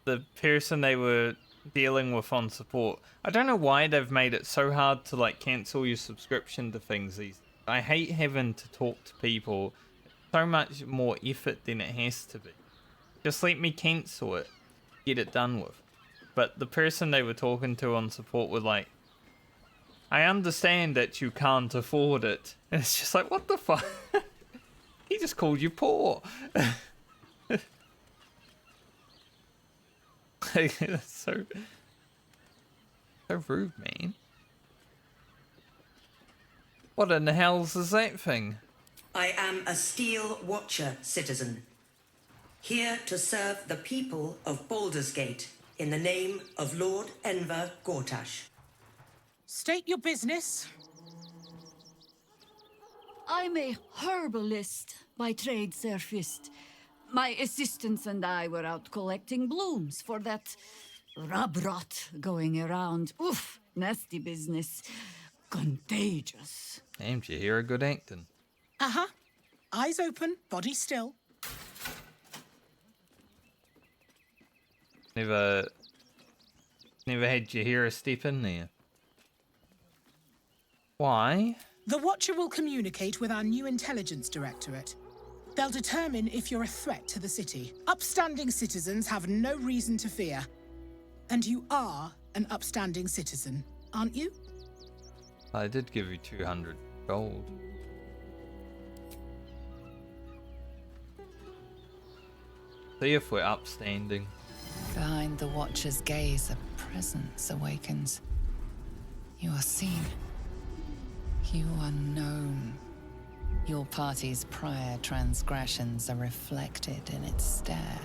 the person they were dealing with on support, I don't know why they've made it so hard to, like, cancel your subscription to things. I hate having to talk to people. So much more effort than it has to be. Just let me cancel it. Get it done with. But the person they were talking to on support were like, I understand that you can't afford it. And it's just like, what the fuck? He just called you poor. Like, that's so rude, man. What in the hell's is that thing? I am a Steel Watcher, citizen. Here to serve the people of Baldur's Gate in the name of Lord Enver Gortash. State your business. I'm a herbalist by trade, Sir Fist. My assistants and I were out collecting blooms for that rub rot going around. Oof, Nasty business. Contagious. Aimed you hear a good acting. Uh-huh. Eyes open, body still. Never had you hear a step in there. Why? The Watcher will communicate with our new intelligence directorate. They'll determine if you're a threat to the city. Upstanding citizens have no reason to fear. And you are an upstanding citizen, aren't you? I did give you 200 gold. See if we're upstanding. Behind the Watcher's gaze, a presence awakens. You are seen. You are known. Your party's prior transgressions are reflected in its stare,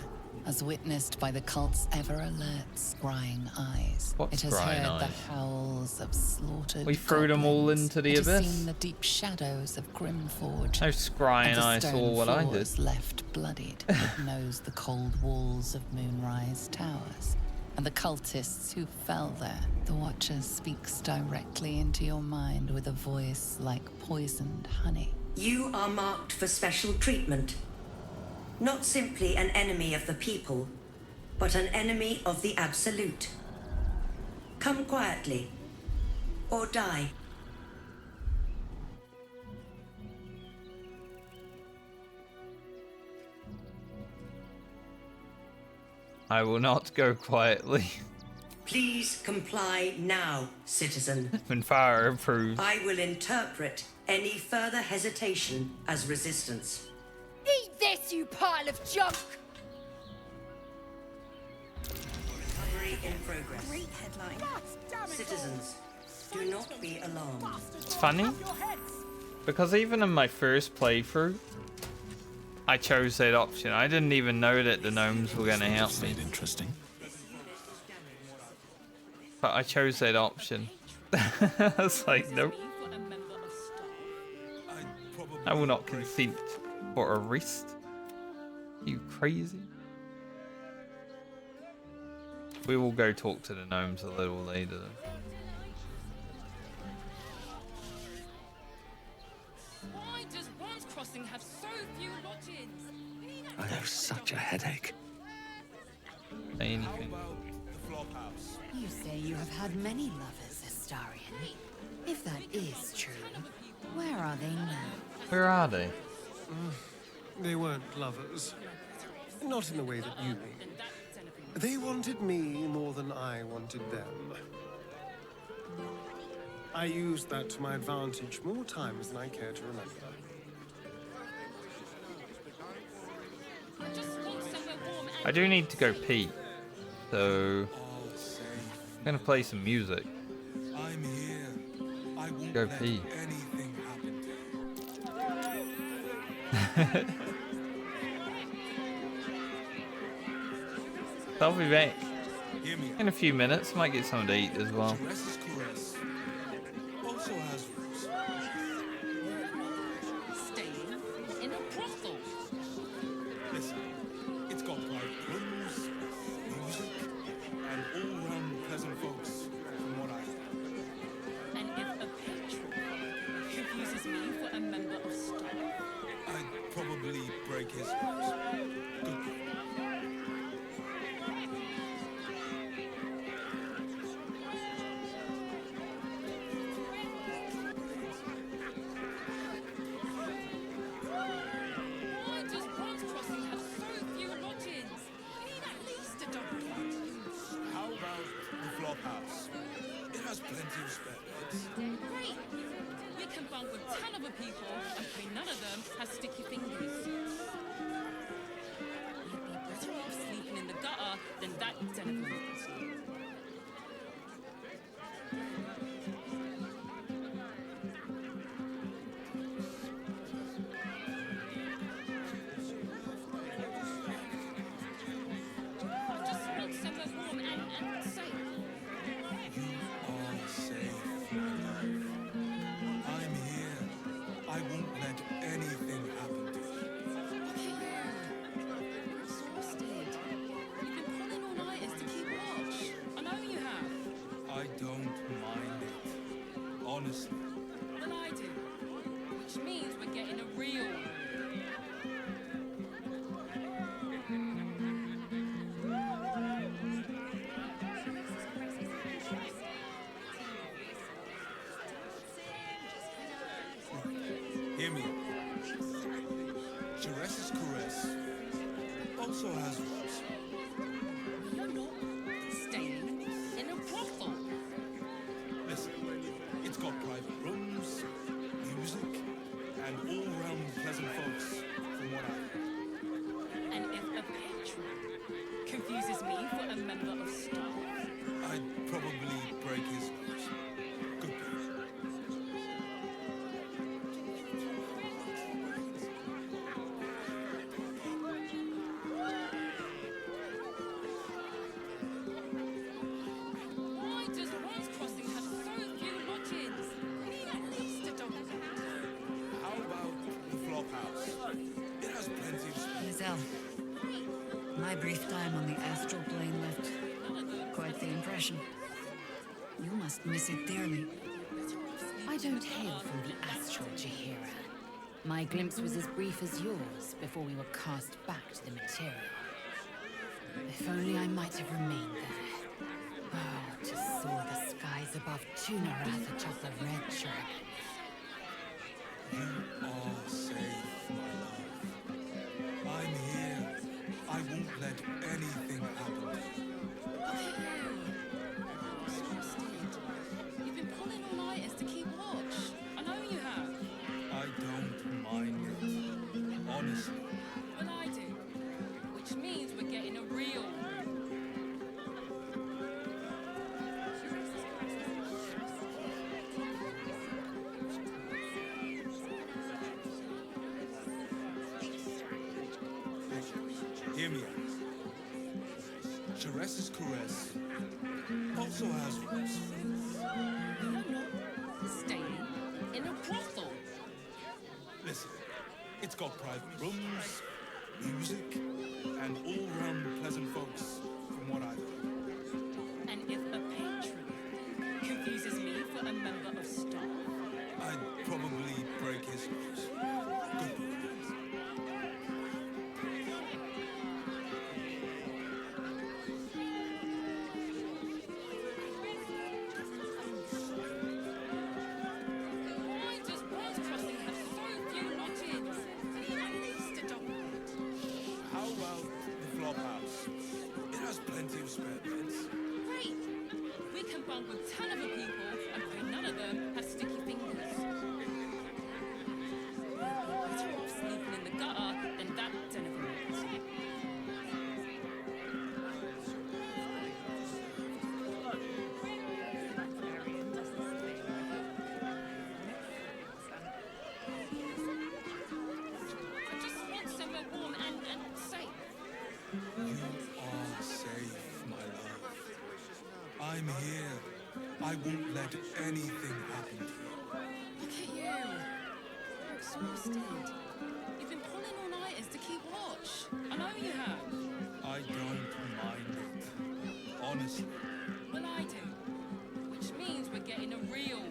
as witnessed by the cult's ever-alert scrying eyes. What's it has scrying heard the eyes? howls of slaughtered We threw them all goblins. into the It has abyss. seen the deep shadows of Grimforge. No scrying and the I saw stone what I did. floors left bloodied. It knows the cold walls of Moonrise Towers and the cultists who fell there. The Watcher speaks directly into your mind with a voice like poisoned honey. You are marked for special treatment. Not simply an enemy of the people, but an enemy of the Absolute. Come quietly, or die. I will not go quietly. Please comply now, citizen. When fire approves. I will interpret any further hesitation as resistance. Eat this, you pile of junk! Recovery in progress. Great headline. Citizens, do not be alarmed. It's funny because even in my first playthrough, I chose that option. I didn't even know that the gnomes were going to help me. Interesting. But I chose that option. I was like, nope. I will not consent for arrest. You crazy? We will go talk to the gnomes a little later. Why does Bronze Crossing have so few lodgings? I have such a headache. Say anything. You say you have had many lovers, Astarion. If that is true, where are they now? Where are they? They weren't lovers. Not in the way that you mean. They wanted me more than I wanted them. I used that to my advantage more times than I care to remember. I do need to go pee, so I'm gonna play some music. I'm here. I won't Go let pee. anything happen. I'll be back in a few minutes. Might get something to eat as well. Caress caress also has roots. Staying in a brothel. Listen, it's got private rooms, music, and all-round pleasant folks, from what I heard. And if a patron confuses me for a member of staff, I'd probably break his nose. Good. why does Bronze Crossing have so few lodgings? We need at least a double bed. How about the flop house? It has plenty of spare beds. Great! We can bunk with 10 other people and pray none of them have sticky fingers. You'd be better off sleeping in the gutter than that den of rats. I just want somewhere warm and safe. Are safe. I'm here. I won't let anything happen to you. You're exhausted. You've been pulling all-nighters to keep watch. I know you have. I don't mind honestly. Well, I do. Which means we're getting a real. Hear me. Jerez's caress also has rules. You're not staying in a brothel. Listen, it's got private rooms, music, and all-round pleasant folks, from what I've heard. And if a patron confuses me for a member of staff, I'd probably break his rules. Good girl. why does Once Crossing have so few lodgings? We need at least a double bed. How about the flop house? It has plenty of space. Giselle, my brief time on the astral plane left quite the impression. You must miss it dearly. I don't hail from the astral Jahira. My glimpse was as brief as yours before we were cast back to the material. If only I might have remained there. Oh, to soar the skies above Tunarath atop the Red Dragon. You are safe, my love. I'm here. I won't let anything happen to you. You've been pulling all-nighters to keep watch. I know you have. I don't mind it. Honestly. Well, I do. Which means we're getting a real. Hear me out. Jerez's caress also has rules. You're not staying in a brothel. Listen, it's got private rooms, music, and all-round pleasant folks, from what I've heard. And if a patron confuses me for a member of staff, I'd probably break his rules. Good boy. why does Once Crossing have so few lodgings? We need at least a double bed. How about the flop house? It has plenty of spare beds. Great. We can bunk with 10 other people and pray none of them have sticky fingers. Better off sleeping in the gutter than that den of rats. I just want somewhere warm and safe. You are safe, my love. I'm here. I won't let anything happen to you. Look at you. You're exhausted. You've been pulling all-nighters to keep watch. I know you have. I don't mind it. Honestly. Well, I do. Which means we're getting a real.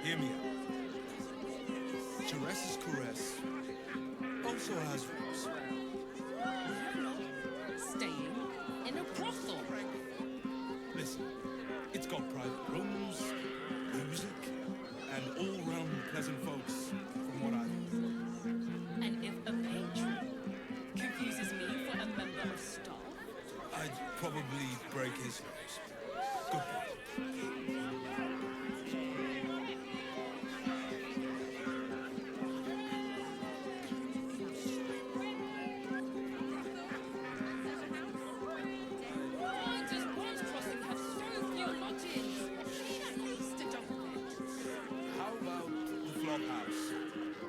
Hear me out. Jerez's caress also has rules. You're not staying in a brothel. Listen, it's got private rooms, music, and all-round pleasant folks, from what I've heard. And if a patron confuses me for a member of staff, I'd probably break his rules. Good boy. why does Once Crossing have so few lodgings? We need at least a double bed. How about the flop house?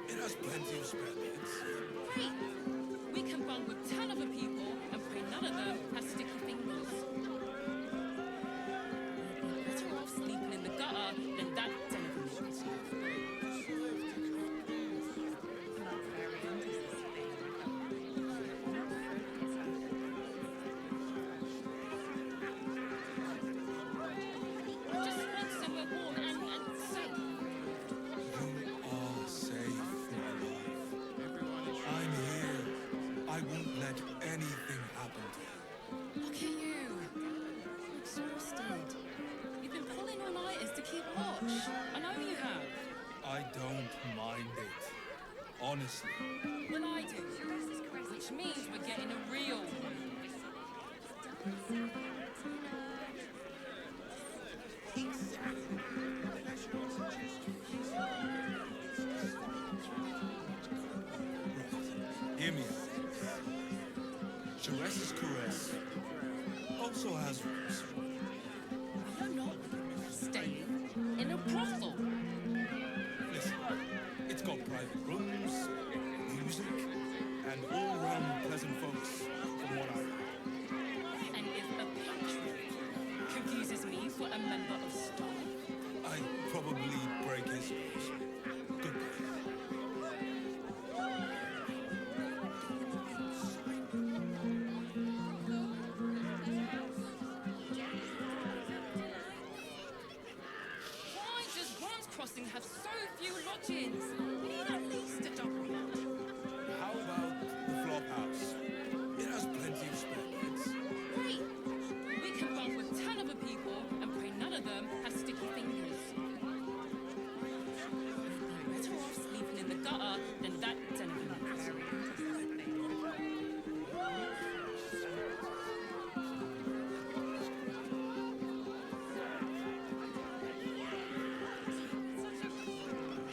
It has plenty of spare beds. Great. We can bunk with 10 other people and pray none of them have sticky fingers. I won't let anything happen to you. Look at you. Exhausted. You've been pulling all-nighters to keep watch. I know you have. I don't mind it. Honestly. Well, I do. Which means we're getting a real Hear me out. Jerez's caress also has roots. You're not staying in a brothel. Listen, it's got private rooms, music, and all-round pleasant folks, from what I heard. And if a patron confuses me for a member of staff, I'd probably break his nose. Goodbye. why does Bronze Crossing have so few lodgings? We need at least a double. How about the flop house? It has plenty of spare beds. Great! We can bunk with 10 other people and pray none of them have sticky fingers. We're better off sleeping in the gutter than that den of monks.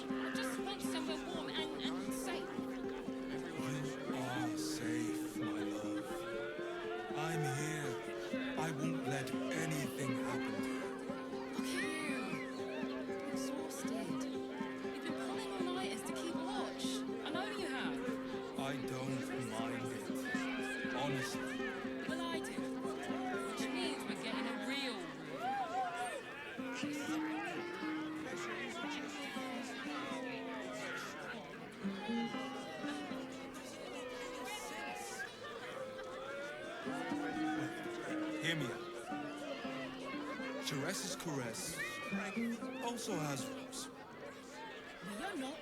I just want somewhere warm and safe. You are safe, my love. I'm here. I won't let anything happen to you. Look at you. Exhausted. You've been pulling all-nighters to keep watch. I know you have. I don't mind it. Honestly. Well, I do. Which means we're getting a real Hear me out. Jerez's caress also has roots. We are not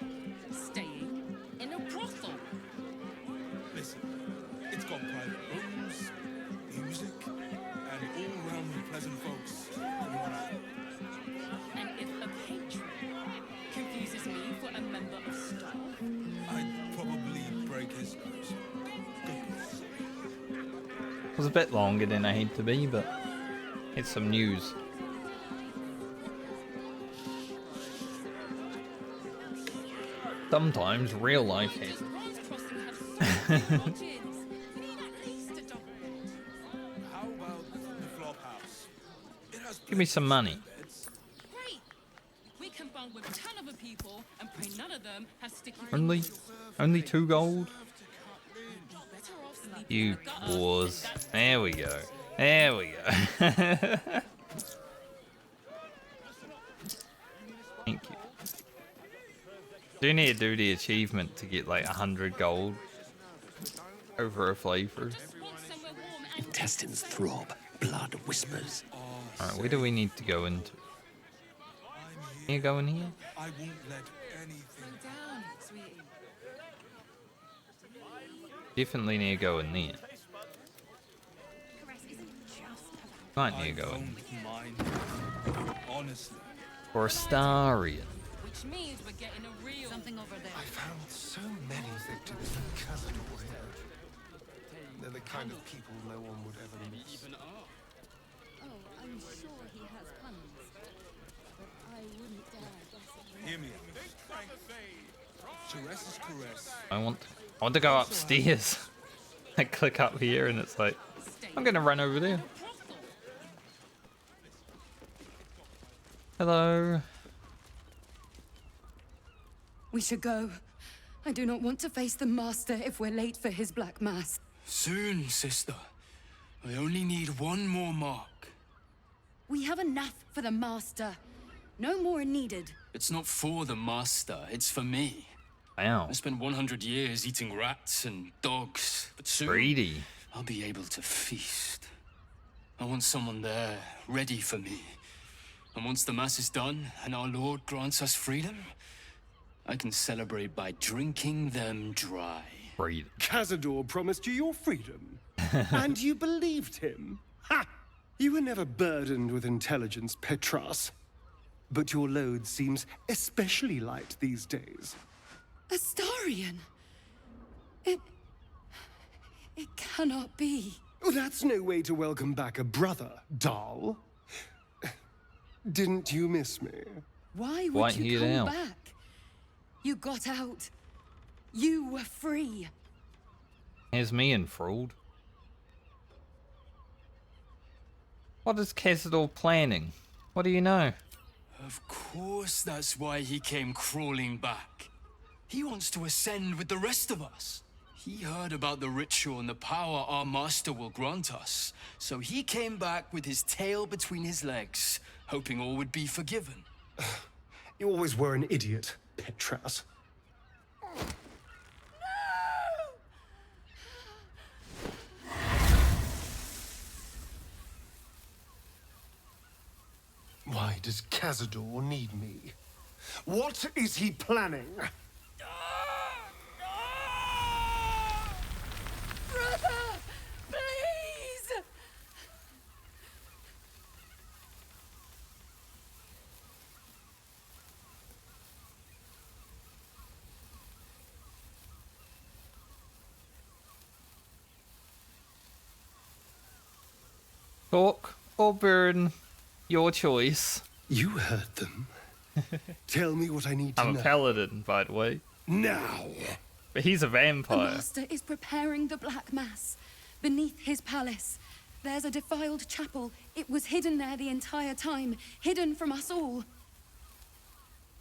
staying in a brothel. Listen, it's got private rooms, music, and all-round pleasant folks, from what I heard. And if a patron confuses me for a member of staff, I'd probably break his nose. It was a bit longer than I hate to be, but it's some news. Sometimes real life hits. How about the flop house? It has Give me some money. great! We can bunk with 10 other people and pray none of them have sticky Only 2 gold? Better off sleeping You in the gutter whores. than that There we go. There we go. Thank you. Do need to do the achievement to get like 100 gold over a playthrough. Intestines throb, blood whispers. Alright, where do we need to go into? Can you go in here? I won't let anything down, sweetie. Definitely need to go in there. Might need to go in. mind. Honestly. Or Astarion. Which means we're getting a real something over there. I found so many victims in Cazador here. They're the kind of people no one would ever miss. Oh, I'm sure he has puns, but I wouldn't dare guess it. Hear me out. Jerez's caress. I want to go upstairs. I click up here and it's like, I'm gonna run over there. Hello. We should go. I do not want to face the Master if we're late for his Black Mass. Soon, sister. I only need one more mark. We have enough for the Master. No more are needed. It's not for the master, it's for me. Wow. I spent 100 years eating rats and dogs, but soon Greedy. I'll be able to feast. I want someone there, ready for me. And once the Mass is done, and our Lord grants us freedom, I can celebrate by drinking them dry. Freedom. Cazador promised you your freedom. And you believed him. Ha! You were never burdened with intelligence, Petras. But your load seems especially light these days. Astarion! It cannot be. Oh, that's no way to welcome back a brother, doll. Didn't you miss me? Why would you come back? You got out. You were free. Here's me enthralled. What is Cazador planning? What do you know? Of course that's why he came crawling back. He wants to ascend with the rest of us. He heard about the ritual and the power our master will grant us. So he came back with his tail between his legs, hoping all would be forgiven. You always were an idiot, Petras. Why does Cazador need me? What is he planning? Brother! Please! Talk or burn, your choice. You heard them. Tell me what I need to know. I'm a paladin, by the way. Now! But he's a The vampire. master is preparing the Black Mass. Beneath his palace, there's a defiled chapel. It was hidden there the entire time, hidden from us all.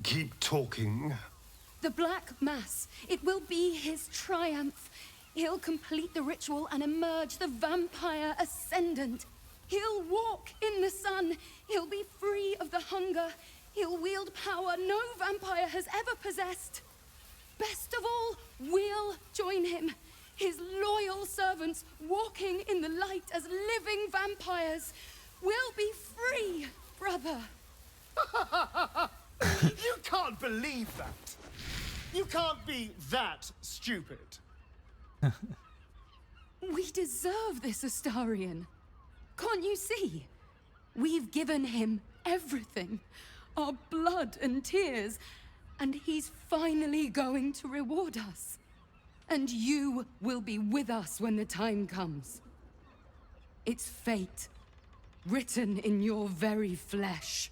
Keep talking. The Black Mass, it will be his triumph. He'll complete the ritual and emerge the vampire ascendant. He'll walk in the sun. He'll be free of the hunger. He'll wield power no vampire has ever possessed. Best of all, we'll join him. His loyal servants walking in the light as living vampires. We'll be free, brother. You can't believe that. You can't be that stupid. We deserve this, Astarion. Can't you see? We've given him everything. Our blood and tears. And he's finally going to reward us. And you will be with us when the time comes. It's fate, written in your very flesh.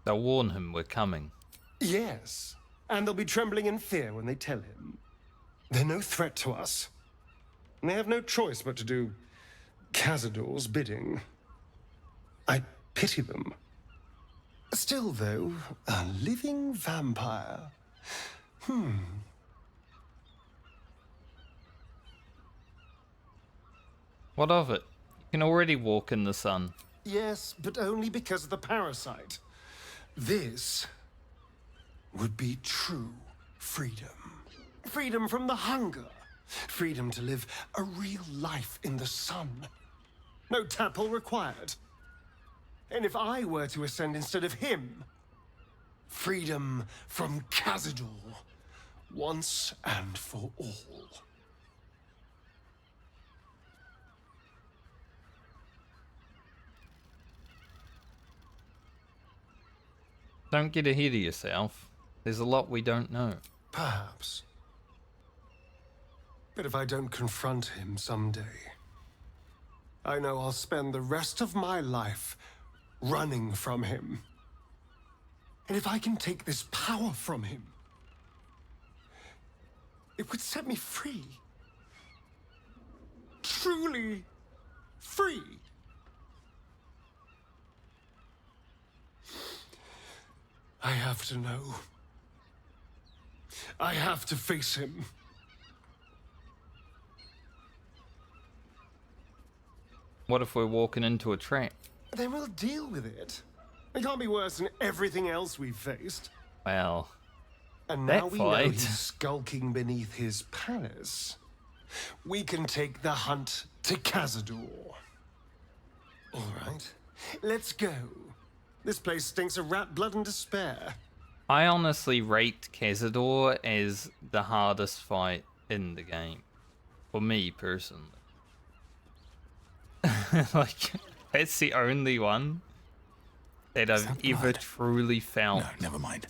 They'll warn him we're coming. Yes, and they'll be trembling in fear when they tell him. They're no threat to us. And they have no choice but to do Cazador's bidding. I pity them. Still, though, a living vampire. What of it? You can already walk in the sun. Yes, but only because of the parasite. This would be true freedom. Freedom from the hunger. Freedom to live a real life in the sun. No temple required. And if I were to ascend instead of him, freedom from Cazador, once and for all. Don't get ahead of yourself. There's a lot we don't know. Perhaps. But if I don't confront him someday, I know I'll spend the rest of my life running from him. And if I can take this power from him, it would set me free. Truly free. I have to know. I have to face him. What if we're walking into a trap? Then we'll deal with it. It can't be worse than everything else we've faced. Well, And that now we know fight. he's skulking beneath his palace. We can take the hunt to Cazador. All right, let's go. This place stinks of rat blood and despair. I honestly rate Cazador as the hardest fight in the game. For me, personally. Like, that's the only one that I've ever truly felt. No, never mind.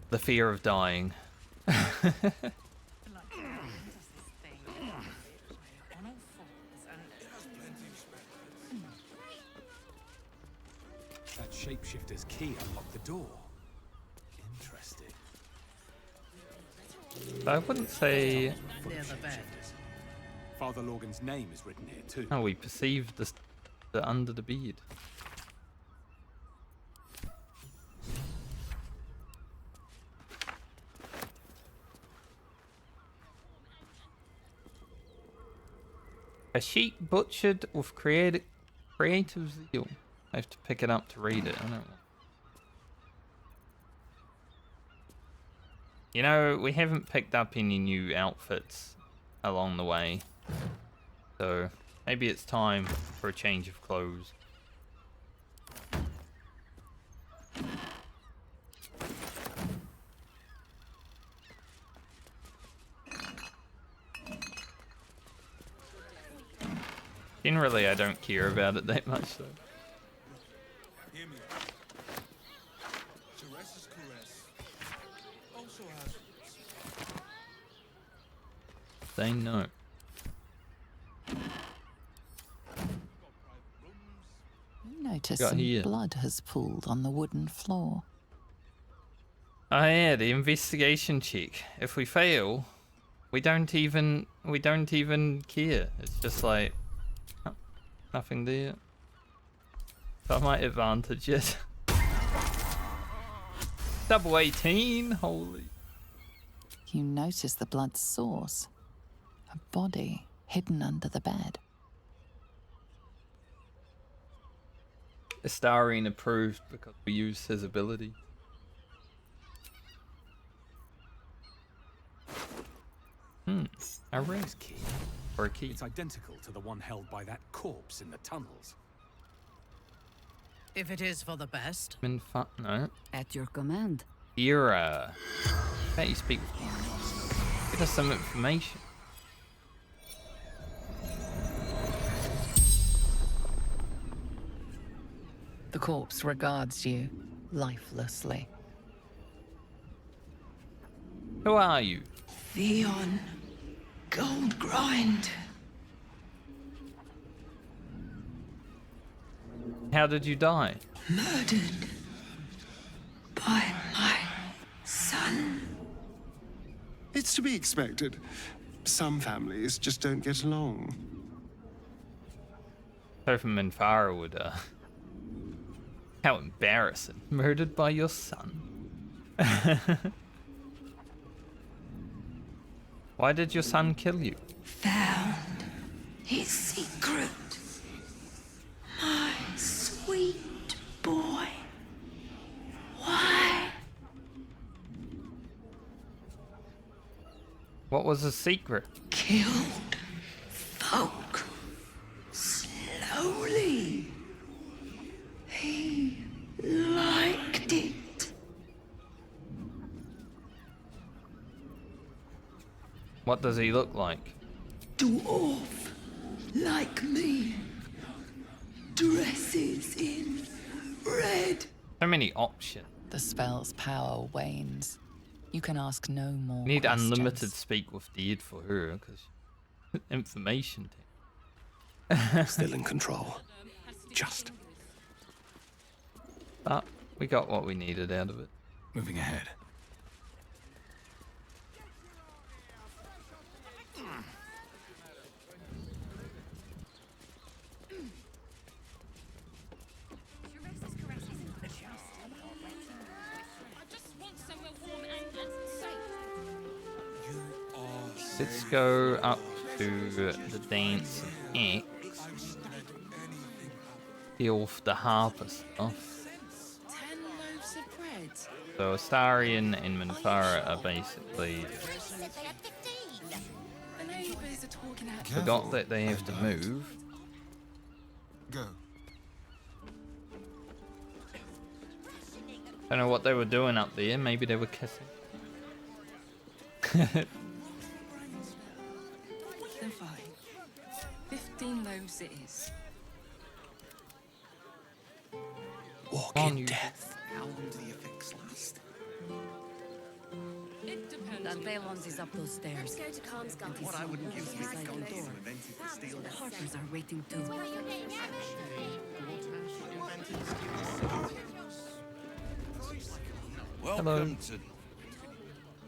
The fear of dying. That shapeshifter's key unlocked the door. Interesting. I wouldn't say... Father Lorgan's name is written here too. Oh, we perceived the under the bed. A sheep butchered with creative zeal. I have to pick it up to read it. I don't know. You know, we haven't picked up any new outfits along the way. So, maybe it's time for a change of clothes. Generally, I don't care about it that much, though. Hear me. Teresa's caress also has They know. You notice Got some here. blood has pooled on the wooden floor. Oh yeah, the investigation check. If we fail, we don't even care. It's just like oh, nothing there. So I might advantage it. Double 18, holy. You notice the blood's source. A body hidden under the bed. Astarion approved because we used his ability. A ring key. Or a key. It's identical to the one held by that corpse in the tunnels. If it is for the best. No. At your command. Era. Bet you speak with me. Give us some information. The corpse regards you lifelessly. Who are you? Theon Goldgrind. How did you die? Murdered by my son. It's to be expected. Some families just don't get along. Sophie Minfara would, How embarrassing. Murdered by your son. Why did your son kill you? Found his secret. My sweet boy. Why? What was the secret? Killed folk. Slowly. He liked it. What does he look like? Dwarf. Like me. Dresses in red. So many options. The spell's power wanes. You can ask no more Need questions. unlimited speak with deed for her, because information. Still in control. Just. But we got what we needed out of it. Moving ahead. Let's go up to the dance and X. Deal with the Harper stuff. 10 loaves of bread. So Astarion and Minfara are basically The neighbours are talking out. forgot that they have to move. Go. Don't know what they were doing up there. Maybe they were kissing. They're fine. 15 loaves it is. Walk On in you. death. How long do the effects last? It depends. That Valons is up those stairs. Let's go to Khan's Garden. What I wouldn't use my door. The Harpers are waiting too. Welcome to...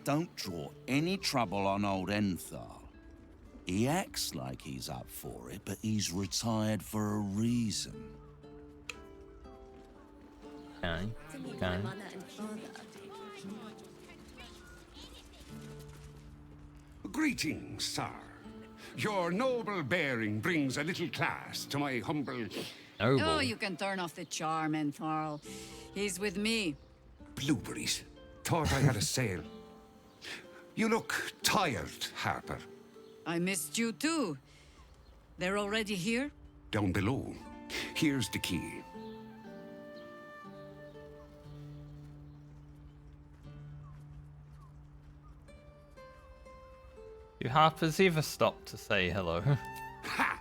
Don't draw any trouble on old Enthal. He acts like he's up for it, but he's retired for a reason. Okay. Okay. Greetings, sir. Your noble bearing brings a little class to my humble... Oh, you can turn off the charm, Enthal. He's with me. Blueberries. Thought I had a sale. You look tired, Harper. I missed you too. They're already here? Down below. Here's the key. Do Harpers ever stop to say hello? Ha!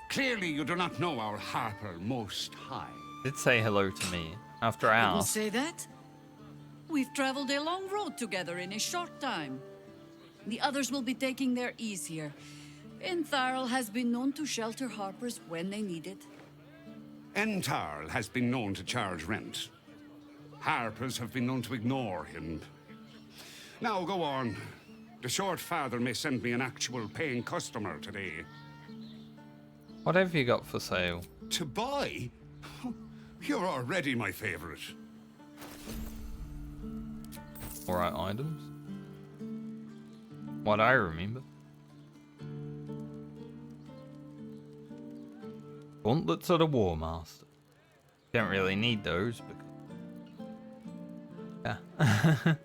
Clearly you do not know our Harper Most High. Did say hello to me after I hours. didn't say that. We've traveled a long road together in a short time. The others will be taking their ease here. Enthal has been known to shelter Harpers when they need it. Enthal has been known to charge rent. Harpers have been known to ignore him. Now go on. The short father may send me an actual paying customer today. What have you got for sale? To buy? You're already my favorite. Alright items. What I remember. Gauntlets of the War Master. Don't really need those because... Yeah.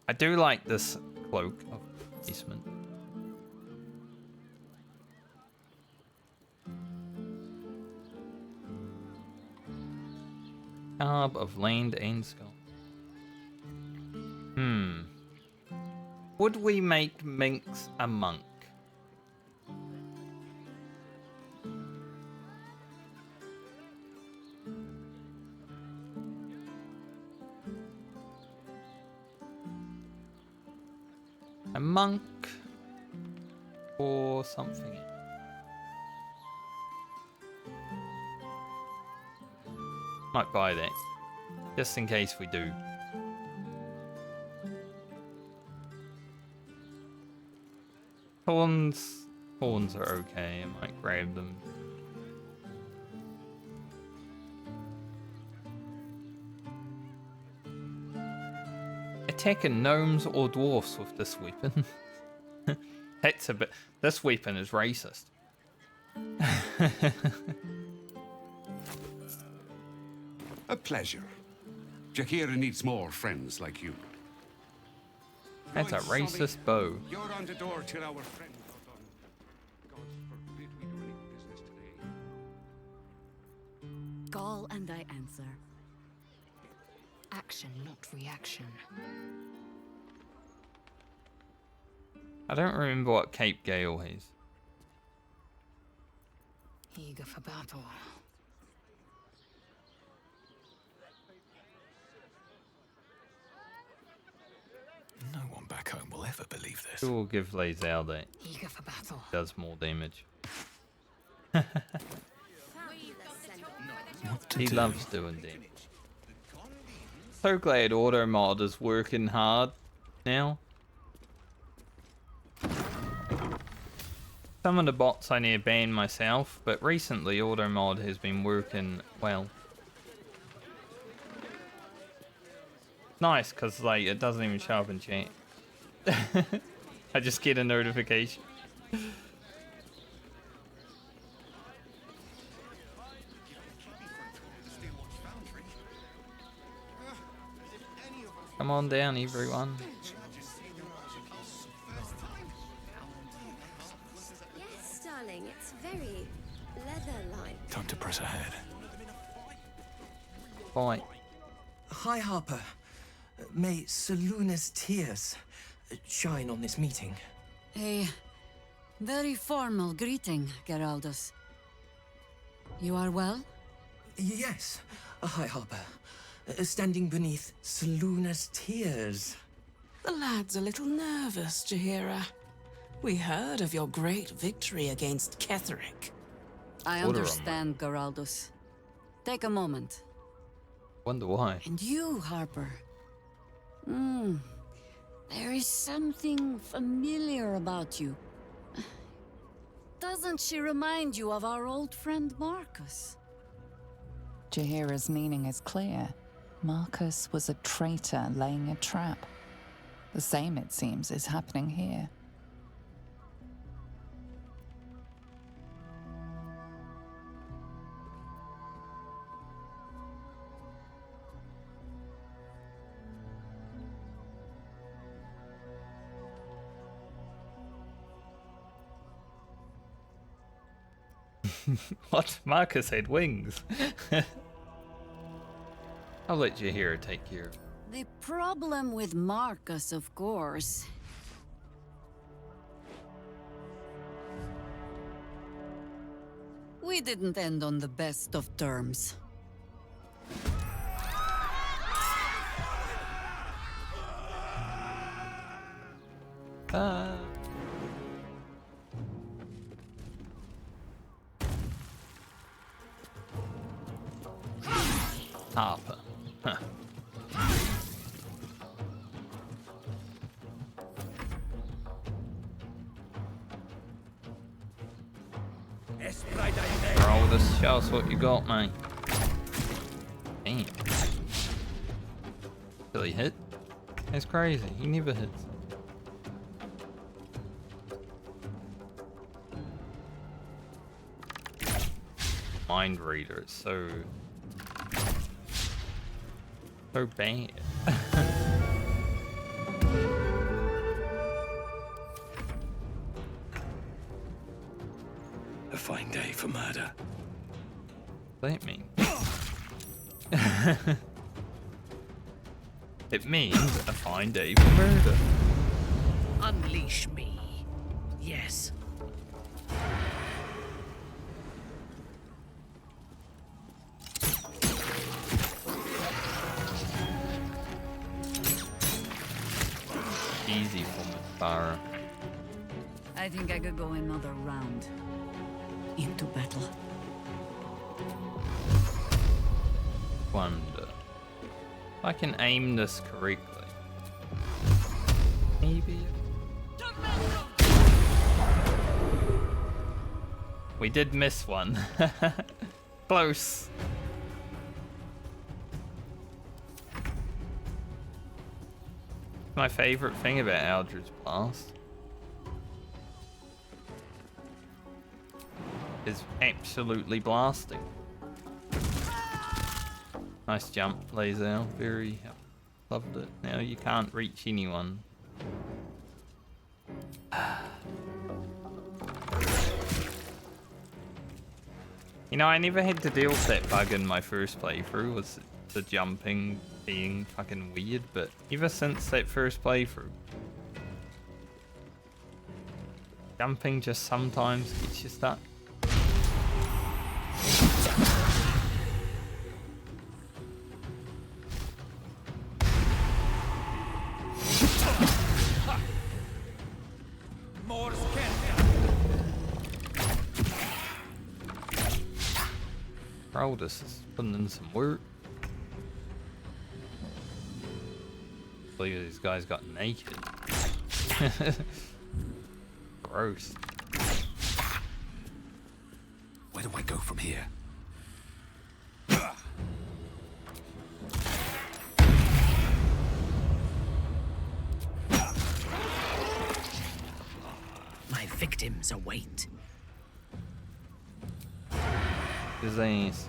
I do like this cloak of Eastman. Garb of Land Ainskull. Would we make Minx a monk? A monk or something? Might buy that, just in case we do. Horns are okay, I might grab them. Attacking gnomes or dwarfs with this weapon. That's a bit... This weapon is racist. A pleasure. Jaheira needs more friends like you. That's a racist bow. You're on the door till our friends are done. God forbid we do any business today. Call and I answer. Action, not reaction. I don't remember what Cape Gale is. Eager for battle. No one back home will ever believe this. Who will give Lae'zel that? Eager for battle. Does more damage. What to He do? loves doing damage. So glad Automod is working hard now. Some of the bots I need to ban myself, but recently Automod has been working well. Nice, because like it doesn't even show up in chat. I just get a notification. Come on down, everyone. Yes, darling, it's very leather-like. Fight. Hi, Harper. May Seluna's tears shine on this meeting. A very formal greeting, Geraldus. You are well? Yes. Hi, Harper. Standing beneath Seluna's tears. The lad's a little nervous, Jaheira. We heard of your great victory against Ketheric. I understand, Geraldus. Take a moment. Wonder why. And you, Harper. There is something familiar about you. Doesn't she remind you of our old friend Marcus? Jaheira's meaning is clear. Marcus was a traitor laying a trap. The same, it seems, is happening here. What? Marcus had wings. I'll let Jaheira take care of it. The problem with Marcus, of course. We didn't end on the best of terms. Harper. Huh. Roll this, show us what you got, mate. Damn. Did he hit? That's crazy. He never hits. Mind reader, it's so bad. A fine day for murder. What does that mean? It means a fine day for murder. Unleash me. Yes. Easy for me, Farah. I think I could go another round. Into battle. Wonder if I can aim this correctly. Maybe. We did miss one. Close. My favorite thing about Eldritch Blast is absolutely blasting. Nice jump, Lazel. Very loved it. Now you can't reach anyone. You know, I never had to deal with that bug in my first playthrough, was the jumping being fucking weird, but ever since that first playthrough, jumping just sometimes gets you stuck. This is putting in some work. I believe these guys got naked. Gross. Where do I go from here? My victims await. Disease.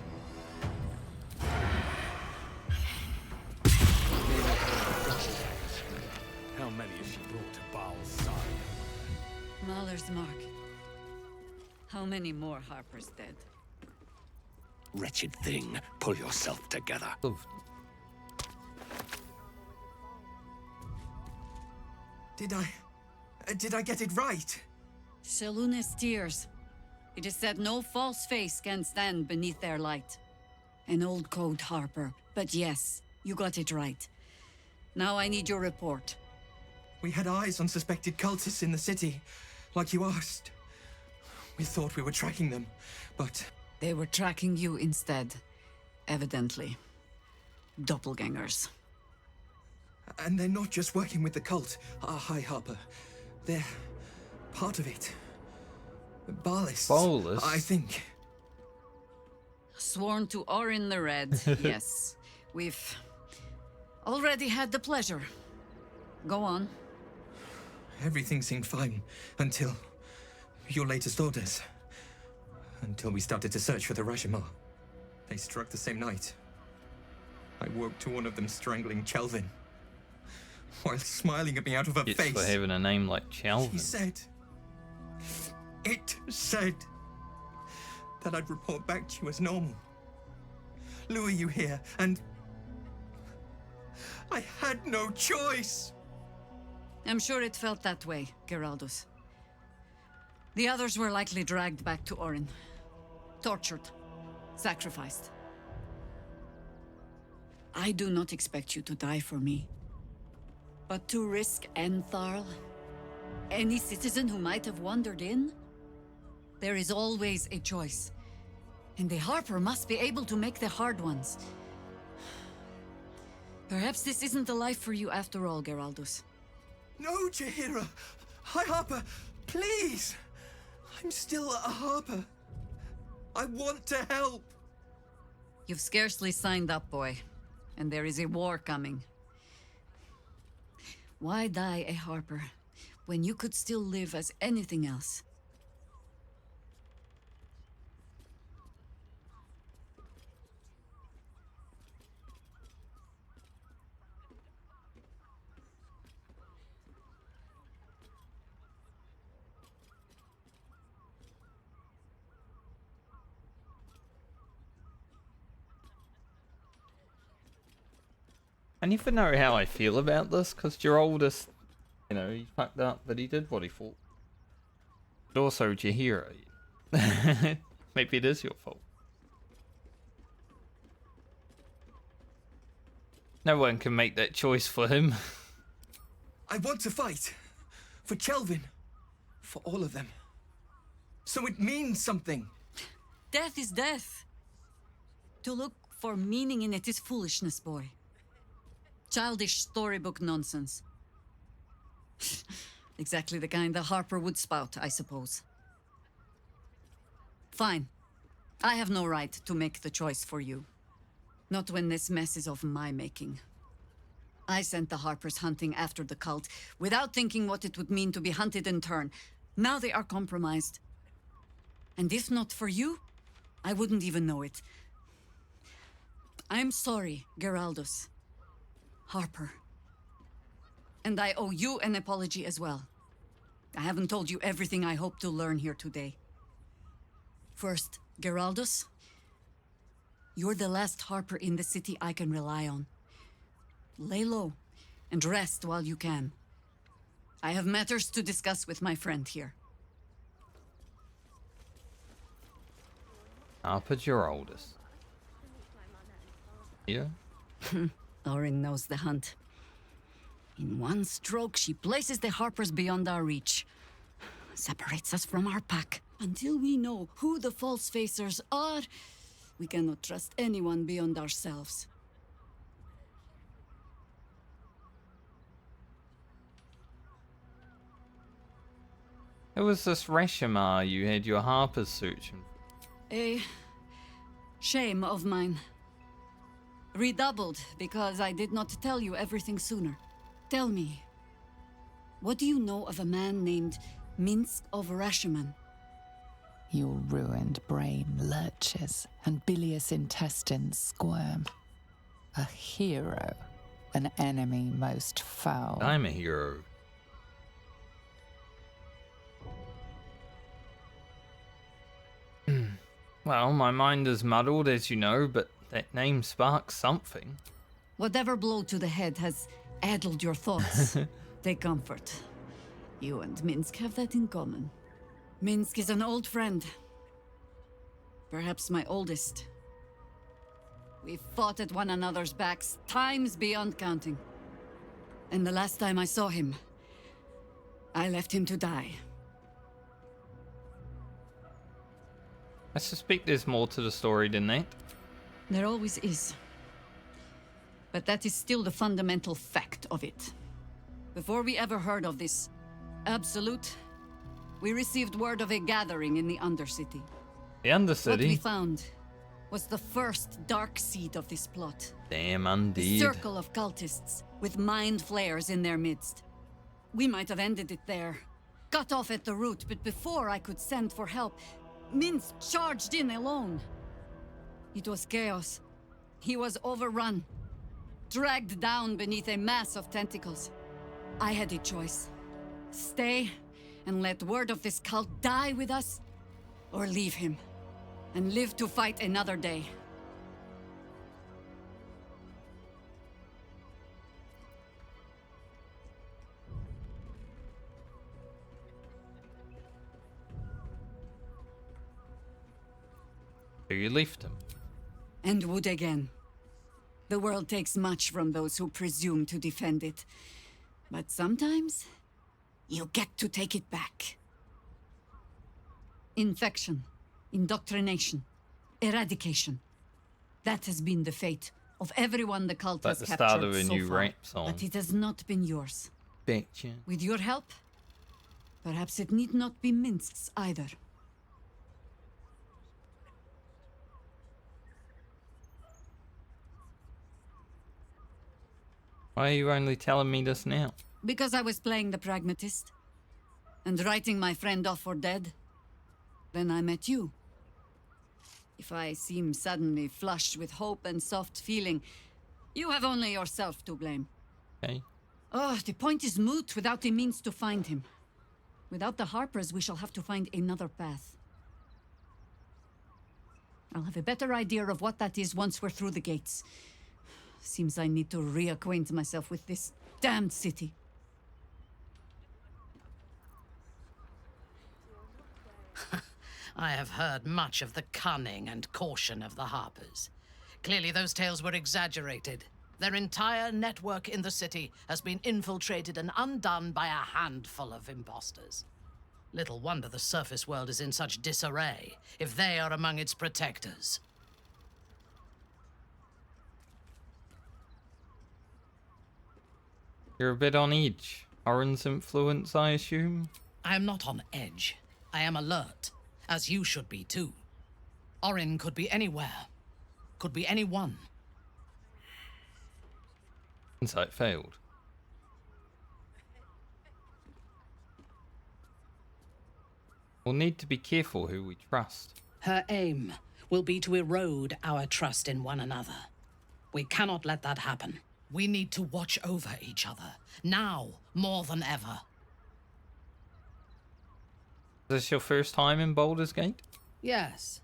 How many has she brought to Baal's side? Mahler's mark. How many more Harpers dead? wretched thing. Pull yourself together. Did I get it right? Seluna's tears. It is said no false face can stand beneath their light. An old code, Harper. But yes, you got it right. Now I need your report. We had eyes on suspected cultists in the city, like you asked. We thought we were tracking them, but... They were tracking you instead, evidently. Doppelgangers. And they're not just working with the cult, High Harper. They're part of it. Ballists, I think. Sworn to Orin the Red, yes. We've already had the pleasure. Go on. Everything seemed fine until your latest orders. Until we started to search for the Rashomar. They struck the same night. I woke to one of them strangling Chelvin, while smiling at me out of her It's face. for having a name like Chelvin. It said that I'd report back to you as normal. Lure you here, and I had no choice. I'm sure it felt that way, Geraldus. The others were likely dragged back to Orin. Tortured. Sacrificed. I do not expect you to die for me. But to risk Entharl, any citizen who might have wandered in, there is always a choice. And the Harper must be able to make the hard ones. Perhaps this isn't the life for you after all, Geraldus. No, Jaheira! High Harper, please! I'm still a Harper. I want to help. You've scarcely signed up, boy. And there is a war coming. Why die a Harper when you could still live as anything else? I need to know how I feel about this, because your oldest, he fucked up, but he did what he thought. But also, Jaheira, maybe it is your fault. No one can make that choice for him. I want to fight. For Chelvin. For all of them. So it means something. Death is death. To look for meaning in it is foolishness, boy. Childish storybook nonsense. Exactly the kind the Harper would spout, I suppose. Fine. I have no right to make the choice for you. Not when this mess is of my making. I sent the Harpers hunting after the cult, without thinking what it would mean to be hunted in turn. Now they are compromised. And if not for you, I wouldn't even know it. I'm sorry, Geraldus. Harper. And I owe you an apology as well. I haven't told you everything I hope to learn here today. First, Geraldus, you're the last Harper in the city I can rely on. Lay low and rest while you can. I have matters to discuss with my friend here. Harper's your oldest. Yeah? Orin knows the hunt. In one stroke, she places the Harpers beyond our reach. Separates us from our pack. Until we know who the false facers are, we cannot trust anyone beyond ourselves. It was this Rashomar you had your Harpers searching. A shame of mine. Redoubled because I did not tell you everything sooner. Tell me, what do you know of a man named Minsk of Rashomon? Your ruined brain lurches and bilious intestines squirm. A hero, an enemy most foul. I'm a hero. Well, my mind is muddled, as you know, but that name sparks something. Whatever blow to the head has addled your thoughts. Take comfort. You and Minsk have that in common. Minsk is an old friend. Perhaps my oldest. We've fought at one another's backs times beyond counting. And the last time I saw him, I left him to die. I suspect there's more to the story than that. There always is. But that is still the fundamental fact of it. Before we ever heard of this Absolute, we received word of a gathering in the Undercity. The Undercity? What we found was the first dark seed of this plot. Damn, A indeed. circle of cultists with mind flayers in their midst. We might have ended it there, cut off at the root, but before I could send for help, Minsk charged in alone. It was chaos. He was overrun, dragged down beneath a mass of tentacles. I had a choice. Stay and let word of this cult die with us, or leave him and live to fight another day. So you left him. And would again. The world takes much from those who presume to defend it. But sometimes, you get to take it back. Infection, indoctrination, eradication. That has been the fate of everyone the cult Like has the captured start of a so new far. rap song. But it has not been yours. Betcha. With your help, perhaps it need not be Minsk's either. Why are you only telling me this now? Because I was playing the pragmatist and writing my friend off for dead. Then I met you. If I seem suddenly flushed with hope and soft feeling, you have only yourself to blame. Okay. Oh, the point is moot without the means to find him. Without the Harpers, we shall have to find another path. I'll have a better idea of what that is once we're through the gates. Seems I need to reacquaint myself with this damned city. I have heard much of the cunning and caution of the Harpers. Clearly those tales were exaggerated. Their entire network in the city has been infiltrated and undone by a handful of imposters. Little wonder the surface world is in such disarray, if they are among its protectors. You're a bit on edge. Orin's influence, I assume? I am not on edge. I am alert, as you should be too. Orin could be anywhere. Could be anyone. Insight failed. We'll need to be careful who we trust. Her aim will be to erode our trust in one another. We cannot let that happen. We need to watch over each other, now more than ever. Is this your first time in Baldur's Gate? Yes.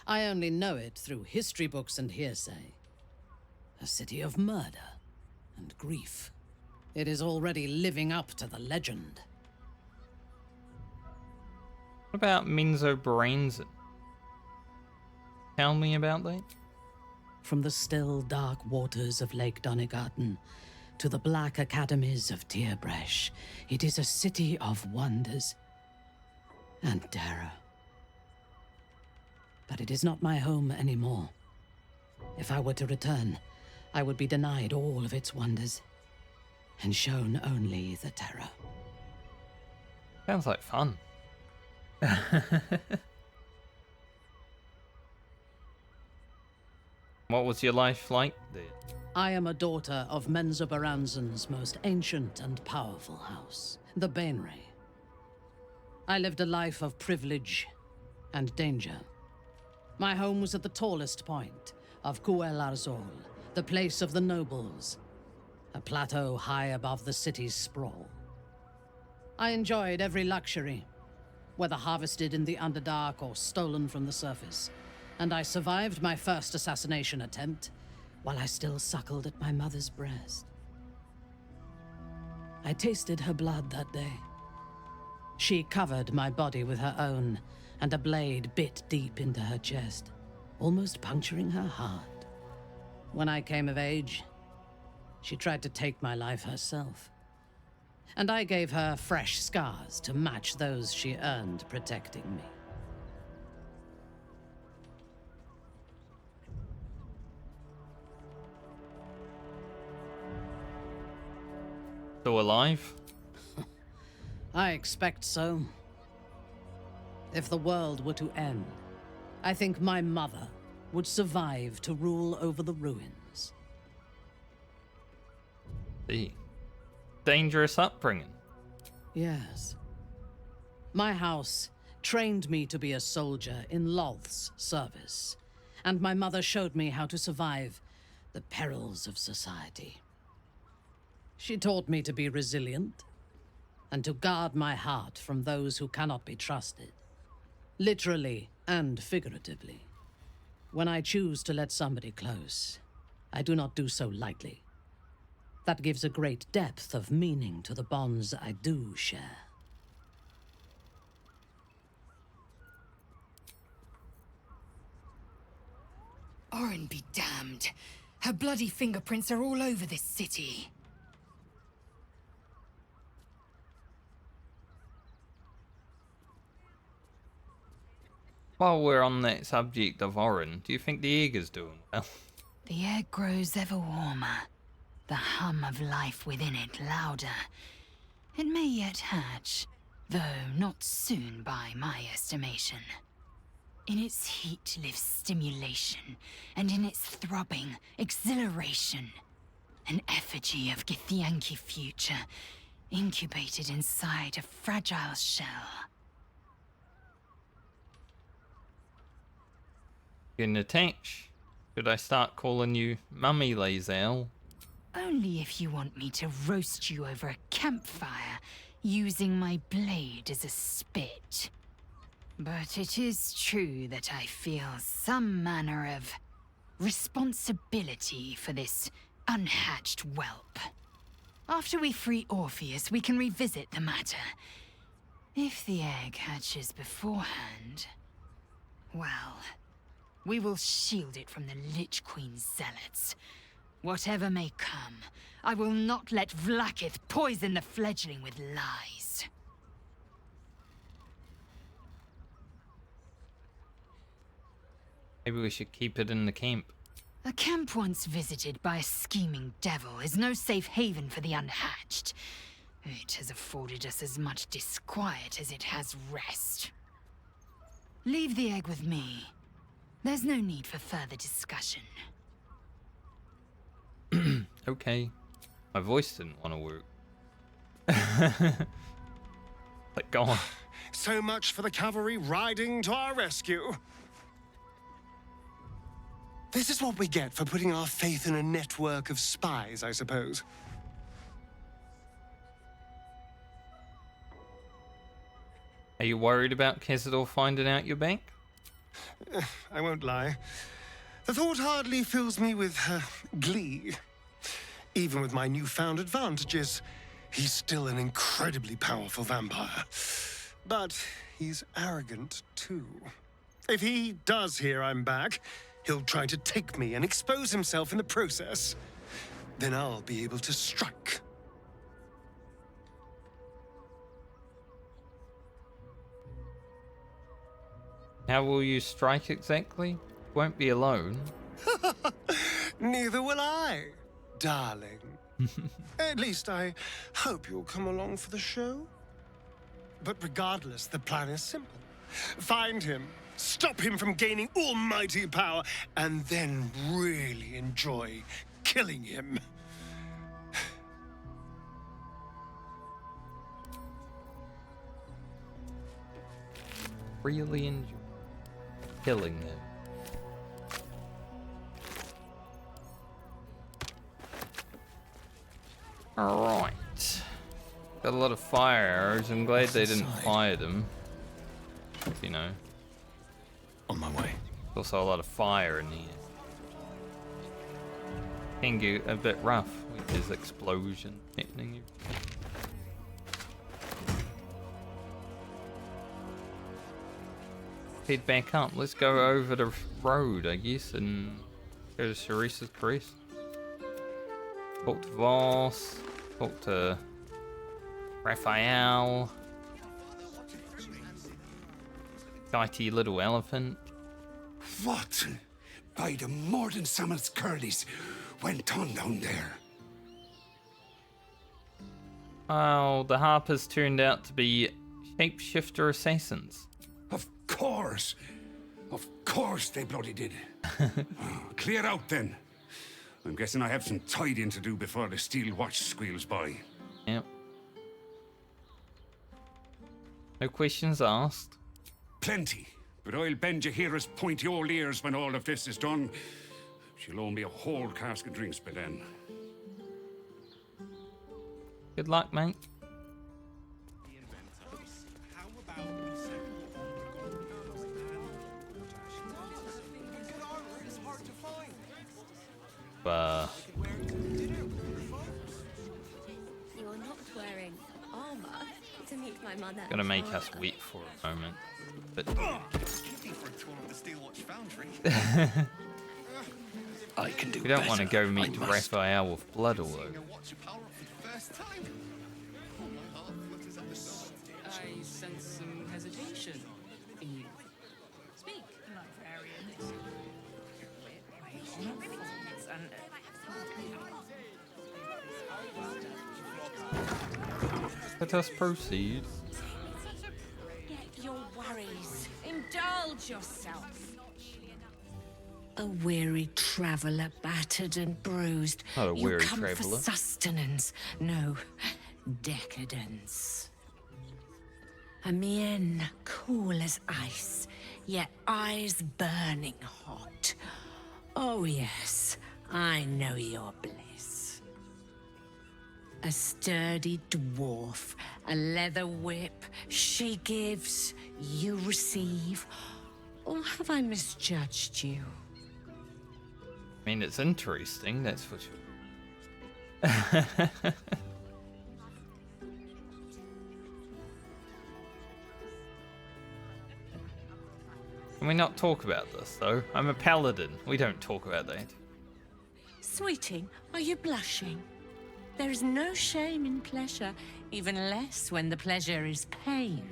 I only know it through history books and hearsay. A city of murder and grief. It is already living up to the legend. What about Minzo Baranzan? Tell me about that. From the still, dark waters of Lake Donegarten to the black academies of Tierbresh, it is a city of wonders and terror. But it is not my home anymore. If I were to return, I would be denied all of its wonders and shown only the terror. Sounds like fun. What was your life like there? I am a daughter of Menzo Baranzan's most ancient and powerful house, the Bainray. I lived a life of privilege and danger. My home was at the tallest point of Kuel Arzol, the place of the nobles, a plateau high above the city's sprawl. I enjoyed every luxury, whether harvested in the Underdark or stolen from the surface. And I survived my first assassination attempt while I still suckled at my mother's breast. I tasted her blood that day. She covered my body with her own, and a blade bit deep into her chest, almost puncturing her heart. When I came of age, she tried to take my life herself. And I gave her fresh scars to match those she earned protecting me. Still alive? I expect so. If the world were to end, I think my mother would survive to rule over the ruins. See. Dangerous upbringing. Yes. My house trained me to be a soldier in Loth's service, and my mother showed me how to survive the perils of society. She taught me to be resilient, and to guard my heart from those who cannot be trusted, literally and figuratively. When I choose to let somebody close, I do not do so lightly. That gives a great depth of meaning to the bonds I do share. Orin be damned. Her bloody fingerprints are all over this city. While we're on that subject of Orin, do you think the Eager's doing well? The air grows ever warmer, the hum of life within it louder. It may yet hatch, though not soon by my estimation. In its heat lives stimulation, and in its throbbing, exhilaration. An effigy of Githyanki future, incubated inside a fragile shell. Getting attached? Should I start calling you Mummy Lazel? Only if you want me to roast you over a campfire, using my blade as a spit. But it is true that I feel some manner of responsibility for this unhatched whelp. After we free Orpheus, we can revisit the matter. If the egg hatches beforehand, well, we will shield it from the Lich Queen's zealots. Whatever may come, I will not let Vlaakith poison the fledgling with lies. Maybe we should keep it in the camp. A camp once visited by a scheming devil is no safe haven for the unhatched. It has afforded us as much disquiet as it has rest. Leave the egg with me. There's no need for further discussion. Okay. My voice didn't want to work. Like, go on. So much for the cavalry riding to our rescue. This is what we get for putting our faith in a network of spies, I suppose. Are you worried about Cazador finding out you're back? I won't lie. The thought hardly fills me with glee. Even with my newfound advantages, he's still an incredibly powerful vampire. But he's arrogant, too. If he does hear I'm back, he'll try to take me and expose himself in the process. Then I'll be able to strike. How will you strike exactly? Won't be alone. Neither will I, darling. At least I hope you'll come along for the show. But regardless, the plan is simple. Find him, stop him from gaining almighty power, and then really enjoy killing him. Really enjoy killing him. Alright. Got a lot of fire arrows. I'm glad they didn't fire them. you know. On my way. Also a lot of fire in here. Can get a bit rough with his explosion happening. Head back up. Let's go over the road, I guess, and go to Sharice's Crest. Talk to Voss. Talk to Raphael. Mighty little elephant. What? By the Morden Sammel's curlies went on down there? Oh, the Harpers turned out to be shapeshifter assassins. Of course they bloody did. Clear out then. I'm guessing I have some tidying to do before the steel watch squeals by. Yep. No questions asked. Plenty, but I'll bend Jaheira's pointy old ears when all of this is done. She'll owe me a whole cask of drinks by then. Good luck, mate. You're not wearing armor to meet my mother. Gonna make us wait for a moment, but I can do. We don't want to go meet Raphael with blood all over. I sense some hesitation in you. Speak, librarian. Let us proceed. Get your worries. Indulge yourself. A weary traveller, battered and bruised. Not a You weary come for traveller. sustenance, no decadence. A mien cool as ice, yet eyes burning hot. Oh yes, I know your bliss. A sturdy dwarf, a leather whip, she gives, you receive. Or have I misjudged you? I mean, it's interesting, that's for sure. Can we not talk about this, though? I'm a paladin. We don't talk about that. Sweeting, are you blushing? There is no shame in pleasure, even less when the pleasure is pain.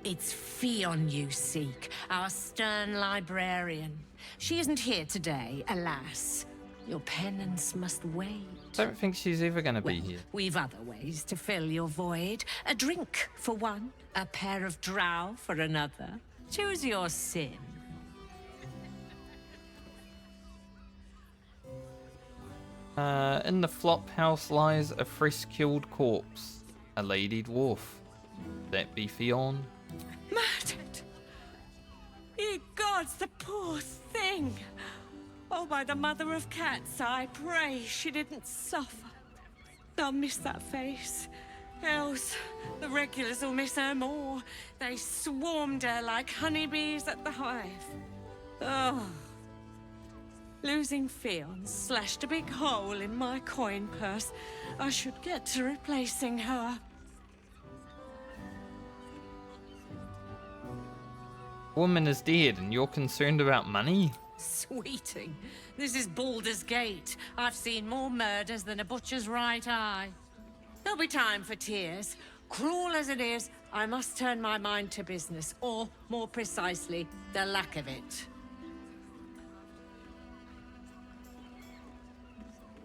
It's Fionn you seek, our stern librarian. She isn't here today, alas. Your penance must wait. Don't think she's ever going to be here. We've other ways to fill your void. A drink for one, a pair of drow for another. Choose your sin. In the flop house lies a fresh-killed corpse. A lady dwarf. That be Fionn? Murdered! Ye gods, the poor thing! Oh, by the mother of cats, I pray she didn't suffer. I'll miss that face. Else, the regulars will miss her more. They swarmed her like honeybees at the hive. Oh. Losing Fionn slashed a big hole in my coin purse. I should get to replacing her. Woman is dead and you're concerned about money? Sweeting, this is Baldur's Gate. I've seen more murders than a butcher's right eye. There'll be time for tears. Cruel as it is, I must turn my mind to business, or, more precisely, the lack of it.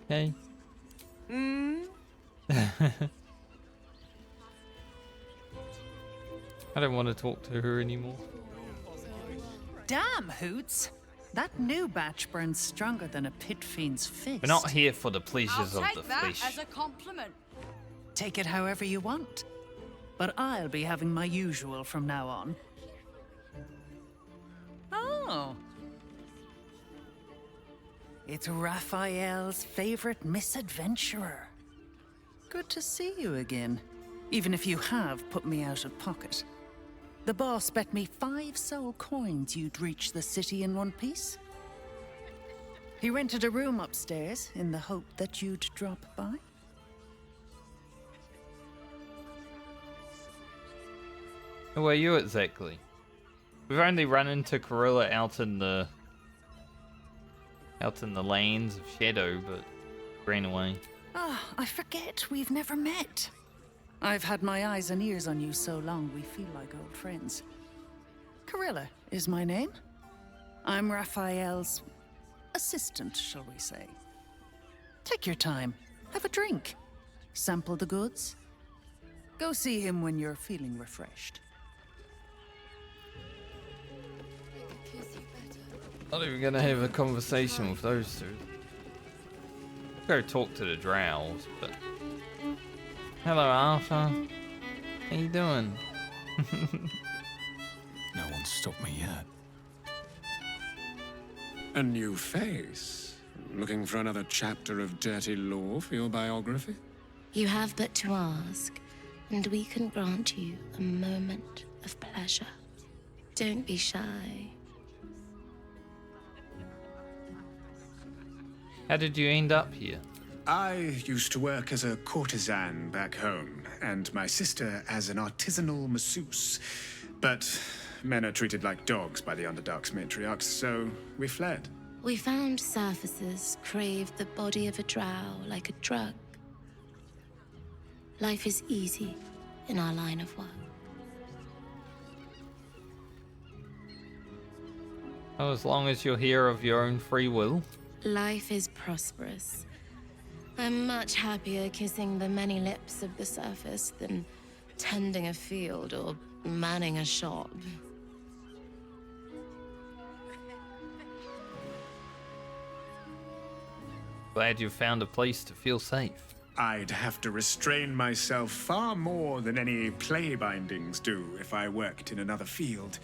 Hey. Hmm? I don't want to talk to her anymore. Damn, Hoots. That new batch burns stronger than a pit fiend's fist. We're not here for the pleasures I'll of take the that flesh. as a compliment. Take it however you want. But I'll be having my usual from now on. Oh. It's Raphael's favorite misadventurer. Good to see you again. Even if you have put me out of pocket. The boss bet me 5 soul coins you'd reach the city in one piece. He rented a room upstairs in the hope that you'd drop by. Who are you exactly? We've only run into Gorilla out in the lanes of Shadow, but ran away. Ah, I forget we've never met. I've had my eyes and ears on you so long we feel like old friends. Gorilla is my name. I'm Raphael's assistant, shall we say. Take your time. Have a drink. Sample the goods. Go see him when you're feeling refreshed. Not even gonna have a conversation with those two. Go talk to the drows, but... Hello, Arthur. How you doing? No one's stopped me yet. A new face? Looking for another chapter of dirty lore for your biography? You have but to ask, and we can grant you a moment of pleasure. Don't be shy. How did you end up here? I used to work as a courtesan back home, and my sister as an artisanal masseuse. But men are treated like dogs by the Underdark's matriarchs, so we fled. We found surfacers craved the body of a drow like a drug. Life is easy in our line of work. Oh, as long as you're here of your own free will. Life is prosperous. I'm much happier kissing the many lips of the surface than tending a field or manning a shop. Glad you found a place to feel safe. I'd have to restrain myself far more than any play bindings do if I worked in another field.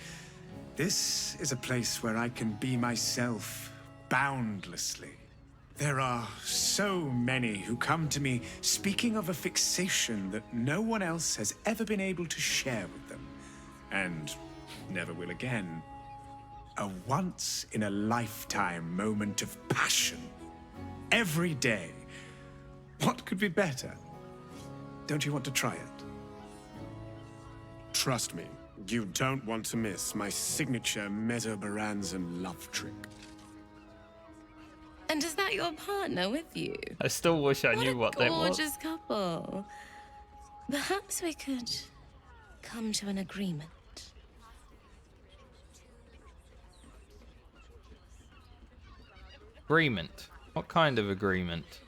This is a place where I can be myself boundlessly. There are so many who come to me speaking of a fixation that no one else has ever been able to share with them, and never will again. A once-in-a-lifetime moment of passion. Every day. What could be better? Don't you want to try it? Trust me, you don't want to miss my signature Mesobaranzan love trick. And is that your partner with you? I still wish I knew what that was. Gorgeous couple. Perhaps we could come to an agreement. Agreement? What kind of agreement?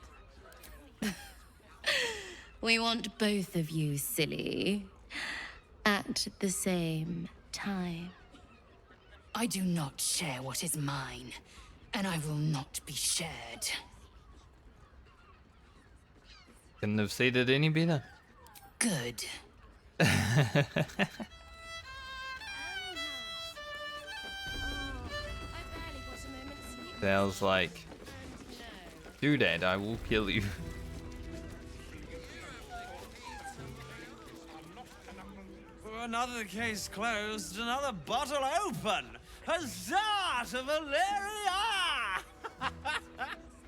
We want both of you silly at the same time. I do not share what is mine, and I will not be shared. Couldn't have said it any better. Good. Sounds like, do that, I will kill you. Another case closed, another bottle open. Huzzah to Valeria!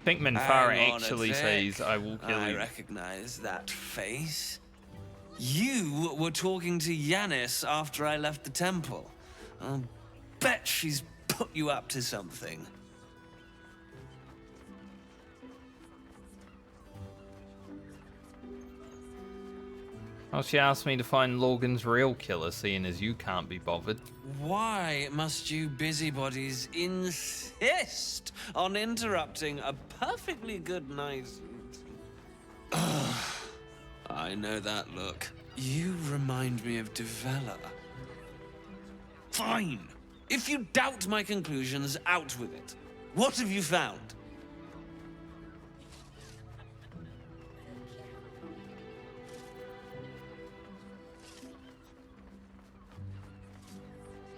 Pinkman Farah actually says, I will kill you. I recognize that face. You were talking to Yanis after I left the temple. I'll bet she's put you up to something. Well, she asked me to find Logan's real killer, seeing as you can't be bothered. Why must you busybodies insist on interrupting a perfectly good night? I know that look. You remind me of Devella. Fine. If you doubt my conclusions, out with it. What have you found?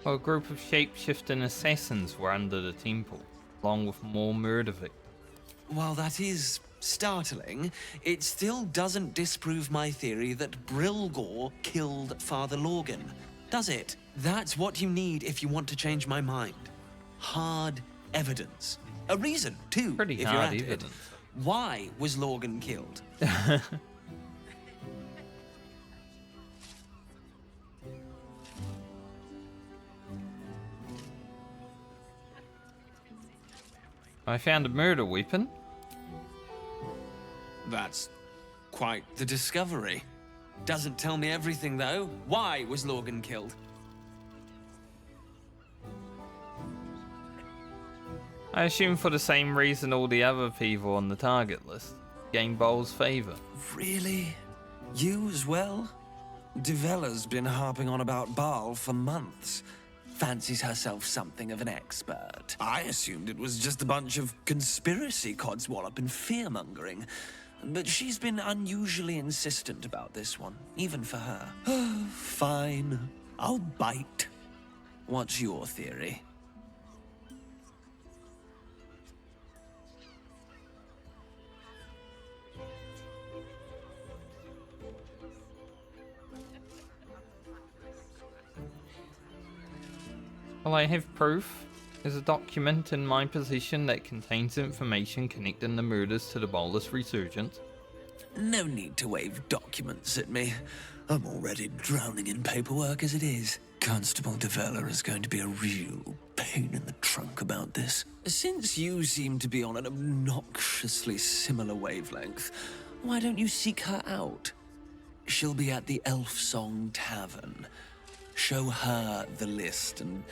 Well, a group of shape-shifting assassins were under the temple, along with more murder victims. While that is startling, it still doesn't disprove my theory that Brilgor killed Father Logan, does it? That's what you need if you want to change my mind. Hard evidence. A reason, too, Pretty if you're hard at evidence. it. Why was Lorgan killed? I found a murder weapon. That's quite the discovery. Doesn't tell me everything, though. Why was Lorgan killed? I assume for the same reason all the other people on the target list. Gain Bol's favour. Really? You as well? Devella's been harping on about Baal for months. Fancies herself something of an expert. I assumed it was just a bunch of conspiracy codswallop and fear-mongering. But she's been unusually insistent about this one, even for her. Fine, I'll bite. What's your theory? Well, I have proof. There's a document in my possession that contains information connecting the murders to the Bolus resurgence. No need to wave documents at me. I'm already drowning in paperwork as it is. Constable Devella is going to be a real pain in the trunk about this. Since you seem to be on an obnoxiously similar wavelength, why don't you seek her out? She'll be at the Elf Song Tavern. Show her the list, and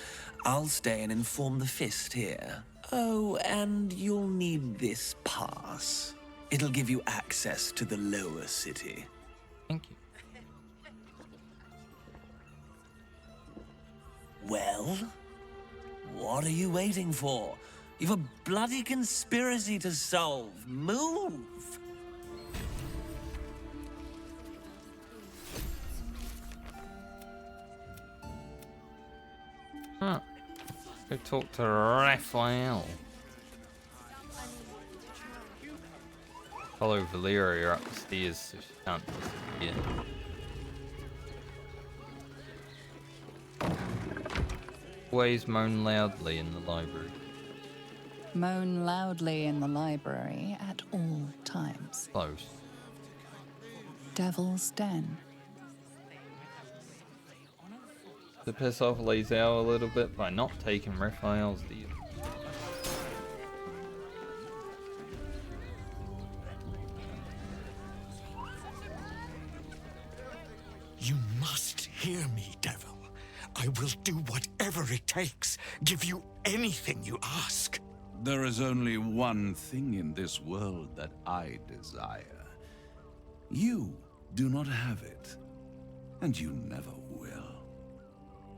I'll stay and inform the Fist here. Oh, and you'll need this pass. It'll give you access to the lower city. Thank you. Well, what are you waiting for? You've a bloody conspiracy to solve. Move! Huh. Go talk to Raphael. Follow Valeria up the stairs so she can't disappear. Always moan loudly in the library. Moan loudly in the library at all times. Close. Devil's Den. To piss off Lazelle a little bit by not taking Raphael's deal. You must hear me, Devil. I will do whatever it takes. Give you anything you ask. There is only one thing in this world that I desire. You do not have it, and you never will.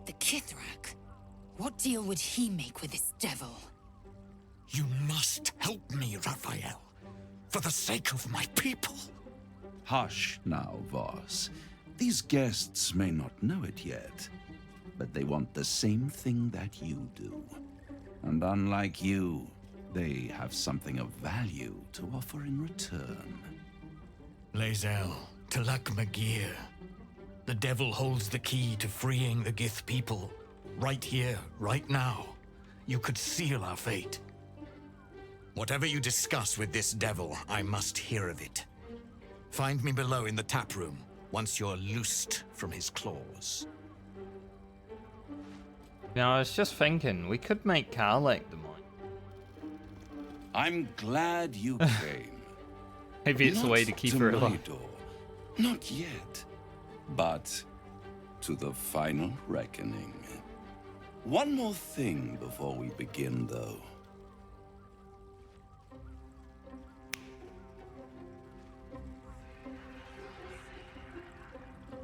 The Kithrak? What deal would he make with this devil? You must help me, Raphael. For the sake of my people. Hush now, Voss. These guests may not know it yet, but they want the same thing that you do. And unlike you, they have something of value to offer in return. Lazelle, Talak Magir. The devil holds the key to freeing the Gith people. Right here, right now. You could seal our fate. Whatever you discuss with this devil, I must hear of it. Find me below in the tap room, once you're loosed from his claws. Now, I was just thinking, we could make Karlak the mine. I'm glad you came. Maybe it's a way to keep her my alive. door. Not yet, but to the final reckoning. One more thing before we begin, though.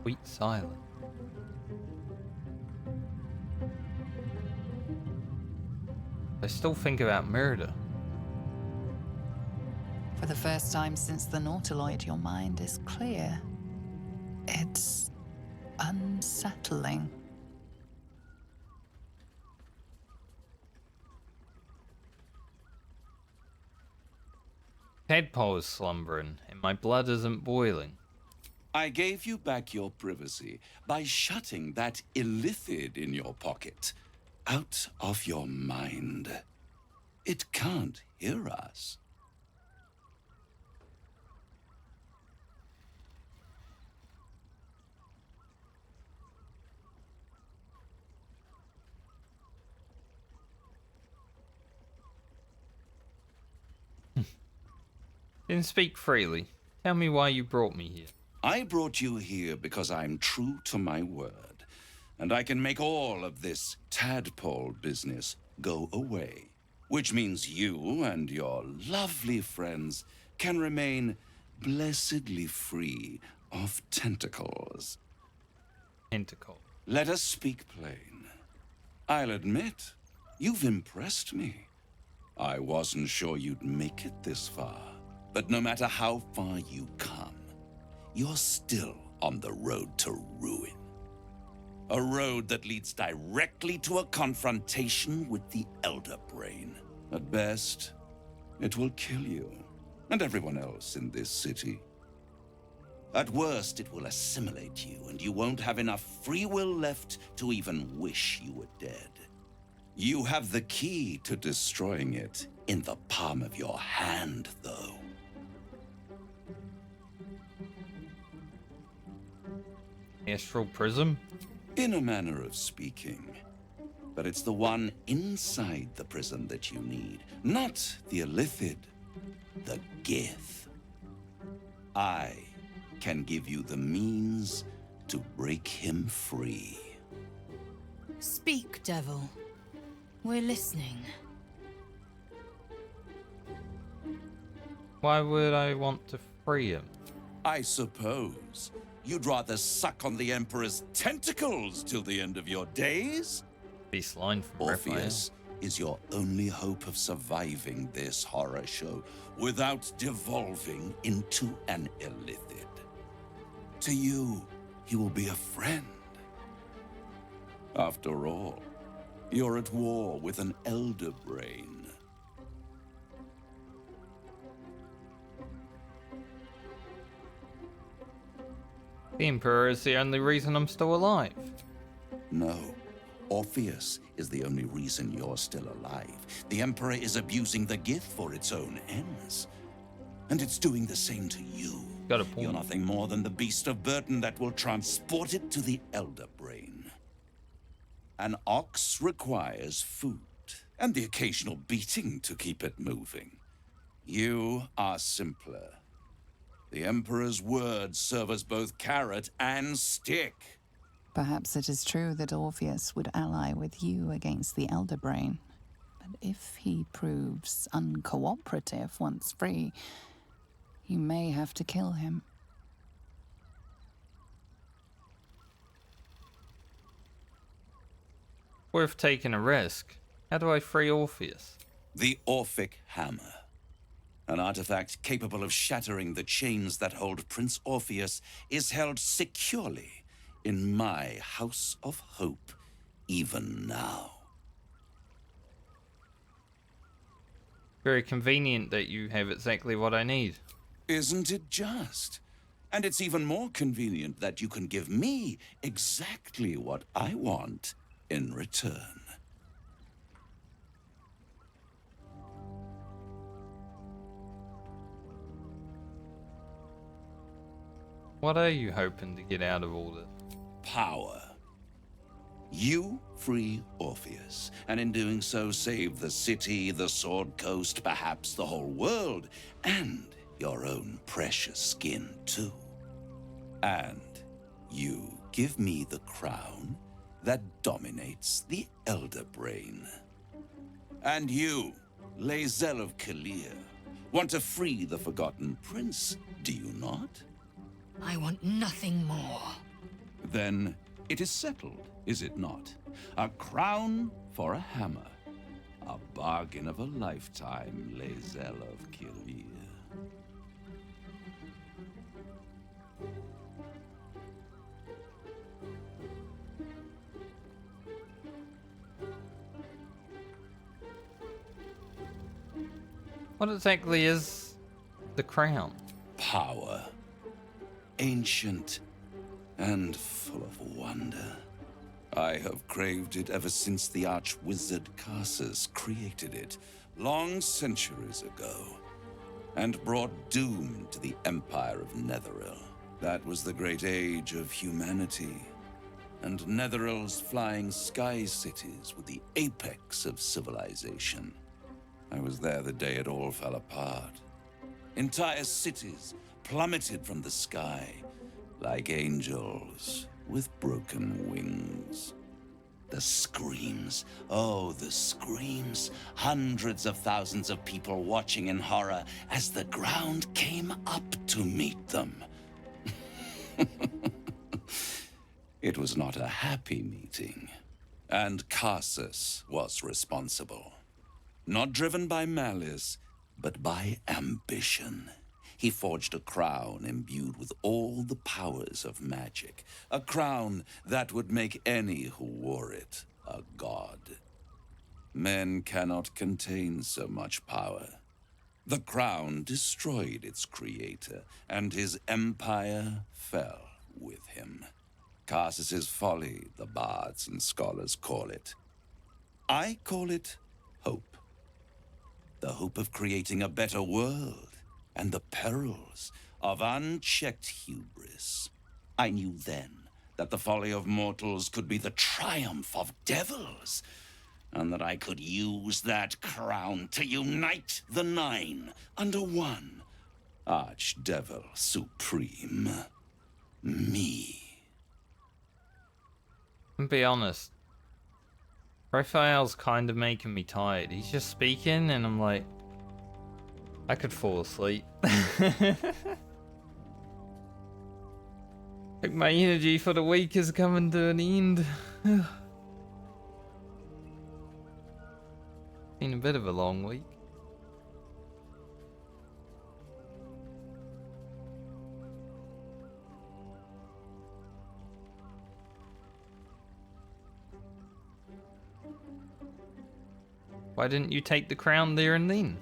Sweet silence. I still think about murder. For the first time since the Nautiloid, your mind is clear. It's unsettling. Tadpole is slumbering, and my blood isn't boiling. I gave you back your privacy by shutting that illithid in your pocket out of your mind. It can't hear us. Then speak freely. Tell me why you brought me here. I brought you here because I'm true to my word, and I can make all of this tadpole business go away, which means you and your lovely friends can remain blessedly free of tentacles. Tentacle. Let us speak plain. I'll admit, you've impressed me. I wasn't sure you'd make it this far, but no matter how far you come, you're still on the road to ruin. A road that leads directly to a confrontation with the Elder Brain. At best, it will kill you and everyone else in this city. At worst, it will assimilate you, and you won't have enough free will left to even wish you were dead. You have the key to destroying it in the palm of your hand, though. Astral prism? In a manner of speaking. But it's the one inside the prison that you need, not the illithid, the Gith. I can give you the means to break him free. Speak, devil. We're listening. Why would I want to free him? I suppose you'd rather suck on the Emperor's tentacles till the end of your days? Beast line from Orpheus is your only hope of surviving this horror show without devolving into an illithid. To you, he will be a friend. After all, you're at war with an Elder Brain. The Emperor is the only reason I'm still alive. No. Orpheus is the only reason you're still alive. The Emperor is abusing the Gith for its own ends. And it's doing the same to you. Got a point. You're nothing more than the beast of burden that will transport it to the Elder Brain. An ox requires food, and the occasional beating to keep it moving. You are simpler. The Emperor's words serve as both carrot and stick. Perhaps it is true that Orpheus would ally with you against the Elder Brain. But if he proves uncooperative once free, you may have to kill him. Worth taking a risk. How do I free Orpheus? The Orphic Hammer. An artifact capable of shattering the chains that hold Prince Orpheus is held securely in my House of Hope, even now. Very convenient that you have exactly what I need. Isn't it just? And it's even more convenient that you can give me exactly what I want in return. What are you hoping to get out of all this? Power. You free Orpheus, and in doing so save the city, the Sword Coast, perhaps the whole world, and your own precious skin too. And you give me the crown that dominates the Elder Brain. And you, Lae'zel of Kalir, want to free the Forgotten Prince, do you not? I want nothing more. Then it is settled, is it not? A crown for a hammer. A bargain of a lifetime, Lae'zel of Kalir. What exactly is the crown? Power. ancient and full of wonder. I have craved it ever since the arch-wizard Karsus created it, long centuries ago, and brought doom to the Empire of Netheril. That was the great age of humanity, and Netheril's flying sky cities were the apex of civilization. I was there the day it all fell apart. Entire cities plummeted from the sky, like angels with broken wings. The screams, oh, the screams. Hundreds of thousands of people watching in horror as the ground came up to meet them. It was not a happy meeting, and Karsus was responsible. Not driven by malice, but by ambition. He forged a crown imbued with all the powers of magic. A crown that would make any who wore it a god. Men cannot contain so much power. The crown destroyed its creator, and his empire fell with him. Karsus's folly, the bards and scholars call it. I call it hope. The hope of creating a better world, and the perils of unchecked hubris. I knew then that the folly of mortals could be the triumph of devils, and that I could use that crown to unite the Nine under one Archdevil Supreme. Me. And be honest, Raphael's kind of making me tired. He's just speaking and I'm like, I could fall asleep. I think my energy for the week is coming to an end. Been a bit of a long week. Why didn't you take the crown there and then?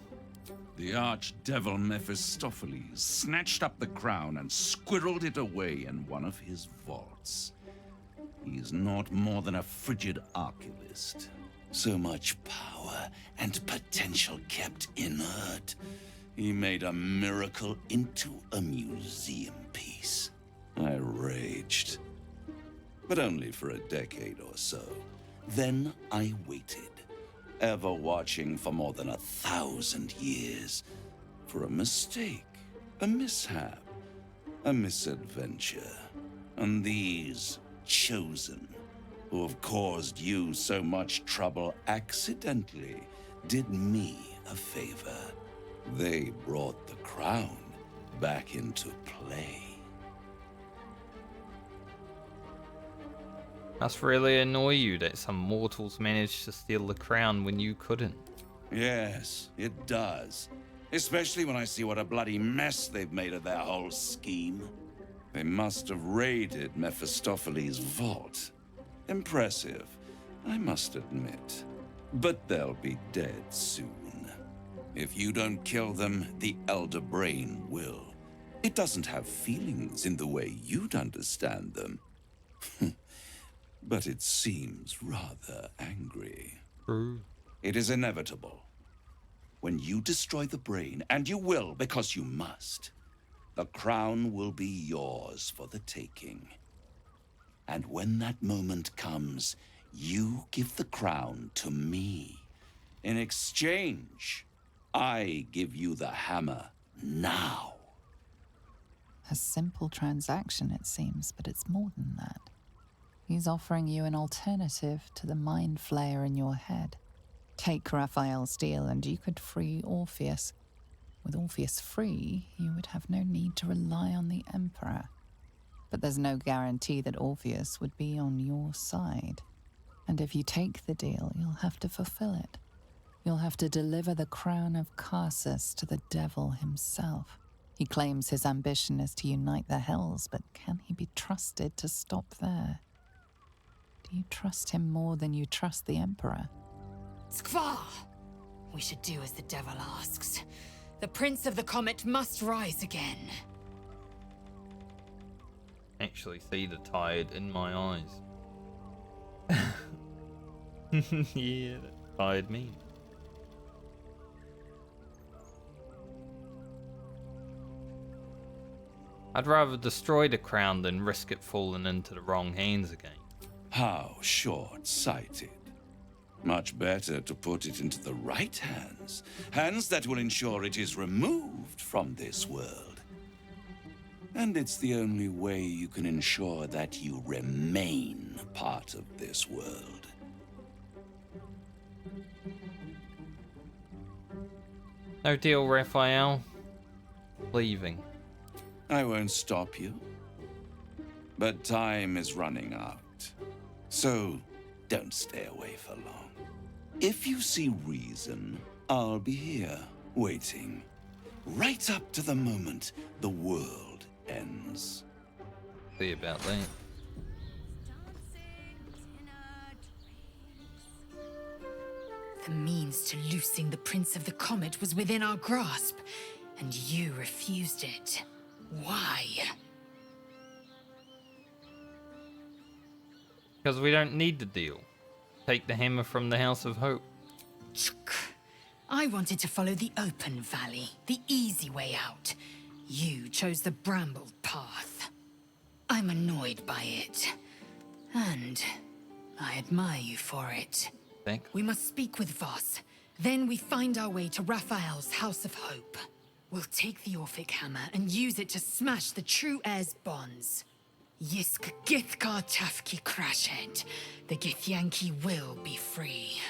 The archdevil Mephistopheles snatched up the crown and squirreled it away in one of his vaults. He is not more than a frigid archivist. So much power and potential kept inert. He made a miracle into a museum piece. I raged. But only for a decade or so. Then I waited, ever watching for more than 1,000 years, for a mistake, a mishap, a misadventure. And these chosen, who have caused you so much trouble accidentally, did me a favor. They brought the crown back into play. Must really annoy you that some mortals managed to steal the crown when you couldn't. Yes, it does. Especially when I see what a bloody mess they've made of their whole scheme. They must have raided Mephistopheles' vault. Impressive, I must admit. But they'll be dead soon. If you don't kill them, the Elder Brain will. It doesn't have feelings in the way you'd understand them. But it seems rather angry. True. It is inevitable. When you destroy the brain, and you will because you must, the crown will be yours for the taking. And when that moment comes, you give the crown to me. In exchange, I give you the hammer now. A simple transaction, it seems, but it's more than that. He's offering you an alternative to the mind flayer in your head. Take Raphael's deal and you could free Orpheus. With Orpheus free, you would have no need to rely on the Emperor. But there's no guarantee that Orpheus would be on your side. And if you take the deal, you'll have to fulfill it. You'll have to deliver the crown of Karsus to the devil himself. He claims his ambition is to unite the Hells, but can he be trusted to stop there? Do you trust him more than you trust the Emperor? Skvar! We should do as the devil asks. The Prince of the Comet must rise again. actually see the tide in my eyes. Yeah, that tired me. I'd rather destroy the crown than risk it falling into the wrong hands again. How short-sighted. Much better to put it into the right hands. Hands that will ensure it is removed from this world. And it's the only way you can ensure that you remain part of this world. No deal, Raphael. Leaving. I won't stop you. But time is running out. So, don't stay away for long. If you see reason, I'll be here, waiting. Right up to the moment the world ends. See about that. The means to loosing the Prince of the Comet was within our grasp, and you refused it. Why? Because we don't need the deal. Take the hammer from the House of Hope. I wanted to follow the open valley, the easy way out. You chose the brambled path. I'm annoyed by it. And I admire you for it. Thanks. We must speak with Voss. Then we find our way to Raphael's House of Hope. We'll take the Orphic hammer and use it to smash the true heir's bonds. Yisk Githkar Tafki Crashed. The Githyanki will be free.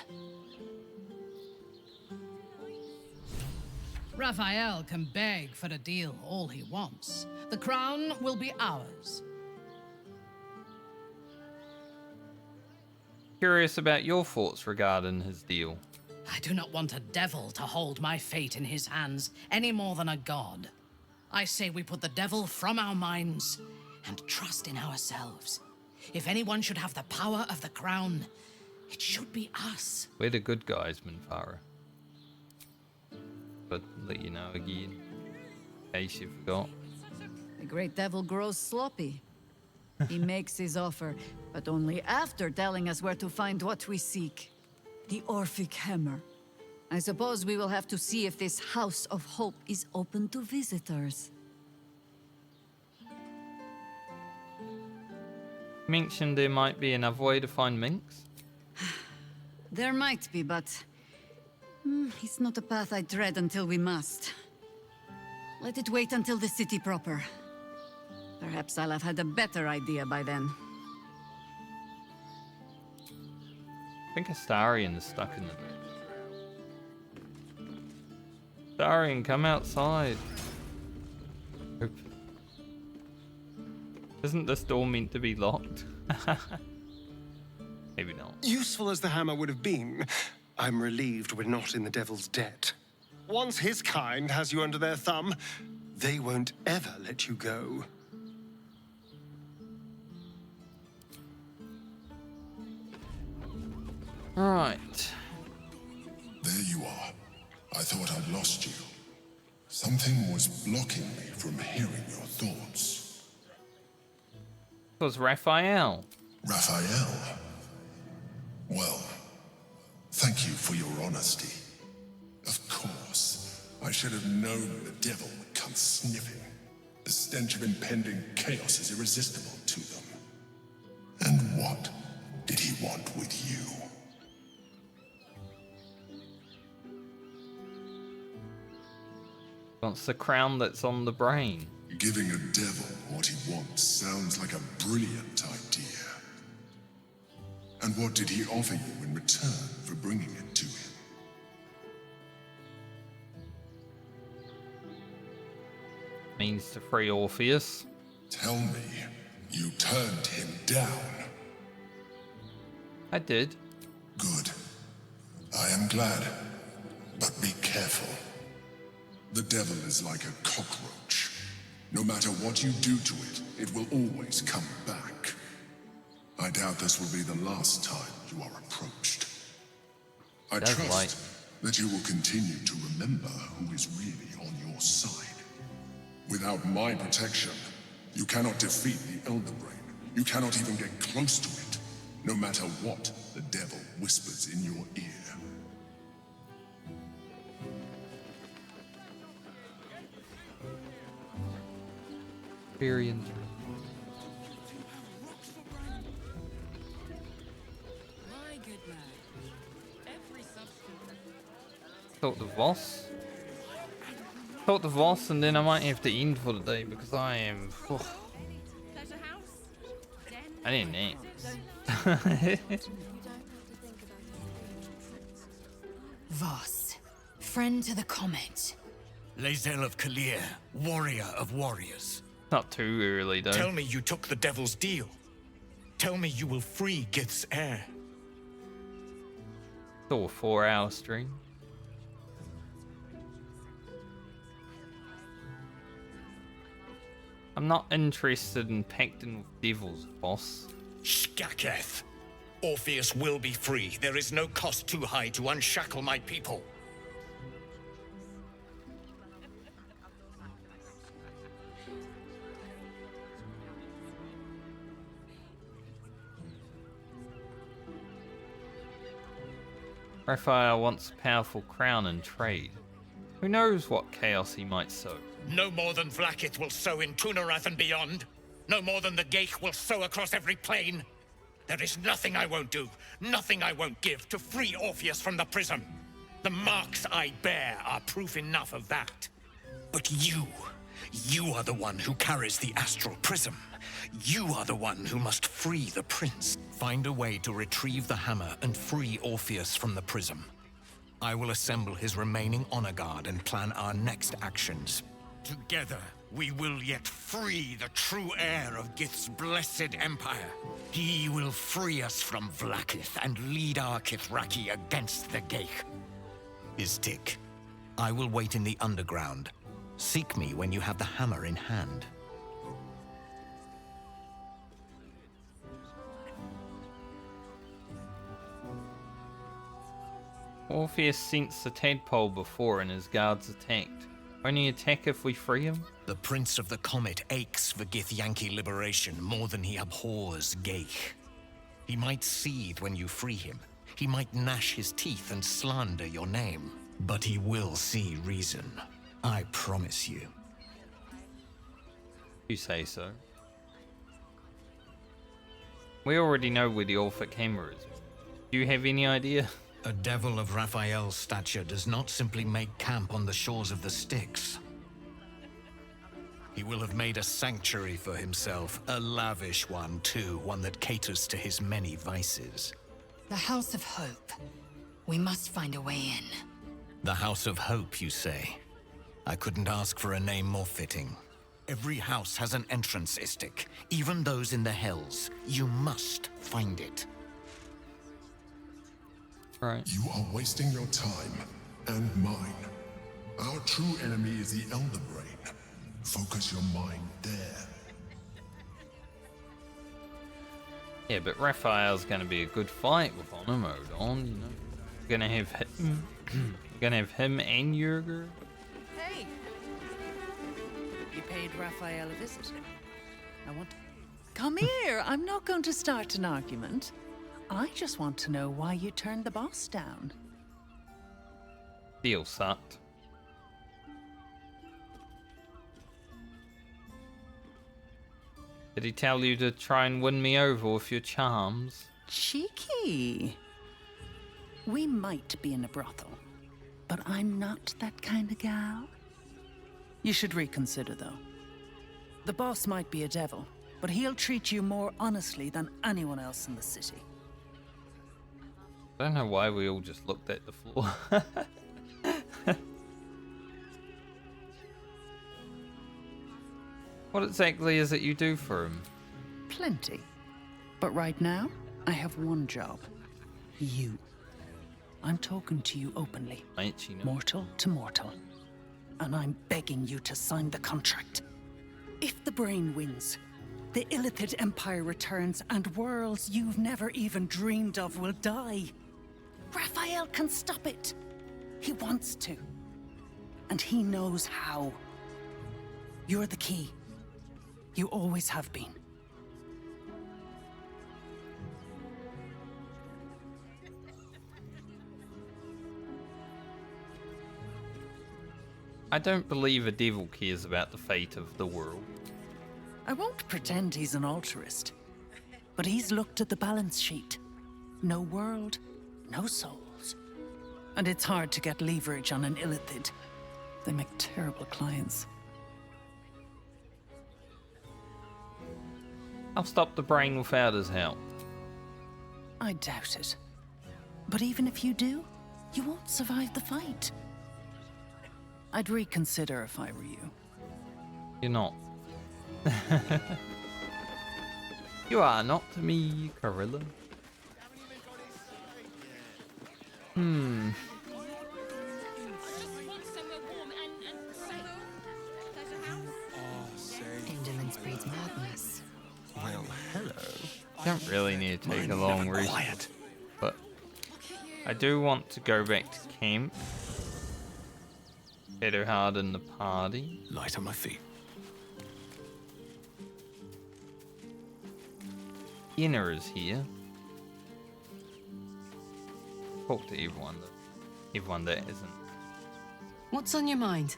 Raphael can beg for a deal all he wants. The crown will be ours. Curious about your thoughts regarding his deal. I do not want a devil to hold my fate in his hands any more than a god. I say we put the devil from our minds and trust in ourselves. If anyone should have the power of the crown, it should be us. We're the good guys, Minthara. But let you know again, in case you forgot. The great devil grows sloppy. He makes his offer, but only after telling us where to find what we seek. The Orphic hammer. I suppose we will have to see if this House of Hope is open to visitors. Mentioned there might be another way to find minks. There might be, but it's not a path I tread until we must. Let it wait until the city proper. Perhaps I'll have had a better idea by then. I think Astarion is stuck in the... Astarion, come outside. Oop. Isn't this door meant to be locked? Maybe not. Useful as the hammer would have been, I'm relieved we're not in the devil's debt. Once his kind has you under their thumb, they won't ever let you go. Right. There you are. I thought I'd lost you. Something was blocking me from hearing your thoughts. It was Raphael. Raphael? Well, thank you for your honesty. Of course, I should have known the devil would come sniffing. The stench of impending chaos is irresistible to them. And what did he want with you? Wants the crown that's on the brain. Giving a devil what he wants sounds like a brilliant idea. And what did he offer you in return for bringing it to him? Means to free Orpheus. Tell me, you turned him down. I did. Good. I am glad. But be careful. The devil is like a cockroach. No matter what you do to it, it will always come back. I doubt this will be the last time you are approached. I trust that you will continue to remember who is really on your side. Without my protection, You cannot defeat the Elder Brain. You cannot even get close to it, no matter what the devil whispers in your ear. Experience. Talk to Voss. Talk to Voss, and then I might have to end for the day because I am. I didn't next. Voss, friend to the comet. Lae'zel of Kalir, warrior of warriors. Not too early, though. Tell me you took the devil's deal. Tell me you will free Gith's heir. Still a 4-hour stream. I'm not interested in pacting with devils, boss. Skaketh. Orpheus will be free. There is no cost too high to unshackle my people. Raphael wants a powerful crown and trade. Who knows what chaos he might sow? No more than Vlaakith will sow in Tunarath and beyond. No more than the Geich will sow across every plain. There is nothing I won't do, nothing I won't give to free Orpheus from the prism. The marks I bear are proof enough of that. But you are the one who carries the astral prism. You are the one who must free the prince. Find a way to retrieve the hammer and free Orpheus from the prism. I will assemble his remaining honor guard and plan our next actions. Together, we will yet free the true heir of Gith's blessed empire. He will free us from Vlaakith and lead our Kithraki against the Geich. Istik, I will wait in the underground. Seek me when you have the hammer in hand. Orpheus sensed the tadpole before and his guards attacked. Only attack if we free him? The Prince of the Comet aches for Githyanki liberation more than he abhors Geich. He might seethe when you free him. He might gnash his teeth and slander your name. But he will see reason. I promise you. You say so. We already know where the Orphic hammer is. Do you have any idea? A devil of Raphael's stature does not simply make camp on the shores of the Styx. He will have made a sanctuary for himself, a lavish one too, one that caters to his many vices. The House of Hope. We must find a way in. The House of Hope, you say? I couldn't ask for a name more fitting. Every house has an entrance, Istik, even those in the Hells. You must find it. Right. You are wasting your time, and mine. Our true enemy is the Elder Brain. Focus your mind there. Yeah, but Raphael's gonna be a good fight with honor mode on, you know. We're gonna have him, and Urge. Hey! You paid Raphael a visit. I want to... Come here! I'm not going to start an argument. I just want to know why you turned the boss down. Deal sucked. Did he tell you to try and win me over with your charms? Cheeky. We might be in a brothel, but I'm not that kind of gal. You should reconsider, though. The boss might be a devil, but he'll treat you more honestly than anyone else in the city. I don't know why we all just looked at the floor. What exactly is it you do for him? Plenty. But right now, I have one job. You. I'm talking to you openly. Mortal to mortal. And I'm begging you to sign the contract. If the brain wins, the Illithid Empire returns and worlds you've never even dreamed of will die. Raphael can stop it. He wants to. And he knows how. You're the key. You always have been. I don't believe a devil cares about the fate of the world. I won't pretend he's an altruist, but he's looked at the balance sheet. No world, no souls. And it's hard to get leverage on an illithid. They make terrible clients. I'll stop the brain without his help. I doubt it. But even if you do, you won't survive the fight. I'd reconsider if I were you. You're not. You are not to me, Gorilla. Indolence breeds madness. Well, hello. Don't really need to take a long reset, but I do want to go back to camp. Better harden the party. Light on my feet. Inner is here. Talk to everyone that isn't. What's on your mind?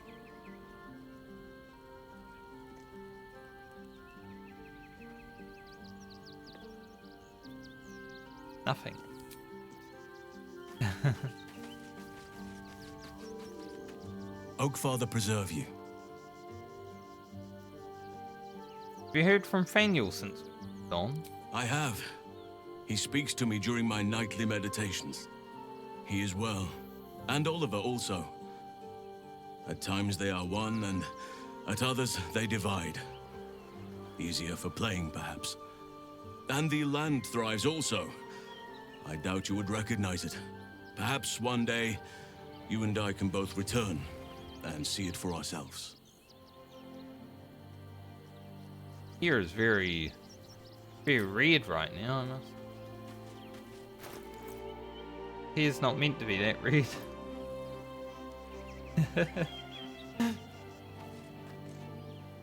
Nothing. Oakfather preserve you. Have you heard from Faniel since dawn? I have. He speaks to me during my nightly meditations. He is well. And Oliver also. At times they are one, and at others they divide. Easier for playing, perhaps. And the land thrives also. I doubt you would recognize it. Perhaps one day, you and I can both return and see it for ourselves. Here is very red right now, I must. Here's not meant to be that red.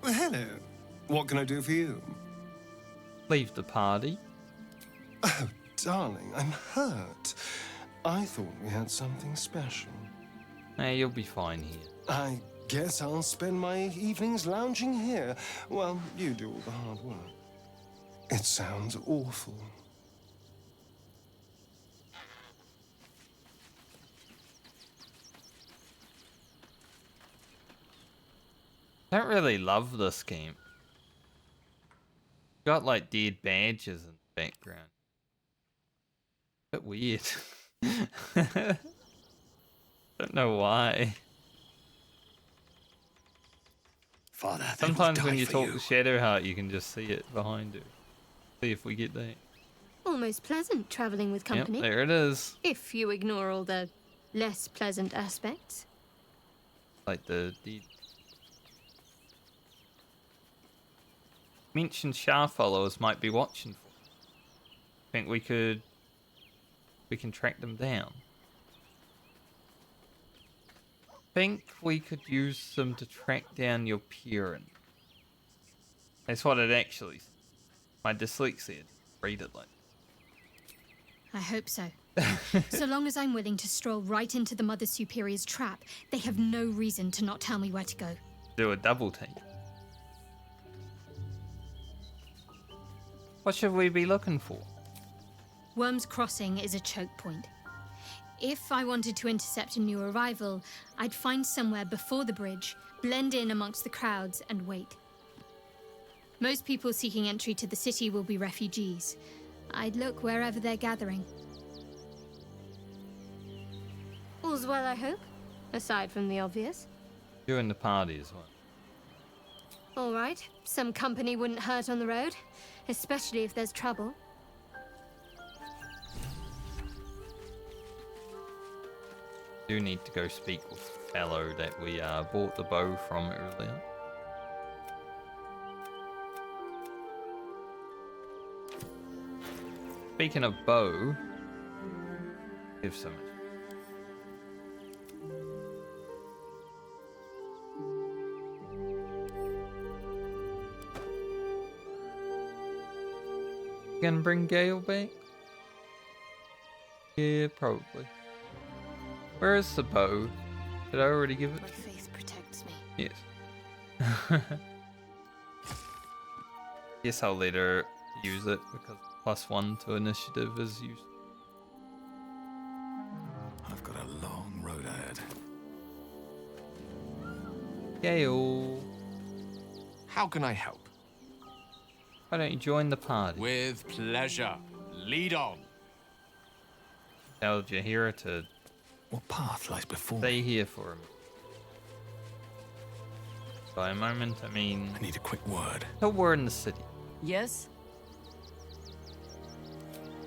Well, hello. What can I do for you? Leave the party. Oh, darling, I'm hurt. I thought we had something special. Hey, you'll be fine here. I guess I'll spend my evenings lounging here while you do all the hard work. It sounds awful. I don't really love this game. Got like dead badges in the background. Bit weird. Don't know why. Father, sometimes when you talk to Shadowheart, you can just see it behind you. See if we get that. Almost pleasant traveling with company. Yep, there it is. If you ignore all the less pleasant aspects. Like the mentioned Shah followers might be watching for. Think we can track them down. Think we could use them to track down your parent. That's what it actually says. My dyslexia. Read it like. I hope so. So long as I'm willing to stroll right into the Mother Superior's trap, they have no reason to not tell me where to go. Do a double take. What should we be looking for? Worm's Crossing is a choke point. If I wanted to intercept a new arrival, I'd find somewhere before the bridge, blend in amongst the crowds, and wait. Most people seeking entry to the city will be refugees. I'd look wherever they're gathering. All's well, I hope, aside from the obvious. You and the party as well. All right, some company wouldn't hurt on the road, especially if there's trouble. Do need to go speak with the fellow that we bought the bow from earlier. Speaking of bow, give so much. Gonna bring Gale back? Yeah, probably. Where is the bow? Did I already give it? My faith protects me. Yes. Guess I'll later use it because +1 to initiative is used. I've got a long road ahead. Gale, How can I help? why don't you join the party? With pleasure. Lead on. Tell Jaheira to What path lies before me? stay here for him. By a moment, I mean... I need a quick word. Till we're in the city. Yes?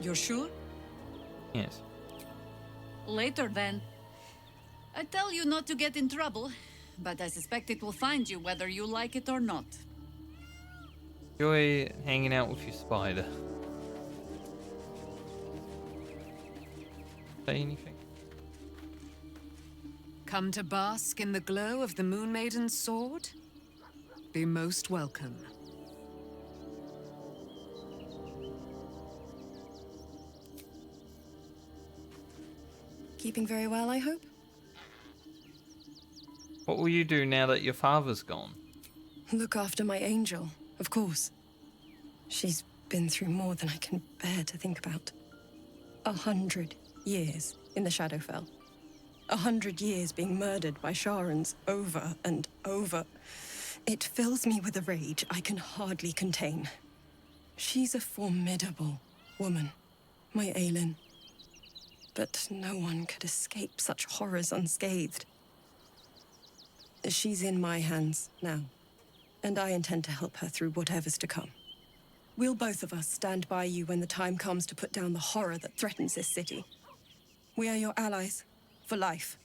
You're sure? Yes. Later then. I tell you not to get in trouble, but I suspect it will find you whether you like it or not. Enjoy hanging out with your spider. Say anything? Come to bask in the glow of the Moon Maiden's sword? Be most welcome. Keeping very well, I hope? What will you do now that your father's gone? Look after my angel, of course. She's been through more than I can bear to think about. 100 years in the Shadowfell. 100 years being murdered by Sharans over and over. It fills me with a rage I can hardly contain. She's a formidable woman, my Aelin. But no one could escape such horrors unscathed. She's in my hands now, and I intend to help her through whatever's to come. We'll both of us stand by you when the time comes to put down the horror that threatens this city. We are your allies, for life.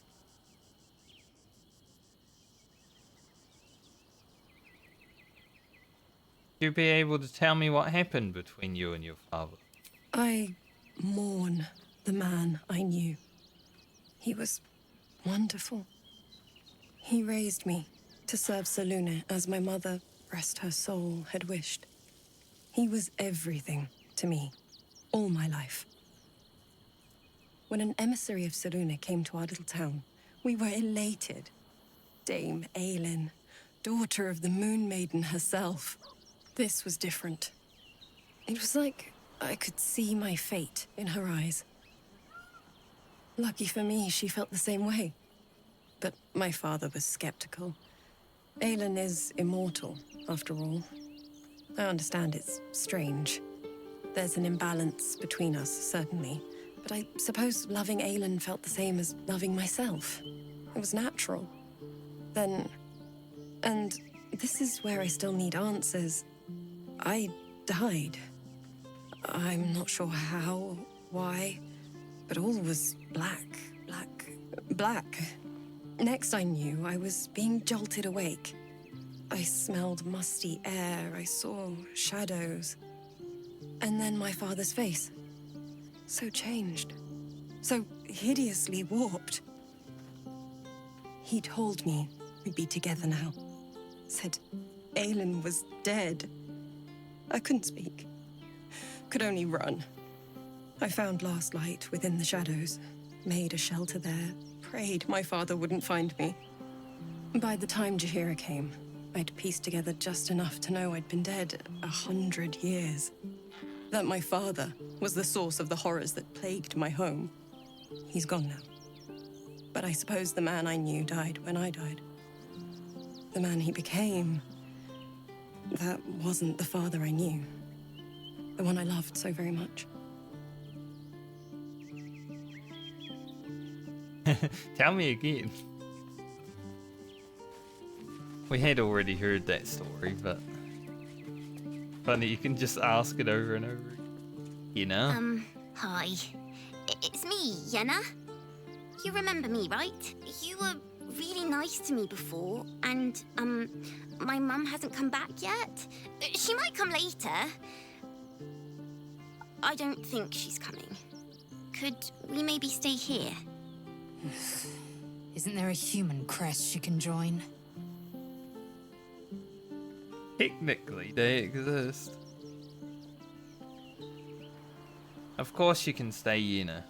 You'll be able to tell me what happened between you and your father. I mourn the man I knew. He was wonderful. He raised me to serve Selûne as my mother, rest her soul, had wished. He was everything to me, all my life. When an emissary of Selûne came to our little town, we were elated. Dame Aelin, daughter of the Moon Maiden herself. This was different. It was like I could see my fate in her eyes. Lucky for me, she felt the same way. But my father was skeptical. Aelin is immortal, after all. I understand it's strange. There's an imbalance between us, certainly. But I suppose loving Aelin felt the same as loving myself. It was natural. Then... And this is where I still need answers. I died. I'm not sure how, why, but all was black. Next I knew, I was being jolted awake. I smelled musty air, I saw shadows. And then my father's face. So changed. So hideously warped. He told me we'd be together now. Said Aelin was dead. I couldn't speak. Could only run. I found last light within the shadows. Made a shelter there. Prayed my father wouldn't find me. By the time Jaheira came, I'd pieced together just enough to know I'd been dead 100 years. That my father was the source of the horrors that plagued my home. He's gone now. But I suppose the man I knew died when I died. The man he became, that wasn't the father I knew. The one I loved so very much. Tell me again. We had already heard that story, but funny you can just ask it over and over. You know? Hi. It's me, Yenna. You remember me, right? You were really nice to me before, and, my mum hasn't come back yet. She might come later. I don't think she's coming. Could we maybe stay here? Isn't there a human crest she can join? Technically, they exist. Of course you can stay, Yena.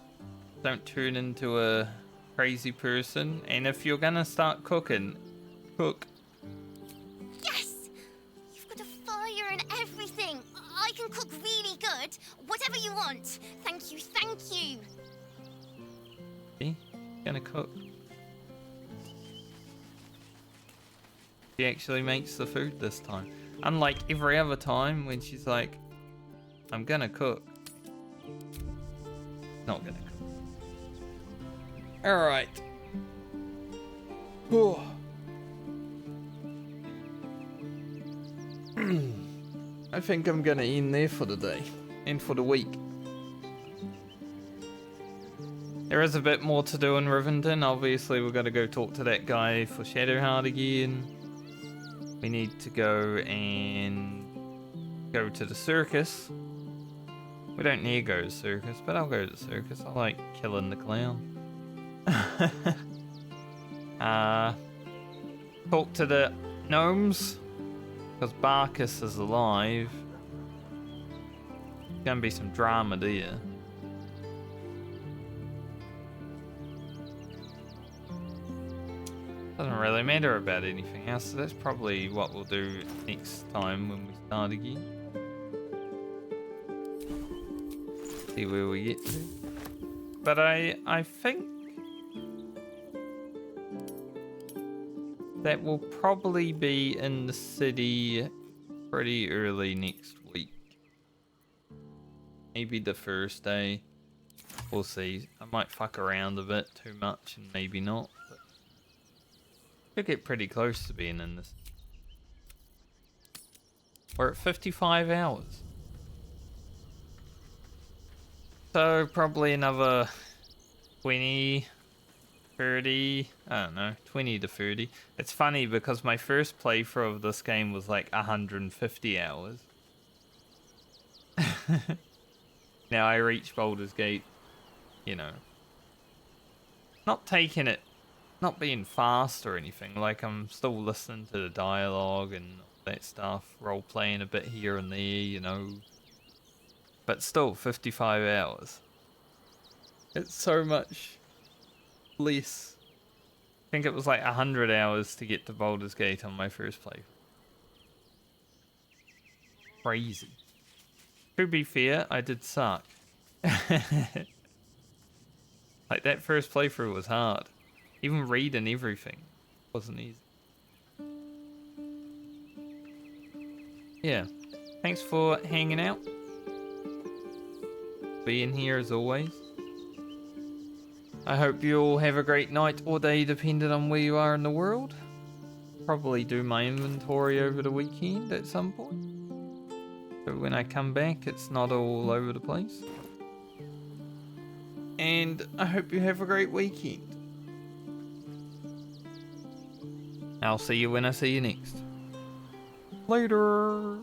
Don't turn into a crazy person. And if you're gonna start cooking, cook. Yes! You've got a fire and everything. I can cook really good. Whatever you want. Thank you, thank you. See? Gonna cook. She actually makes the food this time. Unlike every other time when she's like, I'm gonna cook. Not gonna cook. Alright. I think I'm gonna end there for the day. And for the week. There is a bit more to do in Rivington. Obviously, we're gonna go talk to that guy for Shadowheart again. We need to go to the circus. We don't need to go to the circus, but I'll go to the circus. I like killing the clown. Talk to the gnomes, because Barkus is alive. There's gonna be some drama there. Doesn't really matter about anything else, so that's probably what we'll do next time when we start again. See where we get to. But I think that will probably be in the city pretty early next week. Maybe the first day. We'll see. I might fuck around a bit too much and maybe not. But we'll get pretty close to being in this. We're at 55 hours. So probably another 20, 30, I don't know, 20 to 30. It's funny because my first playthrough of this game was like 150 hours. Now I reach Baldur's Gate, you know, not taking it, not being fast or anything, like I'm still listening to the dialogue and that stuff, role playing a bit here and there, you know, but still 55 hours. It's so much less. I think it was like 100 hours to get to Baldur's Gate on my first playthrough. Crazy. To be fair, I did suck. Like that first playthrough was hard. Even reading everything wasn't easy. Yeah. Thanks for hanging out. Being here as always. I hope you all have a great night or day depending on where you are in the world. Probably do my inventory over the weekend at some point. So when I come back, it's not all over the place. And I hope you have a great weekend. I'll see you when I see you next. Later.